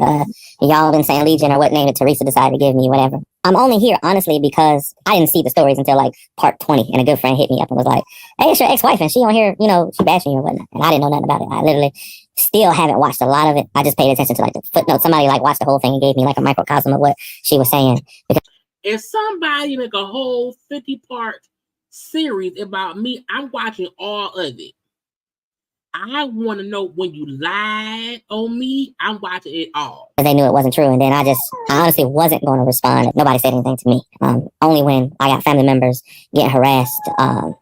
y'all been saying Legion or what name that Teresa decided to give me, whatever. I'm only here, honestly, because I didn't see the stories until like part 20, and a good friend hit me up and was like, hey, it's your ex-wife, and she on here, she bashing you or whatnot. And I didn't know nothing about it. I literally still haven't watched a lot of it. I just paid attention to like the footnotes. Somebody like watched the whole thing and gave me like a microcosm of what she was saying. If somebody make a whole 50-part series about me, I'm watching all of it. I want to know when you lied on me. I'm watching it all. They knew it wasn't true, and then I honestly wasn't going to respond. Nobody said anything to me. Only when I got family members getting harassed. My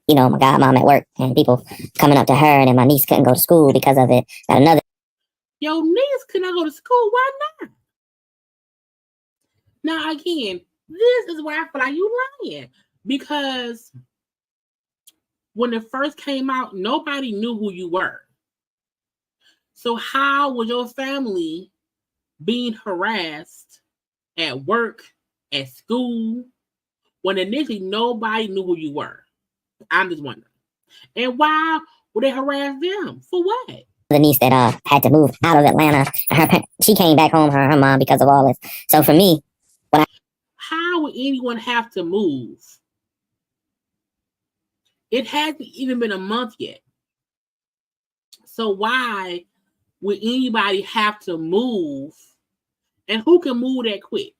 godmom at work and people coming up to her, and then my niece couldn't go to school because of it. Got another. Your niece could not go to school. Why not? Now again, this is where I feel like you lying, because when it first came out, nobody knew who you were. So how was your family being harassed at work, at school, when initially nobody knew who you were? I'm just wondering. And why would they harass them? For what? The niece that had to move out of Atlanta, she came back home, her mom, because of all this. So for me, how would anyone have to move? It hasn't even been a month yet. So why would anybody have to move? And who can move that quick?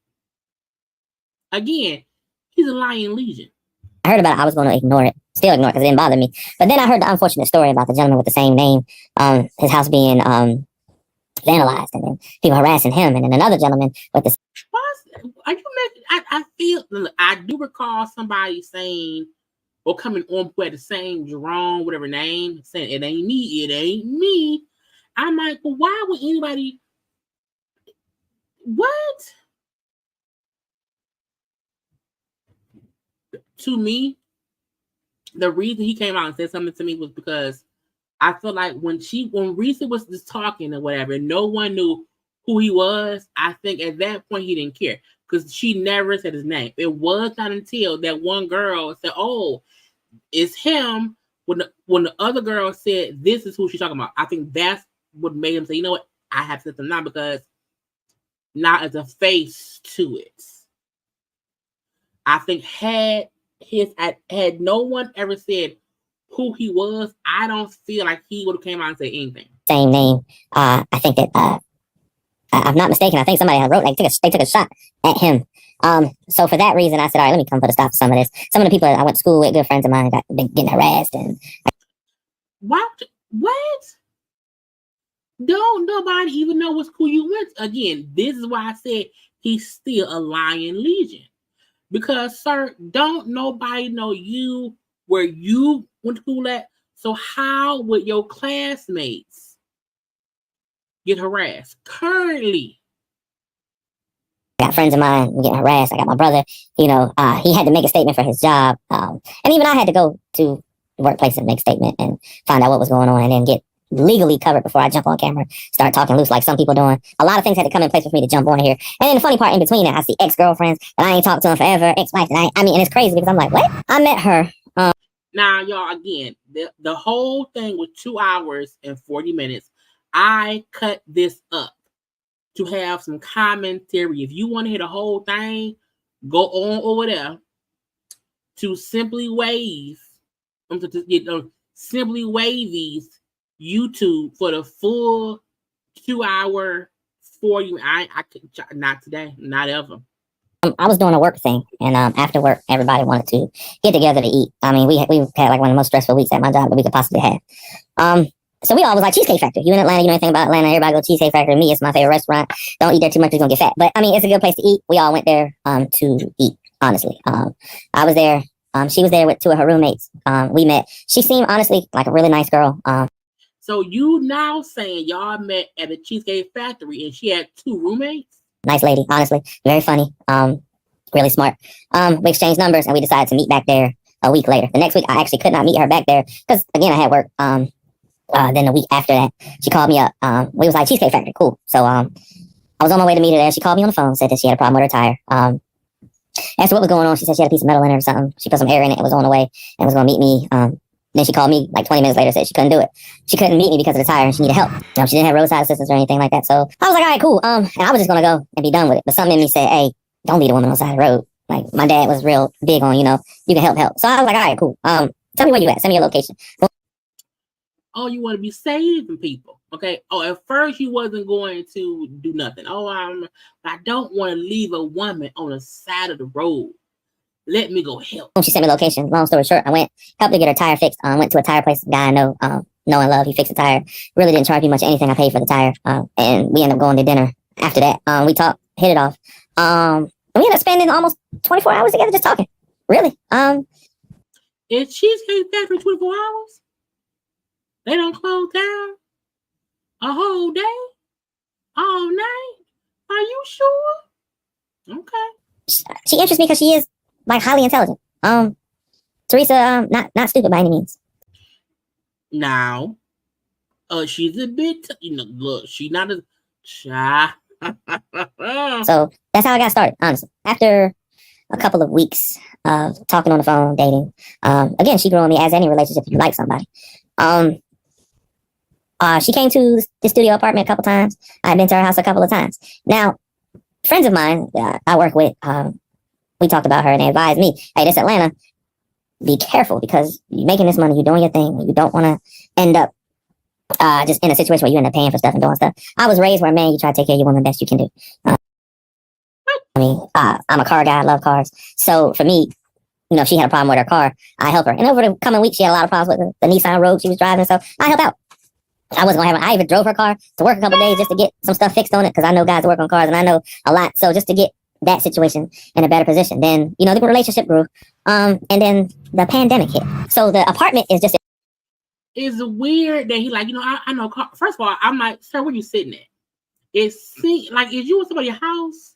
Again, he's a Lion Legion. I heard about it. I was going to ignore it. Still ignore it because it didn't bother me. But then I heard the unfortunate story about the gentleman with the same name, his house being vandalized, and then people harassing him, and then another gentleman with this. Are you making? I do recall somebody saying, or coming on with the same Jerome, whatever name, saying it ain't me. I'm like, well, why would anybody? What? To me, the reason he came out and said something to me was because I feel like when Risa was just talking or whatever, and no one knew who he was, I think at that point he didn't care, because she never said his name. It was not until that one girl said, oh, it's him, when the other girl said, this is who she's talking about. I think that's what made him say, you know what, I have to say something now, because now as a face to it. I think had no one ever said who he was, I don't feel like he would have came out and said anything. Same name. I think that I'm not mistaken. I think somebody had wrote, like, they took a shot at him. So for that reason, I said, all right, let me come put a stop to some of this. Some of the people I went to school with, good friends of mine, been getting harassed. And what? Don't nobody even know what school you went to. Again, this is why I said he's still a Lion Legion. Because, sir, don't nobody know you, where you went to school at. So how would your classmates get harassed currently? I got friends of mine getting harassed. I got my brother, he had to make a statement for his job. And even I had to go to the workplace and make a statement and find out what was going on, and then get legally covered before I jump on camera, start talking loose like some people doing. A lot of things had to come in place for me to jump on here. And then the funny part in between that, I see ex-girlfriends that I ain't talked to in forever, ex-wife, and and it's crazy because I'm like, what? I met her Now, y'all, again, the whole thing was 2 hours and 40 minutes. I cut this up to have some commentary. If you want to hear the whole thing, go on over there to Simply Wave, Simply Wavy's YouTube for the full 2 hour 40. I could not today, not ever. I was doing a work thing, and after work, everybody wanted to get together to eat. I mean, we had like one of the most stressful weeks at my job that we could possibly have. So we all was like Cheesecake Factory. You in Atlanta, you know anything about Atlanta? Everybody go to Cheesecake Factory. Me, it's my favorite restaurant. Don't eat there too much, you're gonna get fat. But I mean, it's a good place to eat. We all went there to eat. Honestly, I was there. She was there with two of her roommates. We met. She seemed honestly like a really nice girl. So you now saying y'all met at the Cheesecake Factory and she had two roommates? Nice lady, honestly, very funny, really smart. We exchanged numbers and we decided to meet back there a week later. The next week, I actually could not meet her back there because again, I had work. Then the week after that, she called me up. We was like Cheesecake Factory, cool. So I was on my way to meet her there. She called me on the phone, said that she had a problem with her tire. Asked her what was going on. She said she had a piece of metal in it or something. She put some air in it and was on the way and was going to meet me. Then she called me like 20 minutes later, said she couldn't do it. She couldn't meet me because of the tire and she needed help. She didn't have roadside assistance or anything like that. So I was like, all right, cool. And I was just going to go and be done with it. But something in me said, hey, don't leave a woman on the side of the road. Like my dad was real big on, you can help. So I was like, all right, cool. Tell me where you at. Send me your location. Oh, you want to be saving people. Okay. Oh, at first you wasn't going to do nothing. Oh, I don't want to leave a woman on the side of the road. Let me go help. She sent me location. Long story short, I went, helped her get her tire fixed. Went to a tire place, guy I know and love. He fixed the tire. Really didn't charge me much anything. I paid for the tire. And we ended up going to dinner after that. We talked, hit it off. And we ended up spending almost 24 hours together just talking. Really. Is Cheesecake Factory 24 hours? They don't close down a whole day? All night? Are you sure? Okay. She interests me because she is like highly intelligent. Teresa, not stupid by any means. Now, she's a bit, look, she's not a shy. So that's how I got started, honestly. After a couple of weeks of talking on the phone, dating, again, she grew on me as any relationship if you like somebody. She came to the studio apartment a couple times. I've been to her house a couple of times. Now, friends of mine I work with, we talked about her and they advised me, hey, this Atlanta, be careful because you're making this money, you're doing your thing. You don't want to end up just in a situation where you end up paying for stuff and doing stuff. I was raised where, man, you try to take care of your woman best you can do. I'm a car guy. I love cars. So for me, if she had a problem with her car, I help her. And over the coming weeks, she had a lot of problems with the Nissan Rogue she was driving. So I help out. I wasn't going to have her. I even drove her car to work a couple of days just to get some stuff fixed on it because I know guys work on cars and I know a lot. So just to get that situation in a better position. Then, the relationship grew. And then the pandemic hit. So the apartment is just... It's weird that he I know. First of all, I'm like, sir, where you sitting at? Is you in somebody's house?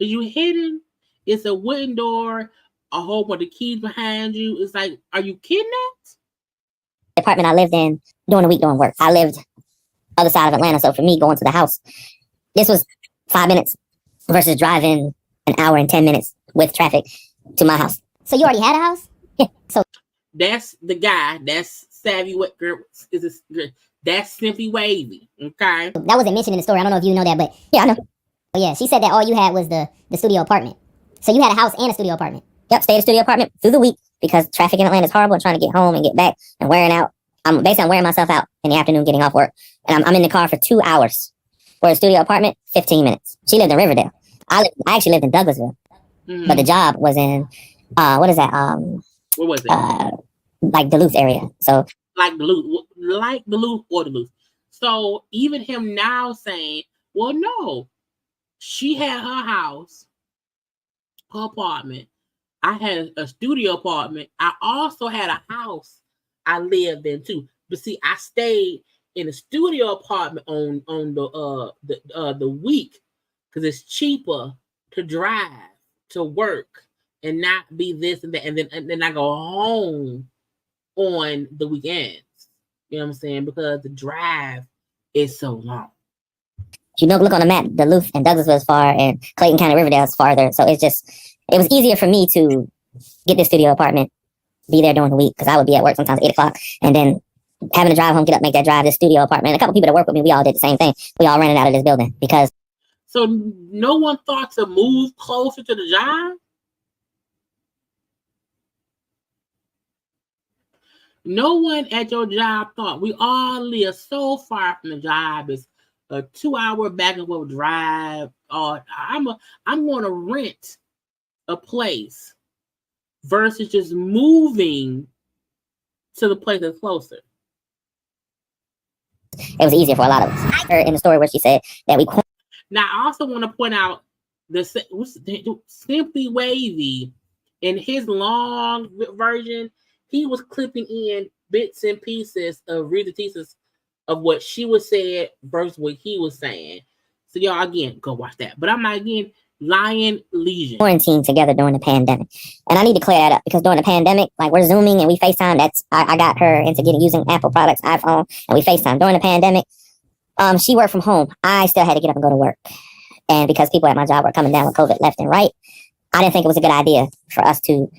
Is you hidden? It's a wooden door, a whole bunch of keys behind you. It's like, are you kidnapped? The apartment I lived in during the week doing work. I lived other side of Atlanta. So for me, going to the house, this was 5 minutes versus driving an hour and 10 minutes with traffic to my house. So you already had a house? Yeah. So that's the guy. That's Savvy What Girl. That's Simply Wavy. Okay. That wasn't mentioned in the story. I don't know if you know that, but yeah, I know. But yeah, she said that all you had was the studio apartment. So you had a house and a studio apartment. Yep, stayed at a studio apartment through the week because traffic in Atlanta is horrible and trying to get home and get back and wearing out. I'm wearing myself out in the afternoon getting off work. And I'm in the car for 2 hours. For a studio apartment, 15 minutes. She lived in Riverdale. I actually lived in Douglasville. Mm-hmm. But the job was in, what is that? Where was it? Like Duluth area. So like Duluth or Duluth. So even him now saying, well, no, she had her house, her apartment. I had a studio apartment. I also had a house I lived in too. But see, I stayed in a studio apartment on the week because it's cheaper to drive to work and not be this and that, and then I go home on the weekends. You know what I'm saying? Because the drive is so long. Look on the map, Duluth and Douglasville is far, and Clayton County, Riverdale is farther. So it was easier for me to get this studio apartment be there during the week because I would be at work sometimes at 8 o'clock, and then having to drive home, get up, make that drive to the studio apartment. And a couple people that work with me, we all did the same thing. We all rented out of this building because. So no one thought to move closer to the job? No one at your job thought we all live so far from the job. It's a 2-hour back and forth drive. I'm going to rent a place versus just moving to the place that's closer. It was easier for a lot of us. I heard in the story where she said that we. Now, I also want to point out the Simply Wavy in his long version, he was clipping in bits and pieces of repetitions of what she was saying versus what he was saying. So y'all, again, go watch that. But I'm not, again, Lion Legion. Quarantine together during the pandemic. And I need to clear that up because during the pandemic, like we're Zooming and we FaceTime. I got her into using Apple products, iPhone, and we FaceTime. During the pandemic, she worked from home. I still had to get up and go to work. And because people at my job were coming down with COVID left and right, I didn't think it was a good idea for us to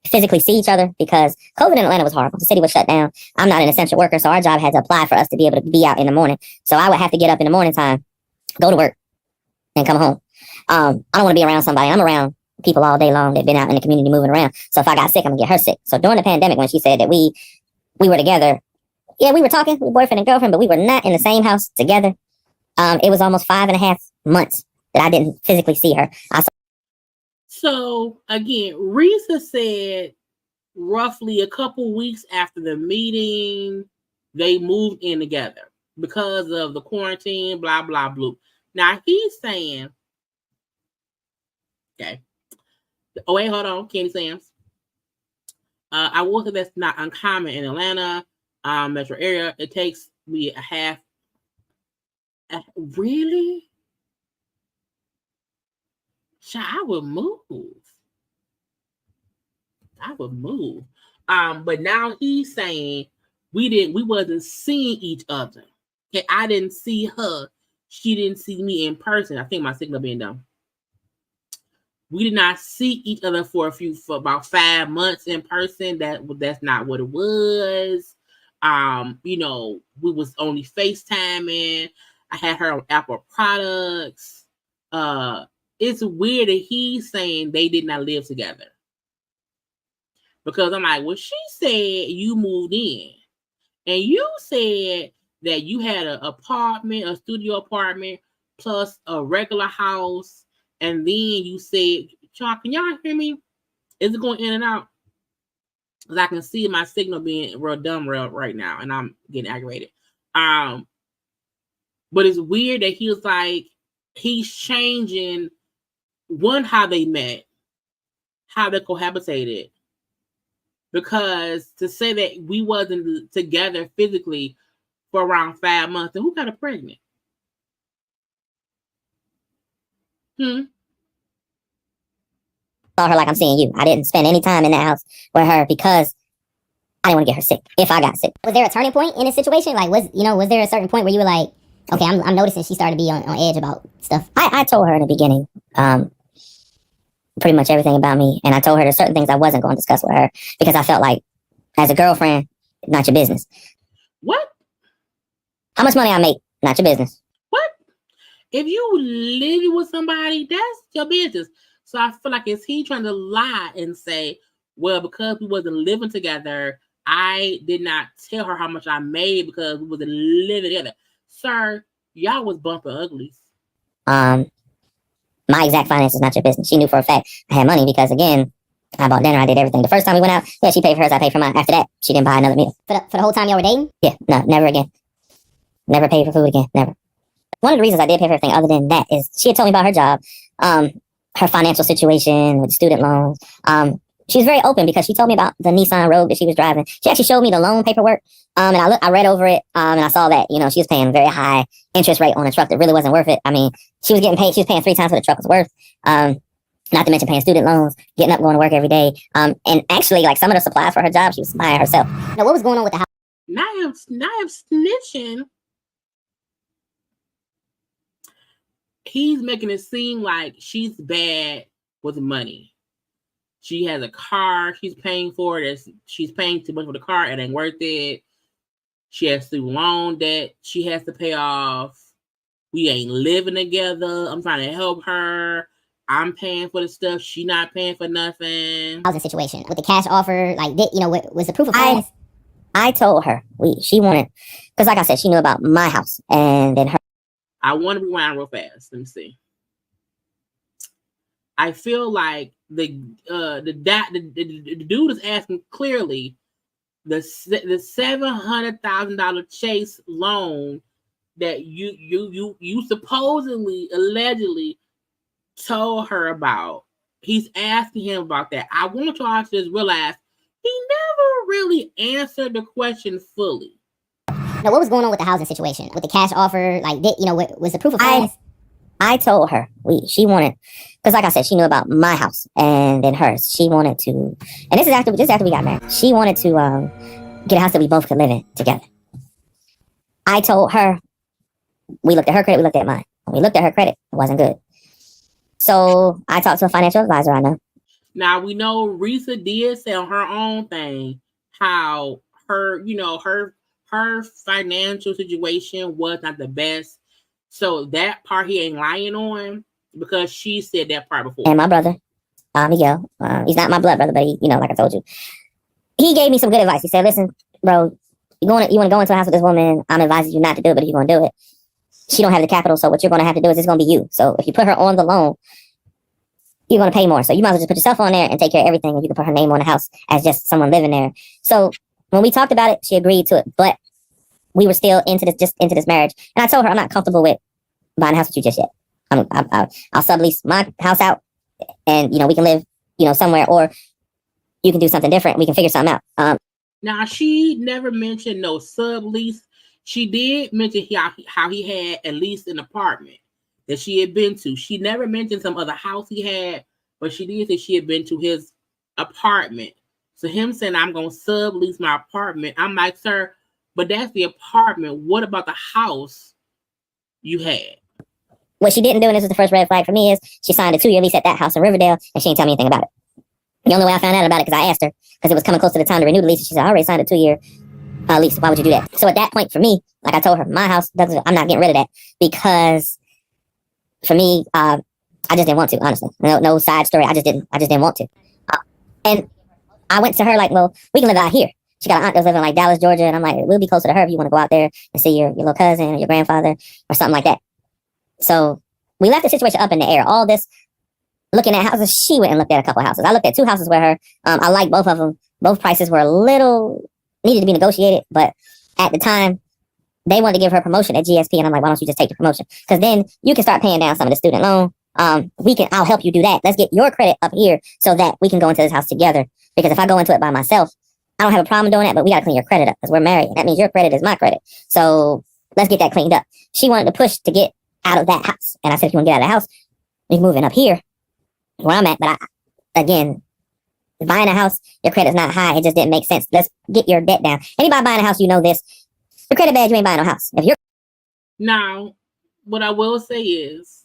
physically see each other because COVID in Atlanta was horrible. The city was shut down. I'm not an essential worker, so our job had to apply for us to be able to be out in the morning. So I would have to get up in the morning time, go to work, and come home. I don't want to be around somebody. I'm around people all day long that've been out in the community moving around. So if I got sick, I'm going to get her sick. So during the pandemic, when she said that we were together, yeah, we were talking, we were boyfriend and girlfriend, but we were not in the same house together. It was almost 5.5 months that I didn't physically see her. So again, Risa said roughly a couple weeks after the meeting, they moved in together because of the quarantine, blah, blah, blah. Now he's saying, okay. Oh, wait, hold on, Kenny Sams. I will say that's not uncommon in Atlanta, metro area. It takes me a half. Really? I would move. But now he's saying we wasn't seeing each other. Okay, I didn't see her. She didn't see me in person. I think my signal being done. We did not see each other for about 5 months in person. That's not what it was. We was only FaceTiming. I had her on Apple products. It's weird that he's saying they did not live together. Because I'm like, well, she said you moved in. And you said that you had an apartment, a studio apartment, plus a regular house. And then you said, can y'all hear me? Is it going in and out? Because I can see my signal being real dumb right now. And I'm getting aggravated. But it's weird that he was like, he's changing, one, how they met, how they cohabitated. Because to say that we wasn't together physically for around 5 months, then who got her pregnant? Saw her like I'm seeing you. I didn't spend any time in that house with her because I didn't want to get her sick if I got sick. Was there a turning point in this situation? Like, was there a certain point where you were like, okay, I'm noticing she started to be on edge about stuff? I told her in the beginning pretty much everything about me. And I told her there's certain things I wasn't going to discuss with her because I felt like as a girlfriend, not your business. What? How much money I make, not your business. What? If you live with somebody, that's your business. So I feel like, is he trying to lie and say, well, because we wasn't living together, I did not tell her how much I made because we wasn't living together. Sir, y'all was bumping uglies. My exact finances, not your business. She knew for a fact I had money because, again, I bought dinner, I did everything. The first time we went out, yeah, she paid for hers, I paid for mine. After that, she didn't buy another meal. For the whole time y'all were dating? Yeah, no, never again. Never paid for food again, never. One of the reasons I did pay for everything other than that is she had told me about her job, her financial situation with student loans. She was very open because she told me about the Nissan Rogue that she was driving. She actually showed me the loan paperwork, and I read over it, and I saw that, she was paying a very high interest rate on a truck that really wasn't worth it. I mean, she was paying 3 times what the truck was worth, not to mention paying student loans, getting up, going to work every day, and actually, like, some of the supplies for her job, she was buying herself. Now, what was going on with the house? Now I'm snitching. He's making it seem like she's bad with money. She has a car she's paying for. She's paying too much for the car. It ain't worth it. She has student loan debt she has to pay off. We ain't living together. I'm trying to help her. I'm paying for the stuff. She not paying for nothing. Housing situation with the cash offer, like, was the proof of funds. I told her she wanted, because like I said, she knew about my house and then her. I want to rewind real fast. Let me see. I feel like the dude is asking clearly the $700,000 Chase loan that you supposedly allegedly told her about. He's asking him about that. I want y'all to just realize he never really answered the question fully. Now, what was going on with the housing situation with the cash offer? Like, was the proof of funds? I told her she wanted, because like I said, she knew about my house and then hers. She wanted to, and this is after we got married. She wanted to get a house that we both could live in together. I told her, we looked at her credit, we looked at mine. When we looked at her credit, it wasn't good. So I talked to a financial advisor I know. Now we know Risa did say on her own thing how her financial situation was not the best. So that part he ain't lying on because she said that part before. And my brother, Miguel, he's not my blood brother, but he, like I told you, he gave me some good advice. He said, listen, bro, you want to go into a house with this woman, I'm advising you not to do it, but if you're going to do it, she don't have the capital, so what you're going to have to do is it's going to be you. So if you put her on the loan, you're going to pay more. So you might as well just put yourself on there and take care of everything, and you can put her name on the house as just someone living there. So when we talked about it, she agreed to it, but we were still into this marriage. And I told her I'm not comfortable with buying a house with you just yet. I'll sublease my house out, and we can live somewhere, or you can do something different. We can figure something out. Now she never mentioned no sublease. She did mention how he had at least an apartment that she had been to. She never mentioned some other house he had, but she did say she had been to his apartment. So him saying, I'm going to sublease my apartment. I'm like, sir, but that's the apartment. What about the house you had? What she didn't do, and this is the first red flag for me, is she signed a 2-year lease at that house in Riverdale, and she didn't tell me anything about it. The only way I found out about it, because I asked her, because it was coming close to the time to renew the lease, she said, I already signed a 2-year lease. Why would you do that? So at that point, for me, like I told her, my house, I'm not getting rid of that, because for me, I just didn't want to, honestly. No side story. I just didn't want to. And I went to her like, well, we can live out here. She got an aunt that was living in like Dallas, Georgia, and I'm like, we'll be closer to her if you want to go out there and see your little cousin or your grandfather or something like that. So we left the situation up in the air. All this looking at houses, she went and looked at a couple of houses. I looked at 2 houses where her, I liked both of them. Both prices were a little, needed to be negotiated, but at the time, they wanted to give her promotion at GSP, and I'm like, why don't you just take the promotion? Because then you can start paying down some of the student loan. I'll help you do that. Let's get your credit up here so that we can go into this house together. Because if I go into it by myself, I don't have a problem doing that, but we got to clean your credit up because we're married. That means your credit is my credit. So let's get that cleaned up. She wanted to push to get out of that house. And I said, if you want to get out of the house, you're moving up here where I'm at. But again, buying a house, your credit's not high. It just didn't make sense. Let's get your debt down. Anybody buying a house, you know this. Your credit bad, you ain't buying no house. If you're Now, what I will say is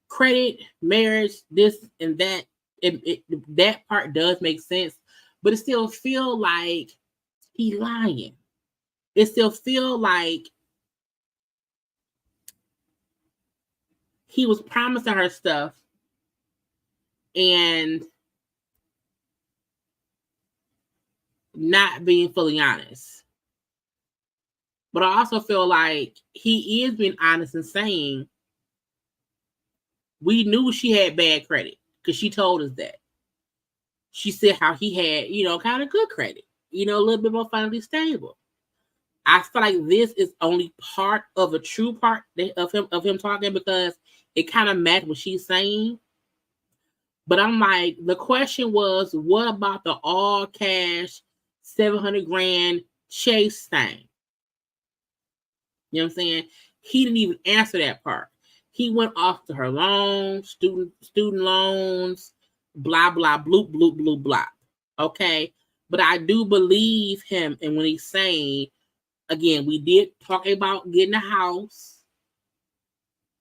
credit, marriage, this and that, that part does make sense, but it still feel like he lying. It still feel like he was promising her stuff and not being fully honest. But I also feel like he is being honest and saying we knew she had bad credit because she told us that. She said how he had, kind of good credit, a little bit more financially stable. I feel like this is only part of a true part of him talking because it kind of matched what she's saying. But I'm like, the question was, what about the all cash $700,000 Chase thing? You know what I'm saying? He didn't even answer that part. He went off to her loans, student loans, blah, blah, bloop, bloop, bloop, blah. Okay? But I do believe him. And when he's saying, again, we did talk about getting a house.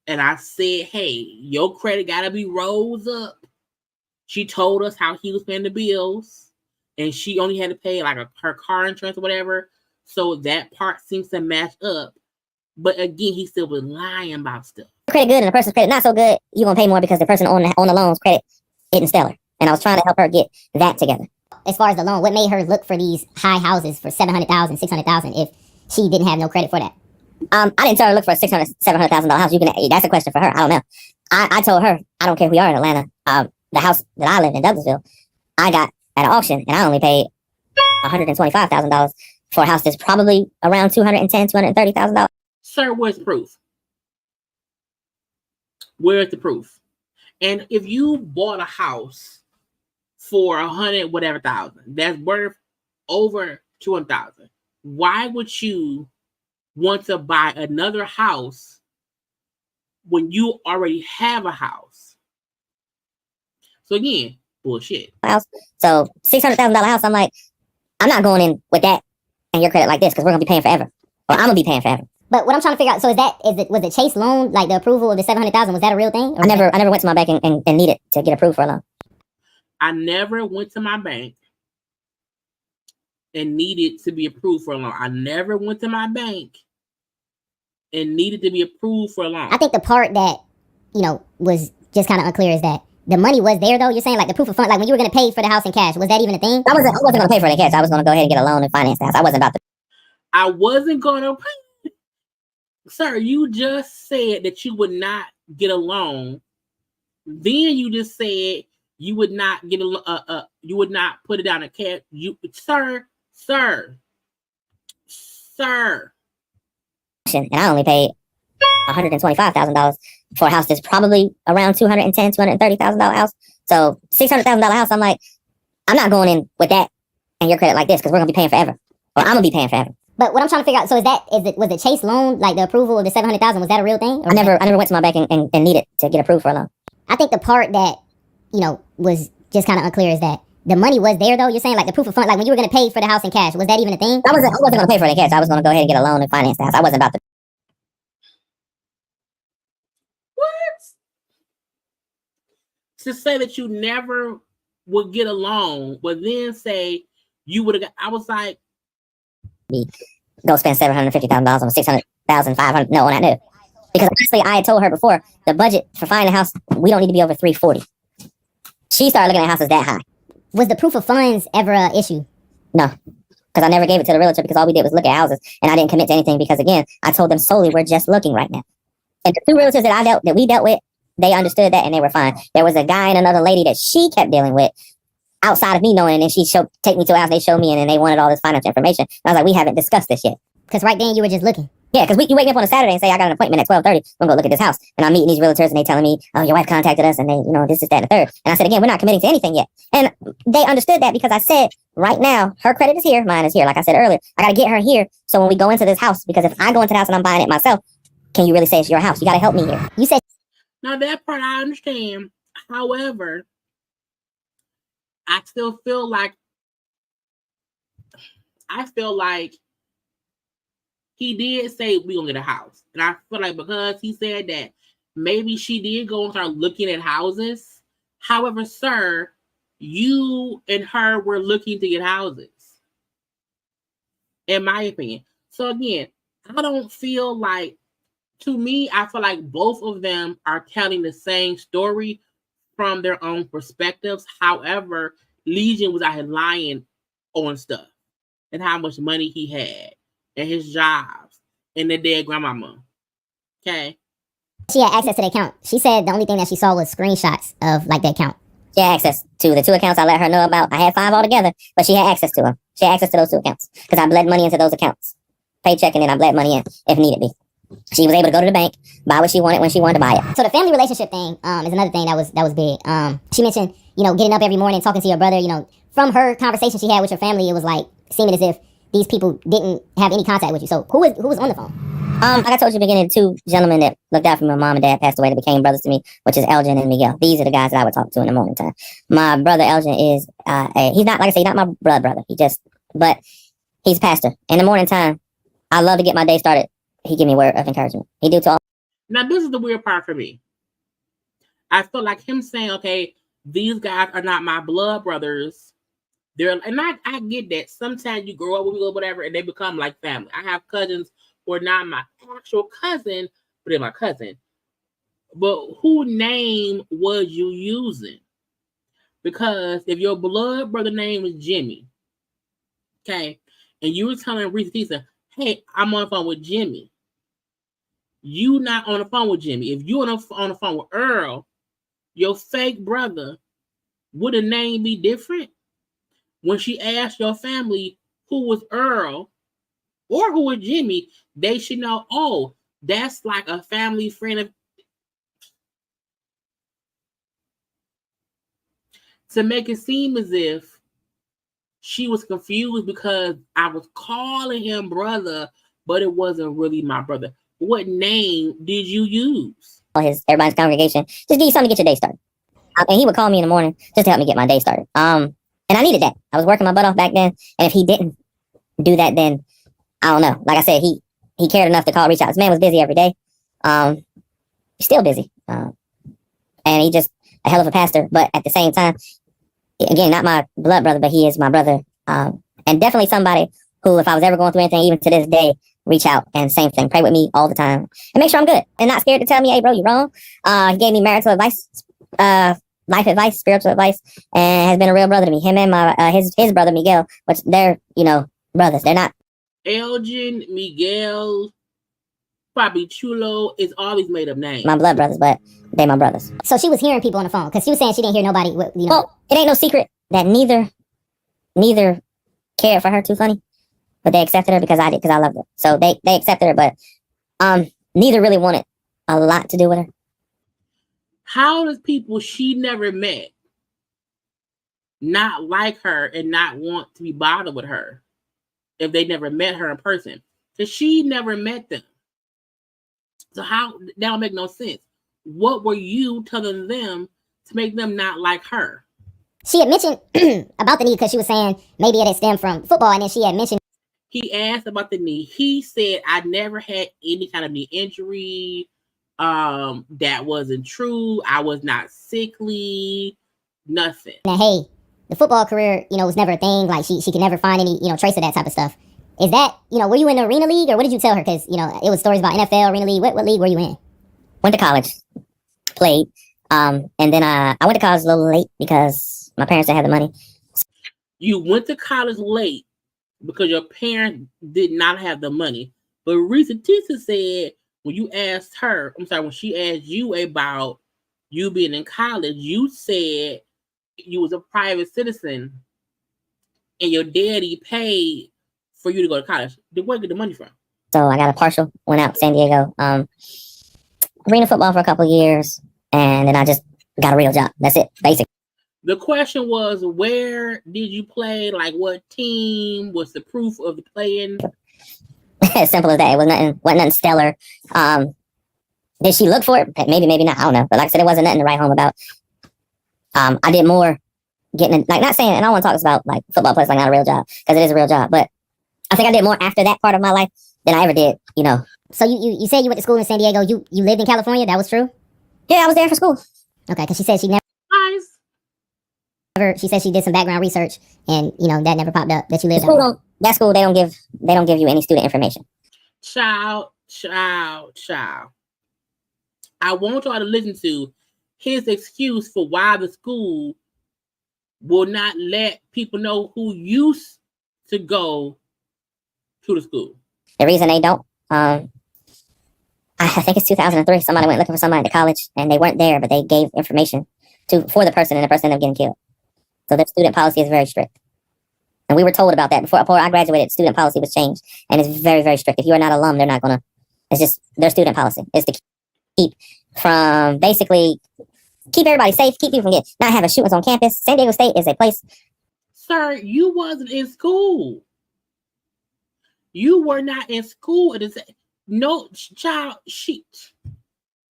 and I said, hey, your credit gotta be rose up. She told us how he was paying the bills, and she only had to pay like her car insurance or whatever. So that part seems to match up. But again, he still was lying about stuff. Credit good and the person's credit not so good, you're gonna pay more because the person on the loan's credit isn't stellar. And I was trying to help her get that together. As far as the loan, what made her look for these high houses for $700,000, $600,000 if she didn't have no credit for that? I didn't tell her to look for a $600,000, $700,000 house. That's a question for her. I don't know. I told her, I don't care if we are in Atlanta. The house that I live in, Douglasville, I got at an auction, and I only paid $125,000 for a house that's probably around $210,000, $230,000. Sir, where's the proof? Where's the proof? And if you bought a house for $100 whatever thousand, that's worth over $200,000, why would you want to buy another house when you already have a house? So again, bullshit. House. So $600,000 house, I'm like, I'm not going in with that and your credit like this because we're gonna be paying forever, or I'm gonna be paying forever. But what I'm trying to figure out, so was the Chase loan, like the approval of the $700,000, was that a real thing? I never went to my bank and needed to get approved for a loan. I never went to my bank and needed to be approved for a loan. I never went to my bank and needed to be approved for a loan. I think the part that, was just kind of unclear is that the money was there though. You're saying like the proof of fund, like when you were going to pay for the house in cash, was that even a thing? I wasn't going to pay for it in cash. I was going to go ahead and get a loan and finance the house. I wasn't going to pay. Sir, you just said that you would not get a loan. Then you just said you would not get you would not put it down in cash. Sir. And I only paid $125,000 for a house that's probably around $210,000, $230,000 house. So $600,000 house, I'm like, I'm not going in with that and your credit like this because we're gonna be paying forever, or I'm gonna be paying forever. But what I'm trying to figure out, so was the Chase loan, like the approval of the $700,000, was that a real thing? I never went to my bank and needed to get approved for a loan. I think the part that, was just kind of unclear is that the money was there though. You're saying like the proof of fund, like when you were going to pay for the house in cash, was that even a thing? I wasn't going to pay for it in cash. I was going to go ahead and get a loan and finance the house. I wasn't about to. What? To say that you never would get a loan, but then say you would have got, I was like, go spend $750,000 on $600,000, no, on that new. Because honestly, I had told her before, the budget for finding a house, we don't need to be over $340,000. She started looking at houses that high. Was the proof of funds ever an issue? No, because I never gave it to the realtor because all we did was look at houses, and I didn't commit to anything because again, I told them solely we're just looking right now. And the two realtors that we dealt with, they understood that and they were fine. There was a guy and another lady that she kept dealing with outside of me knowing, and then she take me to a house, they showed me, and then they wanted all this financial information. And I was like, we haven't discussed this yet. Because right then you were just looking. Yeah, because you wake me up on a Saturday and say, I got an appointment at 12:30. I'm going to go look at this house. And I'm meeting these realtors and they telling me, oh, your wife contacted us and they, this is that and the third. And I said, again, we're not committing to anything yet. And they understood that because I said, right now, her credit is here, mine is here. Like I said earlier, I got to get her here. So when we go into this house, because if I go into the house and I'm buying it myself, can you really say it's your house? You got to help me here. You said. Now that part I understand. However, I still feel like he did say we gonna get a house. And I feel like because he said that, maybe she did go and start looking at houses. However, sir, you and her were looking to get houses, in my opinion. So again, I don't feel like, to me, I feel like both of them are telling the same story from their own perspectives. However, Legion was out here lying on stuff and how much money he had and his jobs and their dead grandmama. Okay. She had access to the account. She said the only thing that she saw was screenshots of like the account. She had access to the two accounts I let her know about. I had 5 altogether, but she had access to them. She had access to those 2 accounts because I bled money into those accounts. Paycheck and then I bled money in if needed be. She was able to go to the bank, buy what she wanted when she wanted to buy it. So the family relationship thing is another thing that was big. She mentioned, getting up every morning, talking to your brother, from her conversation she had with your family, it was like seeming as if these people didn't have any contact with you. So who was on the phone? Like I told you at the beginning, 2 gentlemen that looked out for my mom and dad passed away that became brothers to me, which is Elgin and Miguel. These are the guys that I would talk to in the morning time. My brother Elgin is, he's not, like I say, not my brother. But he's a pastor. In the morning time, I love to get my day started. He give me a word of encouragement. He do to all. Now, this is the weird part for me. I feel like him saying, okay, these guys are not my blood brothers. And I get that. Sometimes you grow up with people, whatever, and they become like family. I have cousins who are not my actual cousin, but they're my cousin. But who name was you using? Because if your blood brother name is Jimmy, okay, and you were telling Reese Tisa, hey, I'm on the phone with Jimmy. You not on the phone with Jimmy. If you on the phone with Earl, your fake brother, would the name be different? When she asked your family who was Earl or who was Jimmy, they should know, oh, that's like a family friend of. To make it seem as if she was confused because I was calling him brother, but it wasn't really my brother. What name did you use? Everybody's congregation. Just give you something to get your day started. And he would call me in the morning just to help me get my day started. And I needed that. I was working my butt off back then. And if he didn't do that, then I don't know. Like I said, he cared enough to call, reach out. This man was busy every day. Still busy. And he just a hell of a pastor. But at the same time, again, not my blood brother, but he is my brother. And definitely somebody who, if I was ever going through anything, even to this day, reach out and same thing. Pray with me all the time and make sure I'm good and not scared to tell me, hey, bro, you're wrong. He gave me marital advice, life advice, spiritual advice, and has been a real brother to me. Him and my his brother Miguel, which they're brothers. They're not. Elgin, Miguel, Papi Chulo is all these made up names. My blood brothers, but they my brothers. So she was hearing people on the phone because she was saying she didn't hear nobody. Well, it ain't no secret that neither cared for her. Too funny, but they accepted her because I did, because I loved her. So they accepted her, but neither really wanted a lot to do with her. How does people she never met not like her and not want to be bothered with her if they never met her in person? Because she never met them. So how, that don't make no sense. What were you telling them to make them not like her? She had mentioned about the knee because she was saying maybe it had stemmed from football, and then she had mentioned. He asked about the knee. He said, I never had any kind of knee injury. That wasn't true. I was not sickly. Nothing. Now, hey, the football career, was never a thing. Like she could never find any, trace of that type of stuff. Is that, were you in the Arena League, or what did you tell her? Because, it was stories about NFL, Arena League. What league were you in? Went to college, played, and then I went to college a little late because my parents didn't have the money. You went to college late because your parents did not have the money. But Risa Tisa said when she asked you about you being in college, you said you was a private citizen and your daddy paid for you to go to college. Where did you get the money from? So I got a partial, went out to San Diego, arena football for a couple of years, and then I just got a real job. That's it, basically. The question was, where did you play? Like, what team? What's the proof of the playing? As simple as that. It wasn't nothing stellar. Did she look for it? Maybe not. I don't know. But like I said, it wasn't nothing to write home about. I did more getting, not saying, and I don't want to talk about like football players like not a real job, because it is a real job. But I think I did more after that part of my life than I ever did, So you said you went to school in San Diego. You lived in California? That was true? Yeah, I was there for school. Okay, because she said she never. Nice. She said she did some background research, and that never popped up that you lived there. That school, they don't give you any student information. Child. I want y'all to listen to his excuse for why the school will not let people know who used to go to the school. The reason they don't, I think it's 2003. Somebody went looking for somebody to college, and they weren't there, but they gave information for the person, and the person ended up getting killed. So their student policy is very strict. And we were told about that before I graduated. Student policy was changed, and it's very, very strict. If you are not alum, they're not gonna. It's just their student policy is to keep everybody safe, keep people from not having shootings on campus. San Diego State is a place. Sir, you wasn't in school. You were not in school. No, child.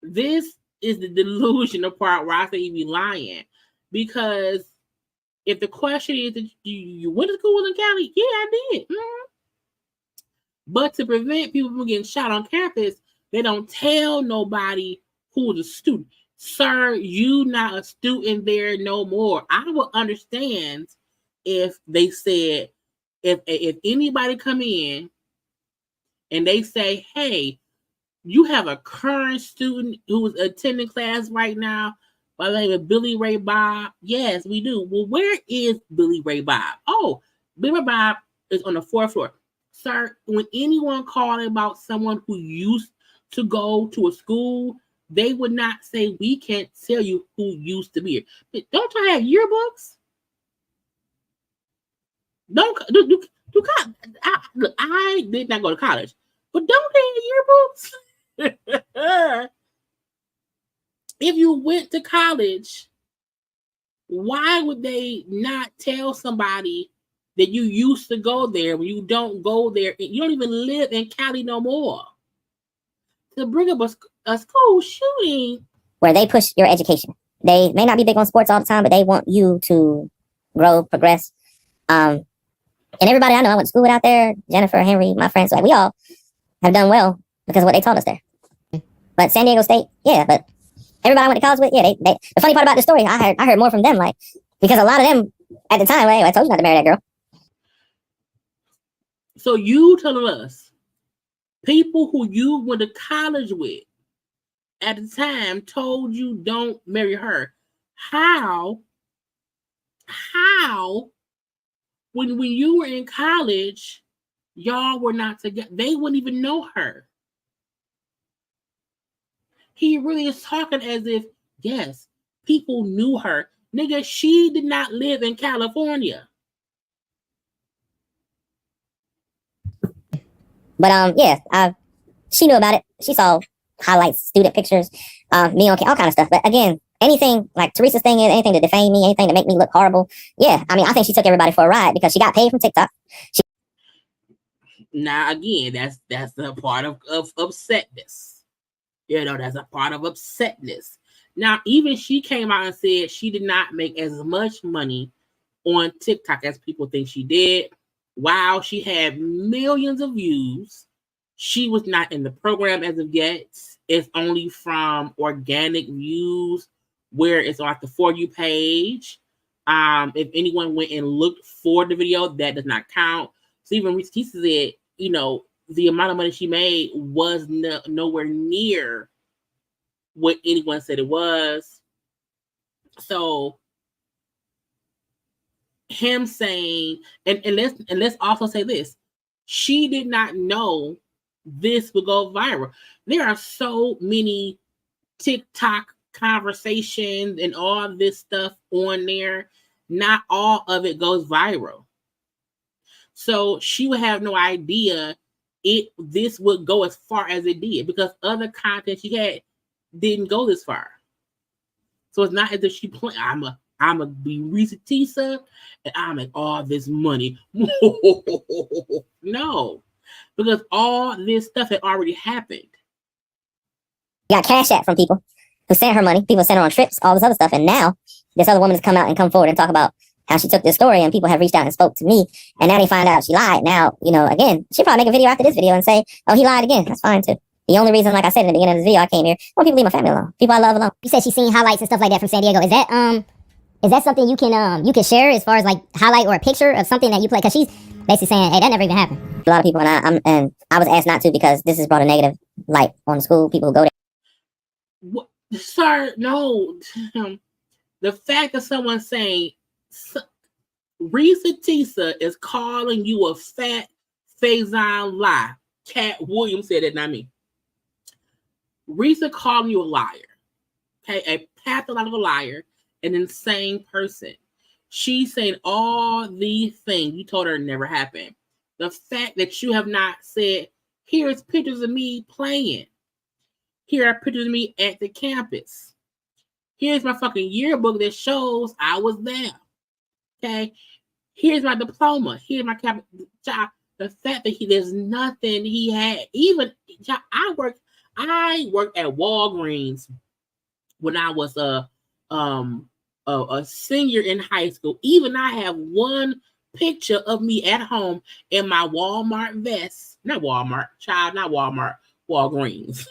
This is the delusional part where I say you be lying, because if the question is that you went to school in Cali, yeah, I did. Mm-hmm. But to prevent people from getting shot on campus, They don't tell nobody who's a student. Sir, you not a student there no more. I would understand if they said, if anybody come in and they say, hey, you have a current student who's attending class right now by the name of Billy Ray Bob. Yes, we do. Well, where is Billy Ray Bob? Oh, Billy Ray Bob is on the 4th floor. Sir, when anyone called about someone who used to go to a school, they would not say, we can't tell you who used to be here. But don't y'all have yearbooks? Don't do look, I did not go to college, but don't they have yearbooks? If you went to college, why would they not tell somebody that you used to go there when you don't go there? You don't even live in Cali no more. To bring up a school shooting. Where they push your education. They may not be big on sports all the time, but they want you to grow, progress. And everybody I know I went to school with out there, Jennifer, Henry, my friends, like we all have done well because of what they taught us there. But San Diego State, yeah, but everybody I went to college with, yeah, they the funny part about the story, I heard more from them, like, because a lot of them at the time, I told you not to marry that girl. So you telling us people who you went to college with at the time told you don't marry her. How when you were in college, y'all were not together. They wouldn't even know her. He really is talking as if, yes, people knew her. Nigga, she did not live in California. But yeah, she knew about it. She saw highlights, student pictures, me on all kind of stuff. But again, anything like Teresa's thing is anything to defame me, anything to make me look horrible. Yeah, I mean, I think she took everybody for a ride because she got paid from TikTok. Now again, that's a part of upsetness. You know, that's a part of upsetness. Now, even she came out and said she did not make as much money on TikTok as people think she did. While she had millions of views, she was not in the program as of yet. It's only from organic views where it's on like the For You page. If anyone went and looked for the video, that does not count. So even Risa said, you know, the amount of money she made was nowhere near what anyone said it was. So him saying, and let's also say this, she did not know this would go viral. There are so many TikTok conversations and all this stuff on there. Not all of it goes viral. So she would have no idea this would go as far as it did because other content she had didn't go this far. So it's not as if she planned, I'm a be Risa Tisa and I make all this money. No, because all this stuff had already happened. Got CashApp from people who sent her money. People sent her on trips, all this other stuff. And now this other woman has come out and come forward and talk about how she took this story and people have reached out and spoke to me. And now they find out she lied. Now, you know, again, she'll probably make a video after this video and say, oh, he lied again. That's fine too. The only reason, like I said in the beginning of this video, I came here, I want people to leave my family alone. People I love alone. You said she's seen highlights and stuff like that from San Diego. Is that something you can share as far as like highlight or a picture of something that you play? Because she's basically saying, hey, that never even happened. A lot of people, and I was asked not to because this has brought a negative light on the school. People who go there. What? Sir, no. The fact of someone saying Risa Tisa is calling you a fat Faison lie. Cat Williams said it, not me. Risa calling you a liar. Okay, a pathological liar, an insane person. She's saying all these things you told her never happened. The fact that you have not said, here's pictures of me playing. Here are pictures of me at the campus. Here's my fucking yearbook that shows I was there. Okay. Here's my diploma. Here's my campus job. The fact that there's nothing he had. Even I worked at Walgreens when I was a senior in high school. Even I have one picture of me at home in my Walmart vest. Not Walmart, child, not Walmart, Walgreens.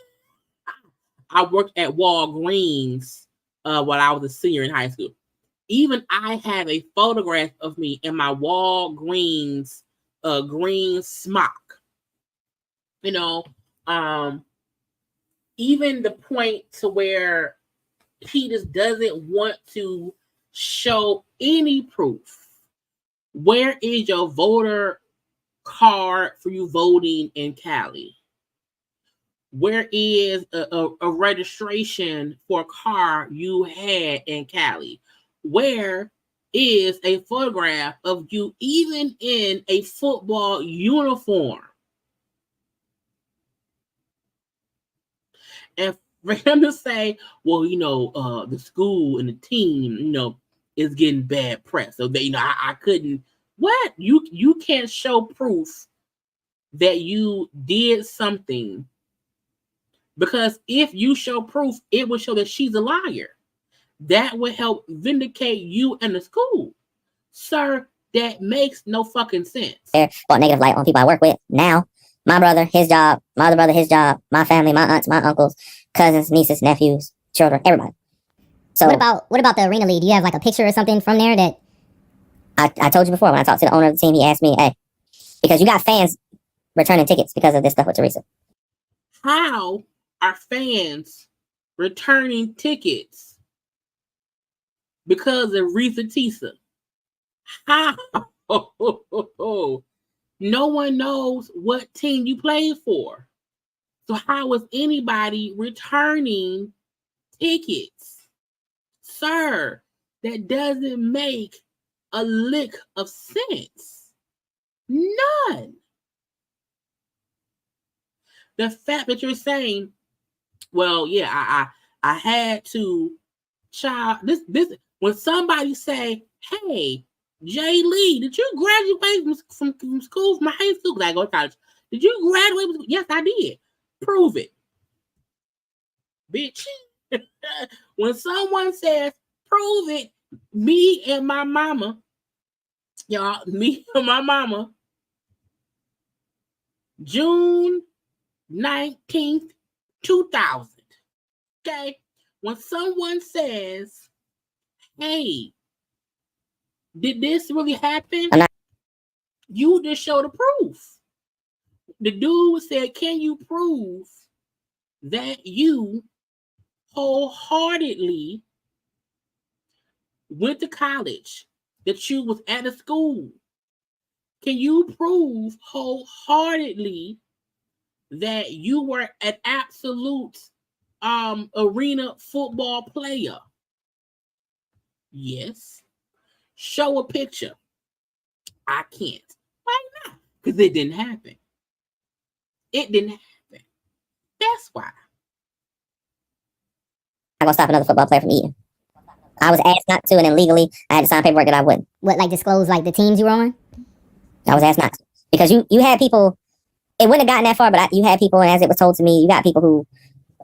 I worked at Walgreens while I was a senior in high school. Even I have a photograph of me in my Walgreens green smock. You know, even the point to where he just doesn't want to show any proof. Where is your voter card for you voting in Cali? Where is a registration for a car you had in Cali? Where is a photograph of you even in a football uniform? And for him to say, well, you know, the school and the team, you know, is getting bad press. So that, you know, I couldn't, what? You can't show proof that you did something, because if you show proof, it would show that she's a liar. That would help vindicate you and the school. Sir, that makes no fucking sense. Brought negative light on people I work with. Now, my brother, his job, my other brother, his job, my family, my aunts, my uncles, cousins, nieces, nephews, children, everybody. So what about the arena league? Do you have like a picture or something from there that I told you before when I talked to the owner of the team? He asked me, hey, because you got fans returning tickets because of this stuff with Teresa. How are fans returning tickets because of Risa Tisa? How? No one knows what team you played for. So how is anybody returning tickets? Sir, that doesn't make a lick of sense. None. The fact that you're saying, well, yeah, I had to, child, this when somebody say, hey, Jaylee, did you graduate from school, from high school? Because I go to college. Did you graduate? Yes, I did. Prove it. Bitch. When someone says, prove it, me and my mama, y'all, me and my mama, June 19th, 2000. Okay? When someone says, hey, did this really happen? You just show the proof. The dude said, can you prove that you wholeheartedly went to college, that you was at a school? Can you prove wholeheartedly that you were an absolute arena football player? Yes. Show a picture. I can't. Why not? Because it didn't happen. It didn't happen. That's why. I'm gonna stop another football player from eating. I was asked not to, and then legally I had to sign paperwork that I wouldn't. What, like disclose like the teams you were on? I was asked not to. Because you had people, it wouldn't have gotten that far, but you had people, and as it was told to me, you got people who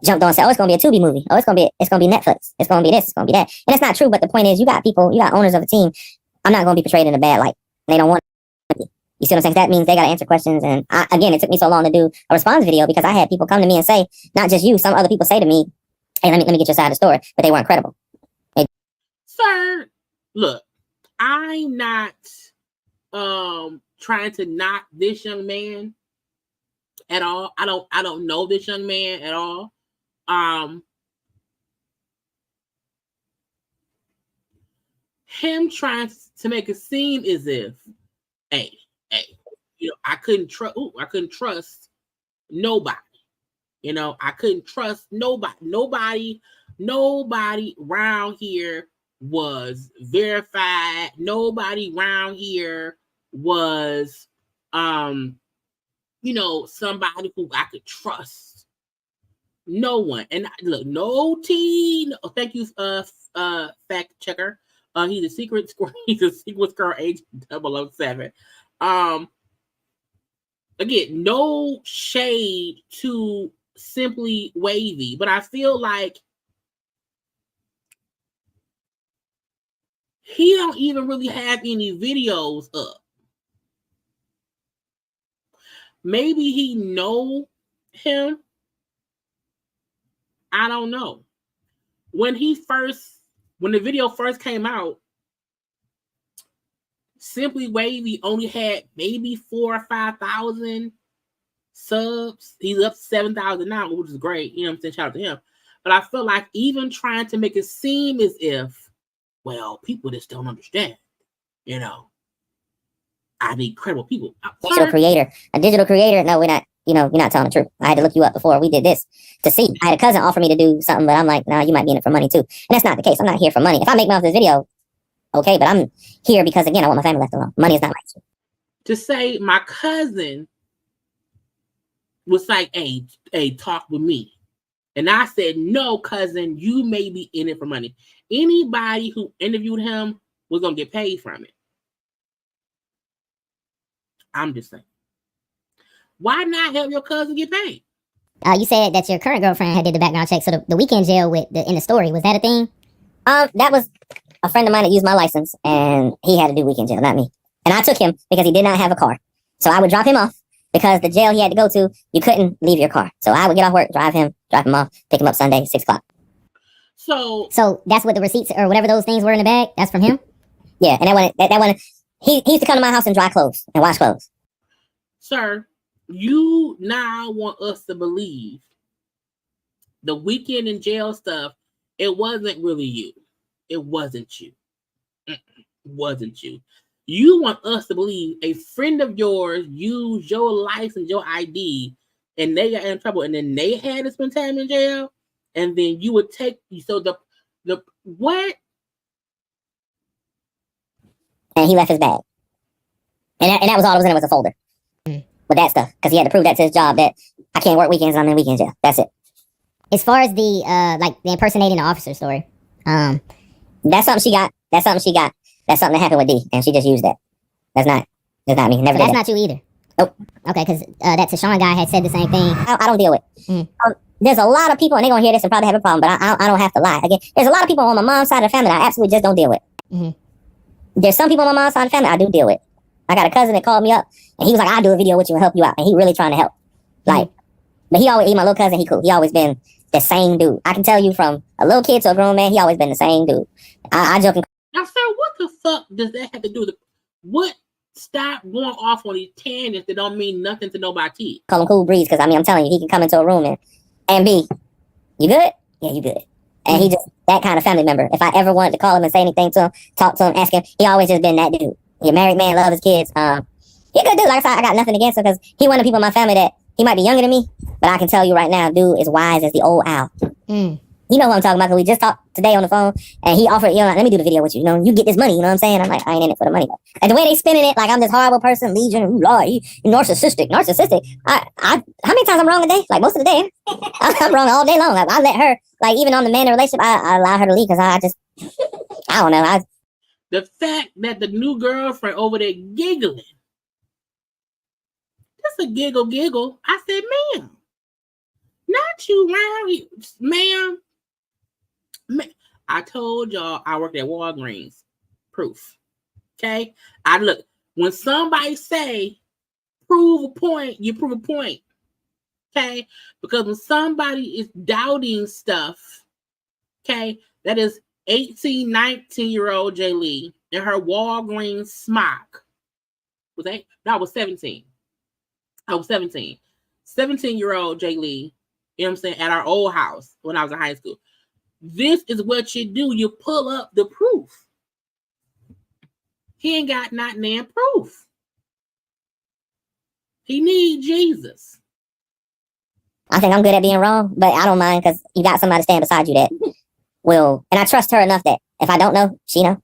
jumped on and said, oh, it's gonna be a Tubi movie. Oh, it's gonna be Netflix. It's gonna be this, it's gonna be that. And it's not true, but the point is you got people, you got owners of a team. I'm not gonna be portrayed in a bad light. They don't want me. You see what I'm saying? That means they gotta answer questions. And again, it took me so long to do a response video because I had people come to me and say, not just you, some other people say to me, hey, let me get your side of the story, but they weren't credible. Sir, look, I'm not trying to knock this young man at all. I don't know this young man at all. Him trying to make it seem as if, hey, you know, I couldn't trust nobody. You know, I couldn't trust nobody. Nobody around here was verified. Nobody around here was, you know, somebody who I could trust. No one. And look, no teen. Oh, thank you, fact checker. He's a secret squirrel agent 007. Again, no shade to Simply Wavy, but I feel like he don't even really have any videos up. Maybe he know him. I don't know. When the video first came out, Simply Wavy only had maybe 4,000 or 5,000 subs. He's up to 7,000 now, which is great. You know what I'm saying? Shout out to him. But I feel like even trying to make it seem as if, well, people just don't understand. You know, I need credible people. Digital creator. A digital creator? No, we're not. You know, you're not telling the truth. I had to look you up before we did this to see. I had a cousin offer me to do something, but I'm like, nah, you might be in it for money too. And that's not the case. I'm not here for money. If I make money off this video, okay, but I'm here because, again, I want my family left alone. Money is not my issue. To say my cousin was like, hey, talk with me. And I said, no, cousin, you may be in it for money. Anybody who interviewed him was going to get paid from it. I'm just saying. Why not help your cousin get paid? You said that your current girlfriend had did the background check. So the weekend jail in the story, was that a thing? That was a friend of mine that used my license, and he had to do weekend jail, not me. And I took him because he did not have a car. So I would drop him off because the jail he had to go to, you couldn't leave your car. So I would get off work, drop him off, pick him up Sunday, 6 o'clock. So that's what the receipts or whatever those things were in the bag. That's from him. Yeah, and that one, he used to come to my house and dry clothes and wash clothes. Sir, you now want us to believe the weekend in jail stuff, it wasn't really you. It wasn't you. It wasn't you. You want us to believe a friend of yours used your license, your ID, and they got in trouble, and then they had to spend time in jail, and then you would take, so the what? And he left his bag. And that was all that was in it, was a folder. With that stuff, because he had to prove that to his job that I can't work weekends and I'm in weekend jail. That's it. As far as the impersonating the officer story, that's something she got. That's something that happened with D, and she just used that. That's not me. Never. So that's not you either. Nope. Okay, because that Tashawn guy had said the same thing. I don't deal with. There's a lot of people, and they're gonna hear this and probably have a problem, but I don't have to lie. Again, there's a lot of people on my mom's side of the family that I absolutely just don't deal with. There's some people on my mom's side of the family I do deal with. I got a cousin that called me up, and he was like, I'll do a video with you and help you out. And he really trying to help. Like, but he my little cousin, he cool. He always been the same dude. I can tell you from a little kid to a grown man, he always been the same dude. I joke. Now, sir, what the fuck does that have to do with what? Stop going off on these tangents that don't mean nothing to nobody. Call him Cool Breeze, because, I'm telling you, he can come into a room and be, you good? Yeah, you good. And he just, that kind of family member. If I ever wanted to call him and say anything to him, talk to him, ask him, he always just been that dude. He a married man, love his kids. He a good dude. Like I said, I got nothing against him because he one of the people in my family that he might be younger than me, but I can tell you right now, dude is wise as the old owl. You know what I'm talking about, because we just talked today on the phone, and he offered, let me do the video with you. You get this money, you know what I'm saying? I'm like, I ain't in it for the money. And the way they spinning it, like I'm this horrible person, Legion, ooh, Lord, he narcissistic. How many times I'm wrong a day? Like most of the day. I'm wrong all day long. Like I let her, like even on the man in the relationship, I allow her to leave because I don't know. The fact that the new girlfriend over there giggling, just a giggle. I said, ma'am, not you round here, ma'am. I told y'all I worked at Walgreens. Proof. Okay? Look, when somebody say prove a point, you prove a point. Okay? Because when somebody is doubting stuff, okay, that is 18, 19-year-old Jaylee in her Walgreens smock. Was that? No, I was 17. 17-year-old Jaylee, you know what I'm saying, at our old house when I was in high school. This is what you do. You pull up the proof. He ain't got not damn proof. He need Jesus. I think I'm good at being wrong, but I don't mind because you got somebody stand beside you that will, and I trust her enough that if I don't know, she know.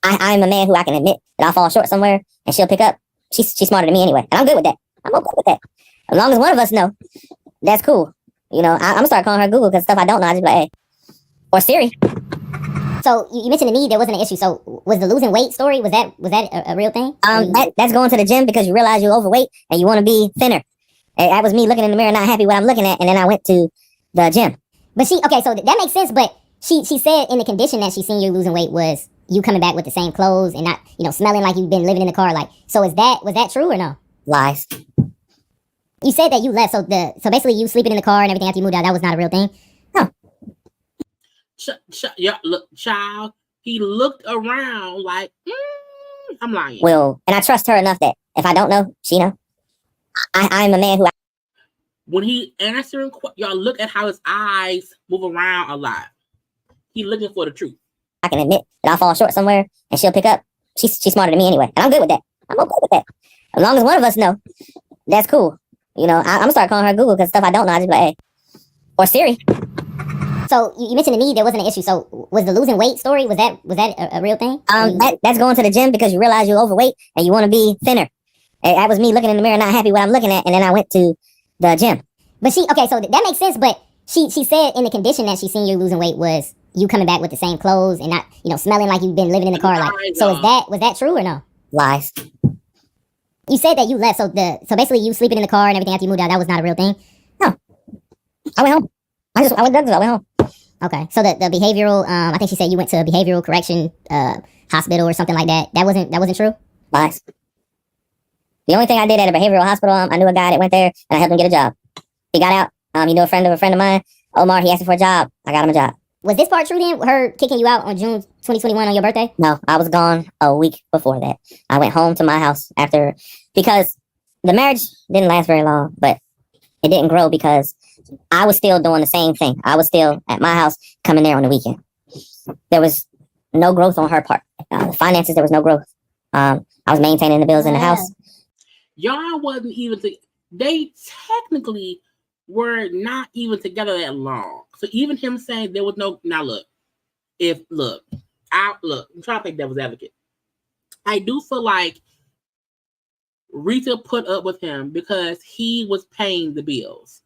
I'm a man who I can admit that I'll fall short somewhere and she'll pick up. She's smarter than me anyway, and I'm good with that. I'm okay with that. As long as one of us know, that's cool. I'm gonna start calling her Google because stuff I don't know, I just be like, hey. Or Siri. So you mentioned to me there wasn't an issue. So was the losing weight story, was that a real thing? That's going to the gym because you realize you're overweight and you want to be thinner. That was me looking in the mirror, not happy what I'm looking at, and then I went to the gym. But so that makes sense, but she said in the condition that she seen you losing weight was you coming back with the same clothes and not, smelling like you've been living in the car. Like, so was that true or no? Lies. You said that you left, so basically you sleeping in the car and everything after you moved out, that was not a real thing? Yeah, look, child. He looked around like, I'm lying. Well, and I trust her enough that if I don't know, she know. I'm a man who. When he answering, y'all look at how his eyes move around a lot. He looking for the truth. I can admit that I'll fall short somewhere, and she'll pick up. She's smarter than me anyway, and I'm good with that. I'm okay with that. As long as one of us know, that's cool. You know, I'm gonna start calling her Google because stuff I don't know, I just be like, hey, or Siri. So you mentioned the knee, there wasn't an issue. So was the losing weight story, was that a real thing? That's going to the gym because you realize you're overweight and you want to be thinner. And that was me looking in the mirror, not happy what I'm looking at, and then I went to the gym. But so that makes sense. But she said in the condition that she seen you losing weight was you coming back with the same clothes and not, smelling like you've been living in the car. Like, so was that true or no? Lies. You said that you left, so basically you sleeping in the car and everything after you moved out, that was not a real thing? No. I went home. I went home. Okay. So the behavioral, I think she said you went to a behavioral correction hospital or something like that. That wasn't true? Lies. The only thing I did at a behavioral hospital, I knew a guy that went there and I helped him get a job. He got out. He knew a friend of mine, Omar. He asked me for a job. I got him a job. Was this part true then? Her kicking you out on June 2021 on your birthday? No, I was gone a week before that. I went home to my house because the marriage didn't last very long, but it didn't grow because I was still doing the same thing. I was still at my house coming there on the weekend. There was no growth on her part. Finances, there was no growth. I was maintaining the bills in the house. Y'all wasn't even they technically were not even together that long. So even him saying there was no, now look, I'm trying to think devil's advocate. I do feel like Rita put up with him because he was paying the bills.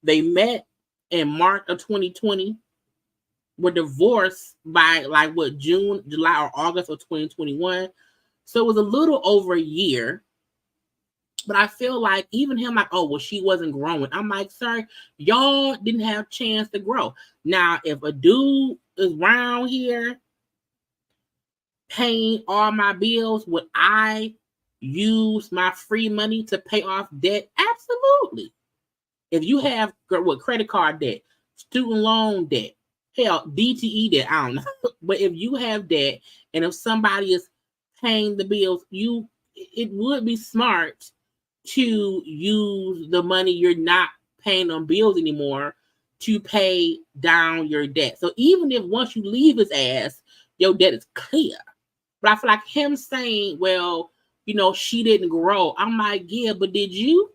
They met in March of 2020, were divorced by June, July, or August of 2021. So it was a little over a year. But I feel like even him, she wasn't growing. I'm like, sir, y'all didn't have a chance to grow. Now, if a dude is around here paying all my bills, would I use my free money to pay off debt? Absolutely. If you have credit card debt, student loan debt, hell, DTE debt, I don't know. But if you have debt and if somebody is paying the bills, it would be smart to use the money you're not paying on bills anymore to pay down your debt. So even if once you leave his ass, your debt is clear. But I feel like him saying, well, she didn't grow. I'm like, yeah, but did you?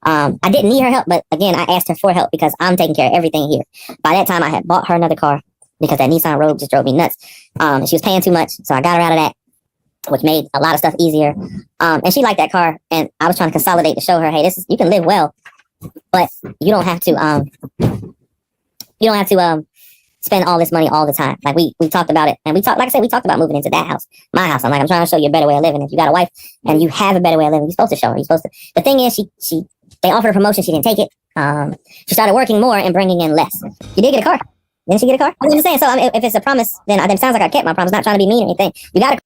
I didn't need her help, but again, I asked her for help because I'm taking care of everything here. By that time, I had bought her another car because that Nissan Rogue just drove me nuts. She was paying too much, so I got her out of that, which made a lot of stuff easier. And she liked that car, and I was trying to consolidate to show her, hey, you can live well, but you don't have to spend all this money all the time. Like we talked about it, and we talked about moving into that house, my house. I'm trying to show you a better way of living. If you got a wife and you have a better way of living, you're supposed to show her. The thing is, they offered a promotion, she didn't take it. She started working more and bringing in less. You did get a car. Didn't she get a car? I'm just saying. So if it's a promise, then it sounds like I kept my promise. Not trying to be mean or anything. You got a.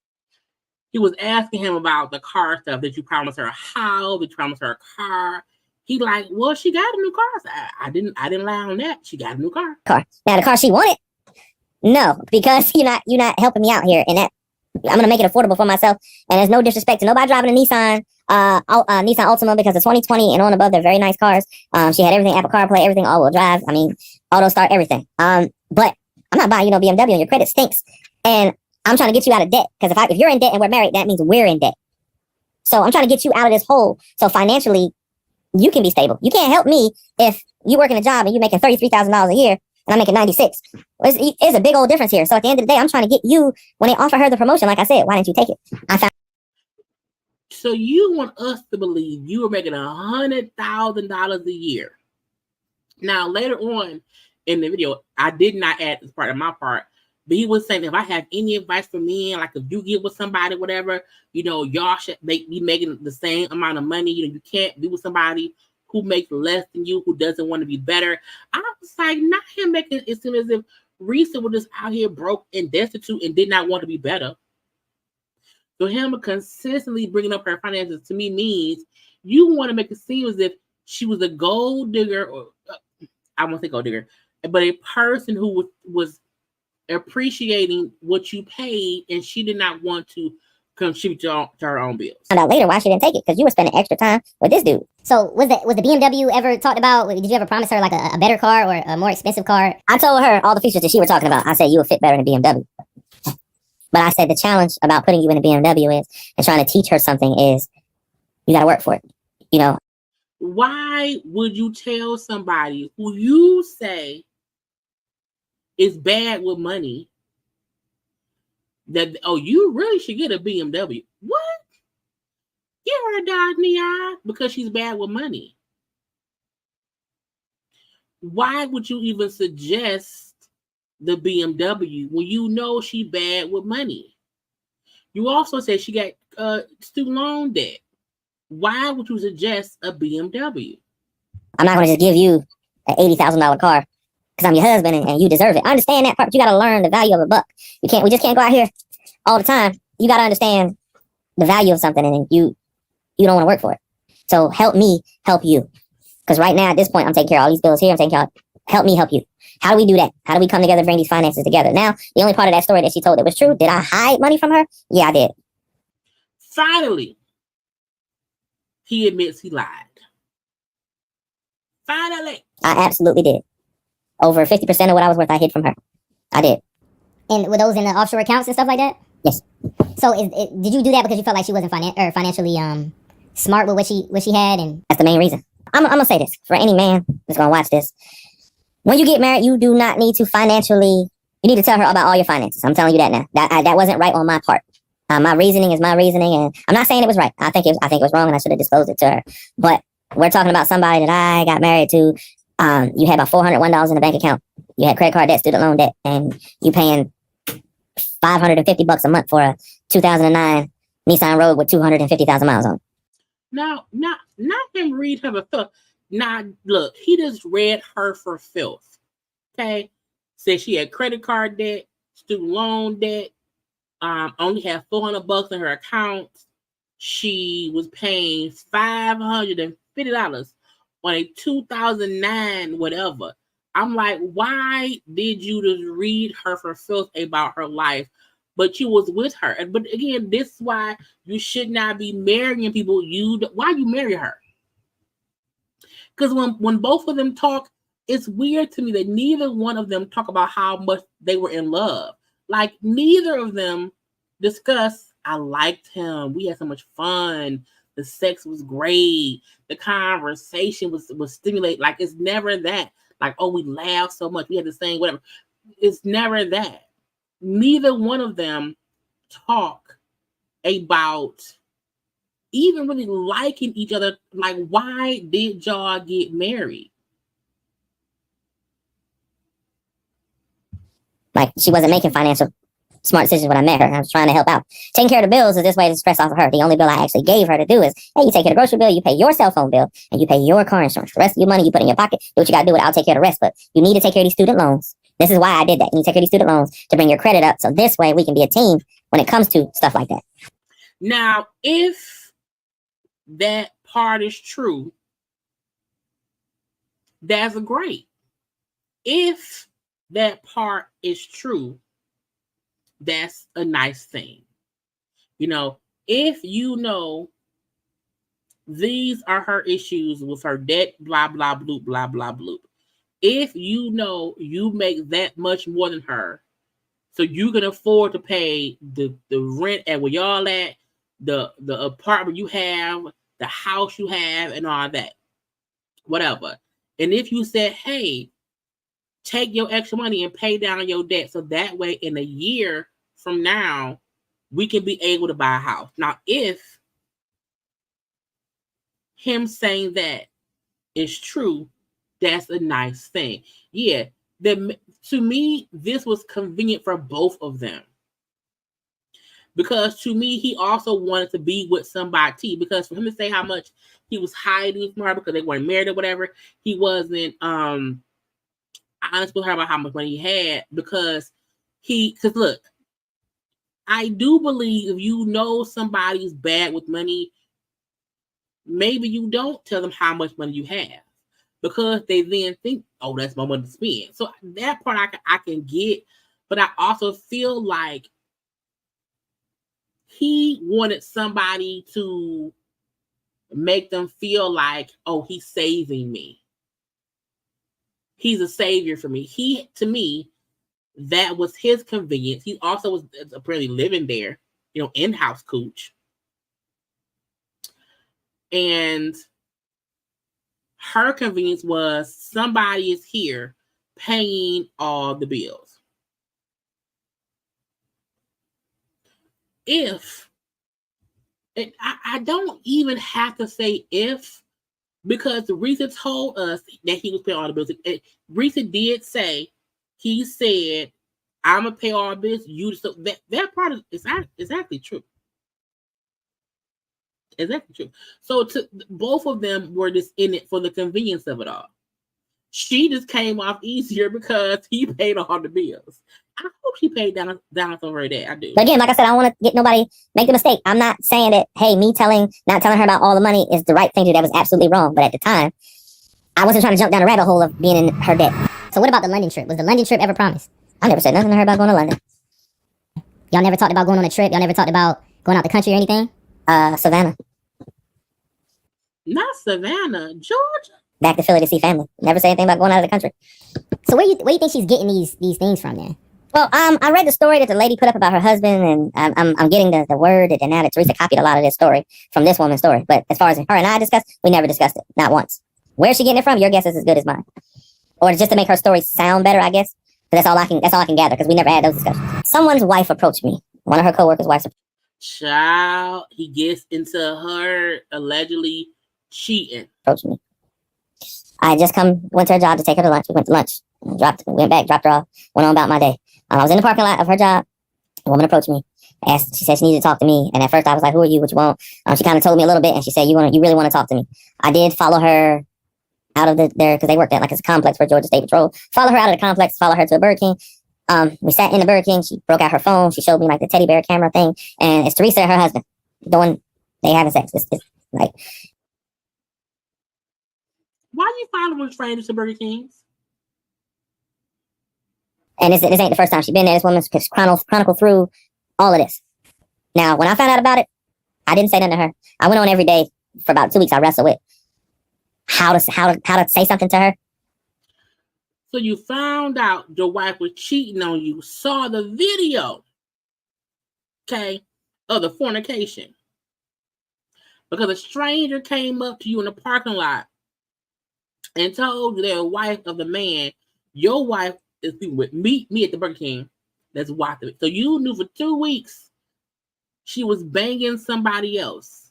He was asking him about the car stuff. Did you promise her a house? Did you promise her a car? He like, well, she got a new car. So I didn't lie on that. She got a new car. Now the car she wanted? No, because you're not helping me out here, and that I'm gonna make it affordable for myself. And there's no disrespect to nobody driving a Nissan Altima because the 2020 and on above, they're very nice cars. She had everything, Apple CarPlay, everything, all-wheel drive. Auto start, everything. But I'm not buying BMW, and your credit stinks. And I'm trying to get you out of debt because if you're in debt and we're married, that means we're in debt. So I'm trying to get you out of this hole so financially you can be stable. You can't help me if you work in a job and you're making $33,000 a year and I'm making 96. It's a big old difference here. So at the end of the day, I'm trying to get you, when they offer her the promotion, like I said, why didn't you take it? So you want us to believe you were making $100,000 a year. Now, later on in the video, I did not add this part of my part, but he was saying if I have any advice for men, like if you get with somebody, whatever, y'all should be making the same amount of money. You can't be with somebody who makes less than you, who doesn't want to be better. I was like, not him making it seem as if Risa was just out here broke and destitute and did not want to be better. So him consistently bringing up her finances to me means you want to make it seem as if she was a gold digger, or I won't say gold digger, but a person who was appreciating what you paid, and she did not want to contribute to her own bills. Found out later why she didn't take it, because you were spending extra time with this dude. So was the BMW ever talked about? Did you ever promise her like a better car or a more expensive car? I told her all the features that she were talking about. I said you would fit better in a BMW. But I said the challenge about putting you in a BMW is, and trying to teach her something is, you got to work for it. You know. Why would you tell somebody who you say is bad with money that, oh, you really should get a BMW? What? Give her a dog in the eye because she's bad with money. Why would you even suggest the BMW when you know she bad with money? You also said she got student loan debt. Why would you suggest a BMW? I'm not going to just give you an $80,000 car because I'm your husband and you deserve it. I understand that part, but you got to learn the value of a buck. We just can't go out here all the time. You got to understand the value of something, and you don't want to work for it. So help me help you. Because right now at this point, I'm taking care of all these bills here. I'm taking care of, help me help you. How do we do that? How do we come together, bring these finances together? Now, the only part of that story that she told that was true, did I hide money from her? Yeah, I did. Finally, he admits he lied. Finally. I absolutely did. Over 50% of what I was worth, I hid from her. I did. And were those in the offshore accounts and stuff like that? Yes. So did you do that because you felt like she wasn't financially smart with what she had? And that's the main reason. I'm going to say this for any man that's going to watch this. When you get married, you do not need to financially, you need to tell her about all your finances. I'm telling you that now. That wasn't right on my part. My reasoning is my reasoning, and I'm not saying it was right. I think it was wrong, and I should have disclosed it to her. But we're talking about somebody that I got married to. You had about $401 in the bank account. You had credit card debt, student loan debt, and you paying $550 a month for a 2009 Nissan Rogue with 250,000 miles on it. Now, not him read her for filth. Now, look, he just read her for filth. Okay, said she had credit card debt, student loan debt. Only had $400 in her account. She was paying $550 on a 2009 whatever. I'm like, why did you just read her for filth about her life? But you was with her. But again, this is why you should not be marrying people. Why you marry her? Because when both of them talk, it's weird to me that neither one of them talk about how much they were in love. Like, neither of them discuss, I liked him. We had so much fun. The sex was great. The conversation was stimulating. Like, it's never that. Like, oh, we laughed so much. We had the same whatever. It's never that. Neither one of them talk about even really liking each other. Like, why did y'all get married? Like, she wasn't making financial smart decisions when I met her. I was trying to help out. Taking care of the bills is this way to stress off of her. The only bill I actually gave her to do is, hey, you take care of the grocery bill, you pay your cell phone bill, and you pay your car insurance. The rest of your money you put in your pocket. Do what you got to do with it. I'll take care of the rest. But you need to take care of these student loans. This is why I did that. You need to take care of these student loans to bring your credit up. So this way we can be a team when it comes to stuff like that. Now, if that part is true, that's great. If that part is true, that's a nice thing. You know, if you know these are her issues with her debt, blah, blah, bloop, blah, blah, bloop. If you know you make that much more than her, so you can afford to pay the rent at where y'all at, the apartment you have, the house you have, and all that, whatever. And if you said, hey, take your extra money and pay down your debt, so that way in a year from now, we can be able to buy a house. Now, if him saying that is true, that's a nice thing. Yeah, to me, this was convenient for both of them. Because to me, he also wanted to be with somebody. Because for him to say how much he was hiding from her because they weren't married or whatever, he wasn't honest with her about how much money he had. Because look, I do believe if you know somebody's bad with money, maybe you don't tell them how much money you have. Because they then think, oh, that's my money to spend. So that part I can get. but I also feel like he wanted somebody to make them feel like, oh, he's saving me. He's a savior for me. To me, that was his convenience. He also was apparently living there, in-house cooch. And her convenience was somebody is here paying all the bills. I don't even have to say if, because Risa told us that he was paying all the bills. Risa did say, he said, I'm going to pay all bills. So that part is exactly true. Exactly true. So both of them were just in it for the convenience of it all. She just came off easier because he paid all the bills. I hope she paid down for her dad. I do. But again, like I said, I don't want to get nobody make the mistake. I'm not saying that, hey, me not telling her about all the money is the right thing to do. That was absolutely wrong. But at the time, I wasn't trying to jump down a rabbit hole of being in her debt. So what about the London trip? Was the London trip ever promised? I never said nothing to her about going to London. Y'all never talked about going on a trip? Y'all never talked about going out the country or anything? Savannah. Not Savannah, Georgia. Back to Philly to see family. Never say anything about going out of the country. So where you think she's getting these things from then? Well, I read the story that the lady put up about her husband, and I'm getting the word that now that Teresa copied a lot of this story from this woman's story. But as far as her and I discussed, we never discussed it, not once. Where's she getting it from? Your guess is as good as mine. Or just to make her story sound better, I guess. But that's all I can gather, because we never had those discussions. Someone's wife approached me. One of her coworkers' wives. Child, he gets into her allegedly cheating. Approached me. I had just went to her job to take her to lunch. We went to lunch. Went back, dropped her off, went on about my day. I was in the parking lot of her job. A woman approached me. She said she needed to talk to me. And at first I was like, who are you? What you want? She kind of told me a little bit, and she said, you really want to talk to me? I did follow her out of there, because they worked at it's a complex for Georgia State Patrol. Follow her out of the complex, follow her to a Burger King. We sat in the Burger King. She broke out her phone. She showed me the teddy bear camera thing. And it's Teresa and her husband they having sex. It's like, why you following strangers to Burger Kings? And this ain't the first time she's been there. This woman's chronicled through all of this. Now, when I found out about it, I didn't say nothing to her. I went on every day for about 2 weeks. I wrestled with how to say something to her. So you found out your wife was cheating on you, saw the video, okay, of the fornication. Because a stranger came up to you in the parking lot and told you they're a wife of the man. Your wife is with me at the Burger King. That's watching it. So you knew for 2 weeks she was banging somebody else.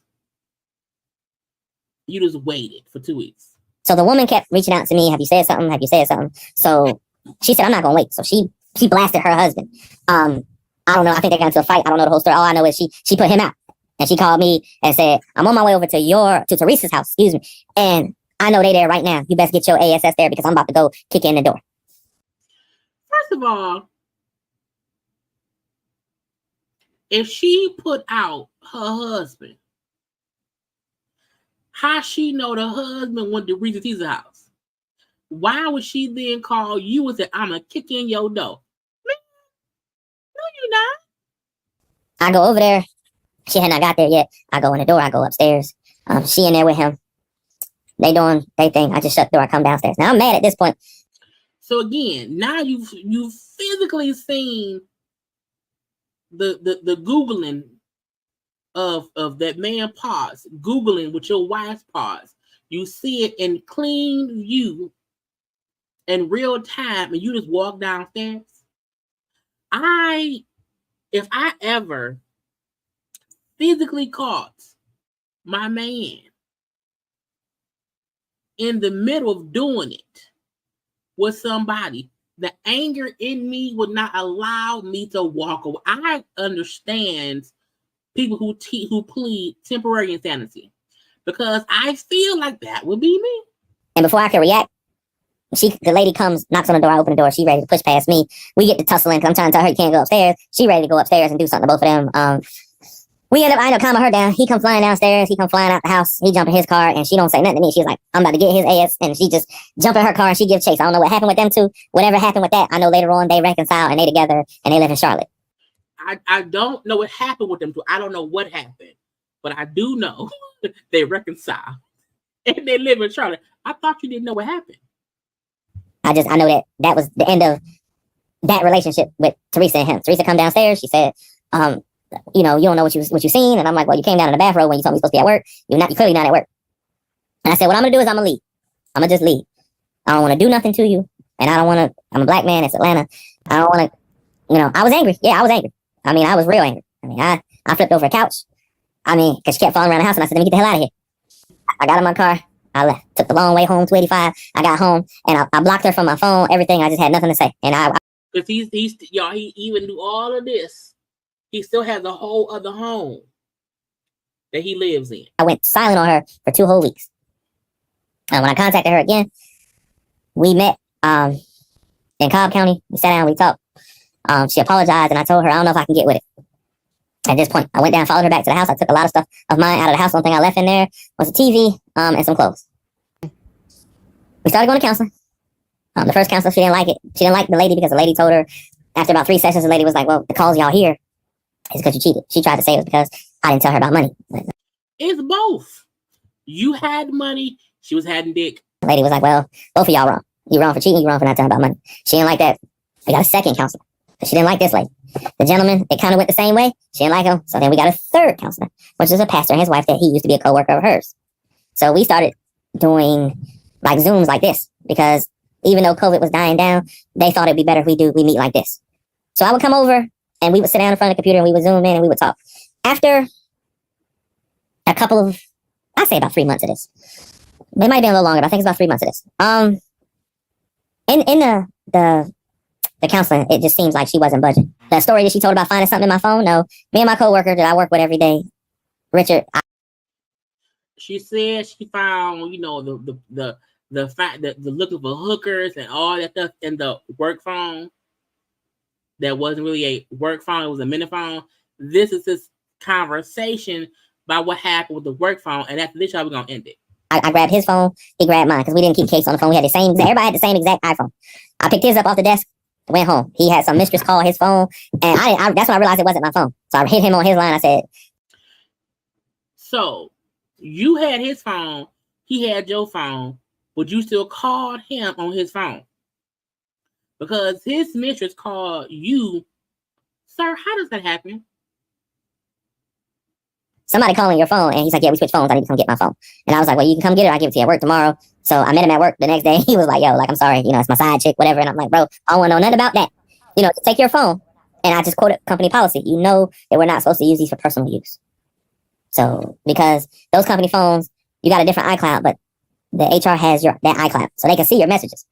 You just waited for 2 weeks. So the woman kept reaching out to me. Have you said something? Have you said something? So she said, I'm not going to wait. So she blasted her husband. I don't know. I think they got into a fight. I don't know the whole story. All I know is she put him out. And she called me and said, I'm on my way over to Teresa's house. Excuse me. And I know they there right now. You best get your ASS there, because I'm about to go kick in the door. First of all, if she put out her husband, how she know the husband went to Reese's house? Why would she then call you and say, I'm going to kick in your door? Man, no, you're not. I go over there. She had not got there yet. I go in the door. I go upstairs. She in there with him. They doing their thing. I just shut the door. I come downstairs. Now I'm mad at this point. So again, now you've physically seen the Googling of that man pause, Googling with your wife's pause. You see it in clean view in real time, and you just walk downstairs. If I ever physically caught my man in the middle of doing it with somebody, the anger in me would not allow me to walk away. I understand people who plead temporary insanity, because I feel like that would be me. And before I can react, the lady comes, knocks on the door. I open the door. She ready to push past me. We get to tussling. I'm trying to tell her you can't go upstairs. She ready to go upstairs and do something to both of them. I end up calming her down. He come flying downstairs. He come flying out the house. He jump in his car, and she don't say nothing to me. She's like, I'm about to get his ass, and she just jump in her car, and she give chase. I don't know what happened with them two. Whatever happened with that, I know later on they reconcile, and they together, and they live in Charlotte. I don't know what happened with them two. I don't know what happened, but I do know they reconcile, and they live in Charlotte. I thought you didn't know what happened. I know that was the end of that relationship with Teresa and him. Teresa come downstairs. She said, you know, you don't know what you seen. And I'm like, well, you came down in the bathrobe when you told me you're supposed to be at work. You're clearly not at work. And I said, what I'm going to do is I'm going to leave. I'm going to just leave. I don't want to do nothing to you. And I don't want to, I'm a black man. It's Atlanta. I don't want to, you know, I was angry. Yeah, I was angry. I mean, I was real angry. I mean, I flipped over a couch. I mean, because she kept falling around the house. And I said, let me get the hell out of here. I got in my car. I left. Took the long way home, 285. I got home and I blocked her from my phone, everything. I just had nothing to say. And because he even do all of this. He still has a whole other home that he lives in. I went silent on her for 2 whole weeks. And when I contacted her again, we met in Cobb County. We sat down, we talked. She apologized, and I told her I don't know if I can get with it. At this point, I went down, followed her back to the house. I took a lot of stuff of mine out of the house. One thing I left in there was a TV and some clothes. We started going to counseling. The first counselor, she didn't like it. She didn't like the lady because the lady told her after about 3 sessions, the lady was like, well, the cause y'all here is because you cheated. She tried to say it was because I didn't tell her about money. It's both. You had money. She was having dick. The lady was like, well, both of y'all wrong. You wrong for cheating. You wrong for not telling about money. She didn't like that. We got a second counselor. But she didn't like this lady. The gentleman, it kind of went the same way. She didn't like him. So then we got a third counselor, which is a pastor and his wife that he used to be a co-worker of hers. So we started doing like Zooms like this because even though COVID was dying down, they thought it'd be better if we meet like this. So I would come over and we would sit down in front of the computer and we would Zoom in and we would talk. After a couple of, I'd say about 3 months of this. It might be a little longer, but I think it's about 3 months of this. In the counseling, it just seems like she wasn't budging. The story that she told about finding something in my phone, no. Me and my coworker that I work with every day, Richard. She said she found, you know, the fact that the looking for hookers and all that stuff in the work phone. That wasn't really a work phone; it was a minute phone. This is this conversation about what happened with the work phone, and after this, we're gonna end it. I grabbed his phone, he grabbed mine because we didn't keep case on the phone. We had the same. Everybody had the same exact iPhone. I picked his up off the desk, went home. He had some mistress call his phone, and that's when I realized it wasn't my phone. So I hit him on his line. I said, "So you had his phone, he had your phone, but you still called him on his phone because his mistress called you, sir. How does that happen?" Somebody calling your phone, and he's like, yeah, we switched phones. I need to come get my phone. And I was like, well, you can come get it. I'll give it to you at work tomorrow. So I met him at work the next day. He was like, yo, like, I'm sorry. You know, it's my side chick, whatever. And I'm like, bro, I don't want to know nothing about that. You know, take your phone. And I just quoted company policy. You know that we're not supposed to use these for personal use. So because those company phones, you got a different iCloud, but the HR has that iCloud. So they can see your messages.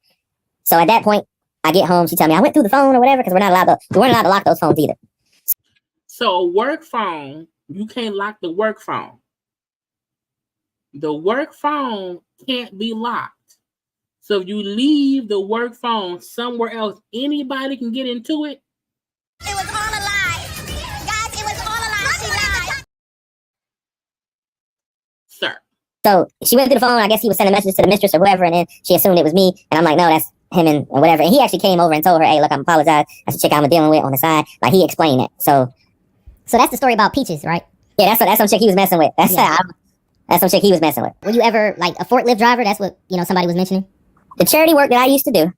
So at that point, I get home. She tell me I went through the phone or whatever because we weren't allowed to lock those phones either. So a work phone, you can't lock the work phone. The work phone can't be locked. So if you leave the work phone somewhere else, anybody can get into it. It was all a lie. Guys, it was all a lie. She lied. Sir. So she went through the phone. I guess he was sending messages to the mistress or whoever, and then she assumed it was me. And I'm like, no, that's him and whatever. And he actually came over and told her, hey, look, I'm apologize. That's the chick I'm dealing with on the side. Like, he explained it. So that's the story about Peaches, right? Yeah, that's some chick he was messing with. That's some chick he was messing with. Were you ever like a forklift driver? That's what, you know, somebody was mentioning. The charity work that I used to do,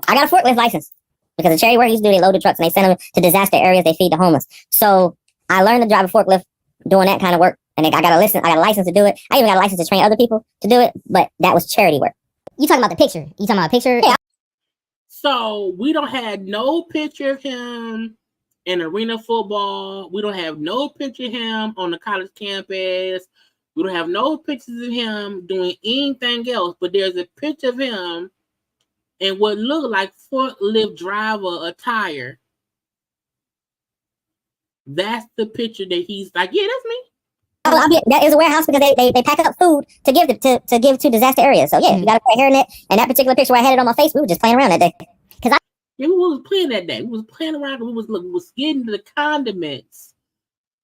I got a forklift license because the charity work I used to do, they load the trucks and they send them to disaster areas. They feed the homeless. So I learned to drive a forklift doing that kind of work. And I got a license to do it. I even got a license to train other people to do it. But that was charity work. You talking about the picture? You talking about a picture? Yeah. So we don't have no picture of him in arena football. We don't have no picture of him on the college campus. We don't have no pictures of him doing anything else. But there's a picture of him in what looked like forklift driver attire. That's the picture that he's like, yeah, that's me. That is a warehouse because they pack up food to give to disaster areas. So yeah, you got to put hair in it. And that particular picture where I had it on my face, we were just playing around that day. Yeah, we was playing that day. We was playing around. We was getting the condiments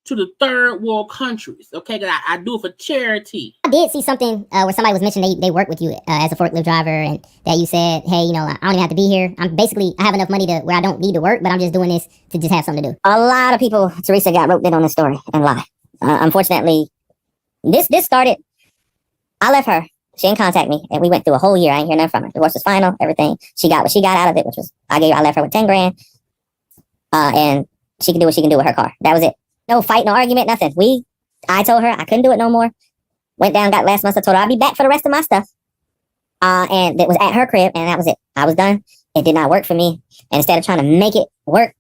to the third world countries. Okay, because I do it for charity. I did see something where somebody was mentioning they work with you as a forklift driver, and that you said, hey, you know, I don't even have to be here. I have enough money to where I don't need to work, but I'm just doing this to just have something to do. A lot of people, Teresa, got roped in on this story and lie. Unfortunately, this started, I left her. She didn't contact me, and we went through a whole year. I ain't hear nothing from her. Divorce was final, everything. She got what she got out of it, which was, I left her with 10 grand, and she can do what she can do with her car. That was it. No fight, no argument, nothing. I told her I couldn't do it no more. Went down, got last month. I told her I'd be back for the rest of my stuff. And it was at her crib, and that was it. I was done. It did not work for me. And instead of trying to make it work,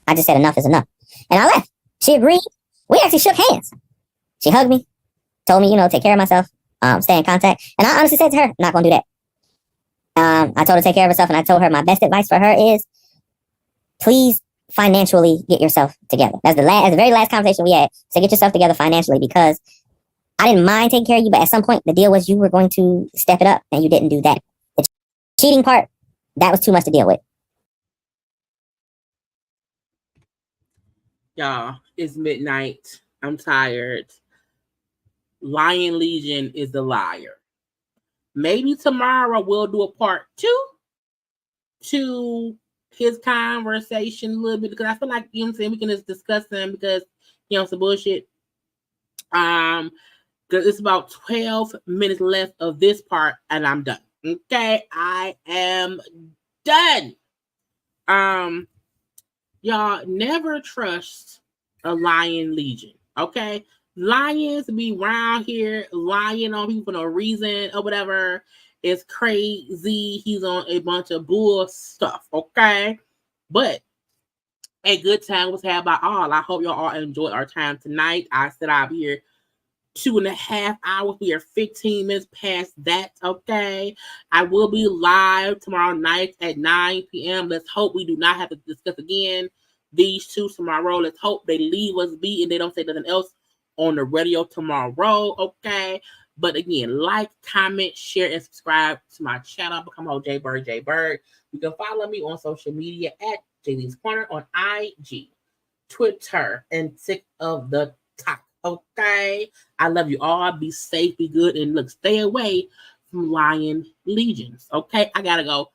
I just said enough is enough. And I left. She agreed. We actually shook hands. She hugged me, told me, you know, take care of myself, stay in contact. And I honestly said to her, I'm not going to do that. I told her to take care of herself, and I told her my best advice for her is, please financially get yourself together. That's the very last conversation we had. So get yourself together financially, because I didn't mind taking care of you, but at some point the deal was you were going to step it up, and you didn't do that. The cheating part, that was too much to deal with. Y'all, it's midnight. I'm tired. Lion Legion is the liar. Maybe tomorrow we'll do a part 2 to his conversation a little bit, because I feel like, you know what I'm saying, we can just discuss them, because, you know, some bullshit. Because it's about 12 minutes left of this part, and I'm done. Okay, I am done. Y'all, never trust a Lion Legion. Okay, lions be around here lying on people for no reason or whatever. It's crazy. He's on a bunch of bull stuff. Okay, but a good time was had by all. I hope y'all all enjoyed our time tonight. I said I'll be here 2.5 hours. We are 15 minutes past that. Okay, I will be live tomorrow night at 9 p.m. Let's hope we do not have to discuss again these two tomorrow. Let's hope they leave us be and they don't say nothing else on the radio tomorrow. Okay, but again, like, comment, share, and subscribe to my channel. Become a JayBird. You can follow me on social media at JayLeesCorner on IG, Twitter, and TikTok. Okay, I love you all. Be safe, be good, and look, stay away from Lion Legions. Okay, I gotta go.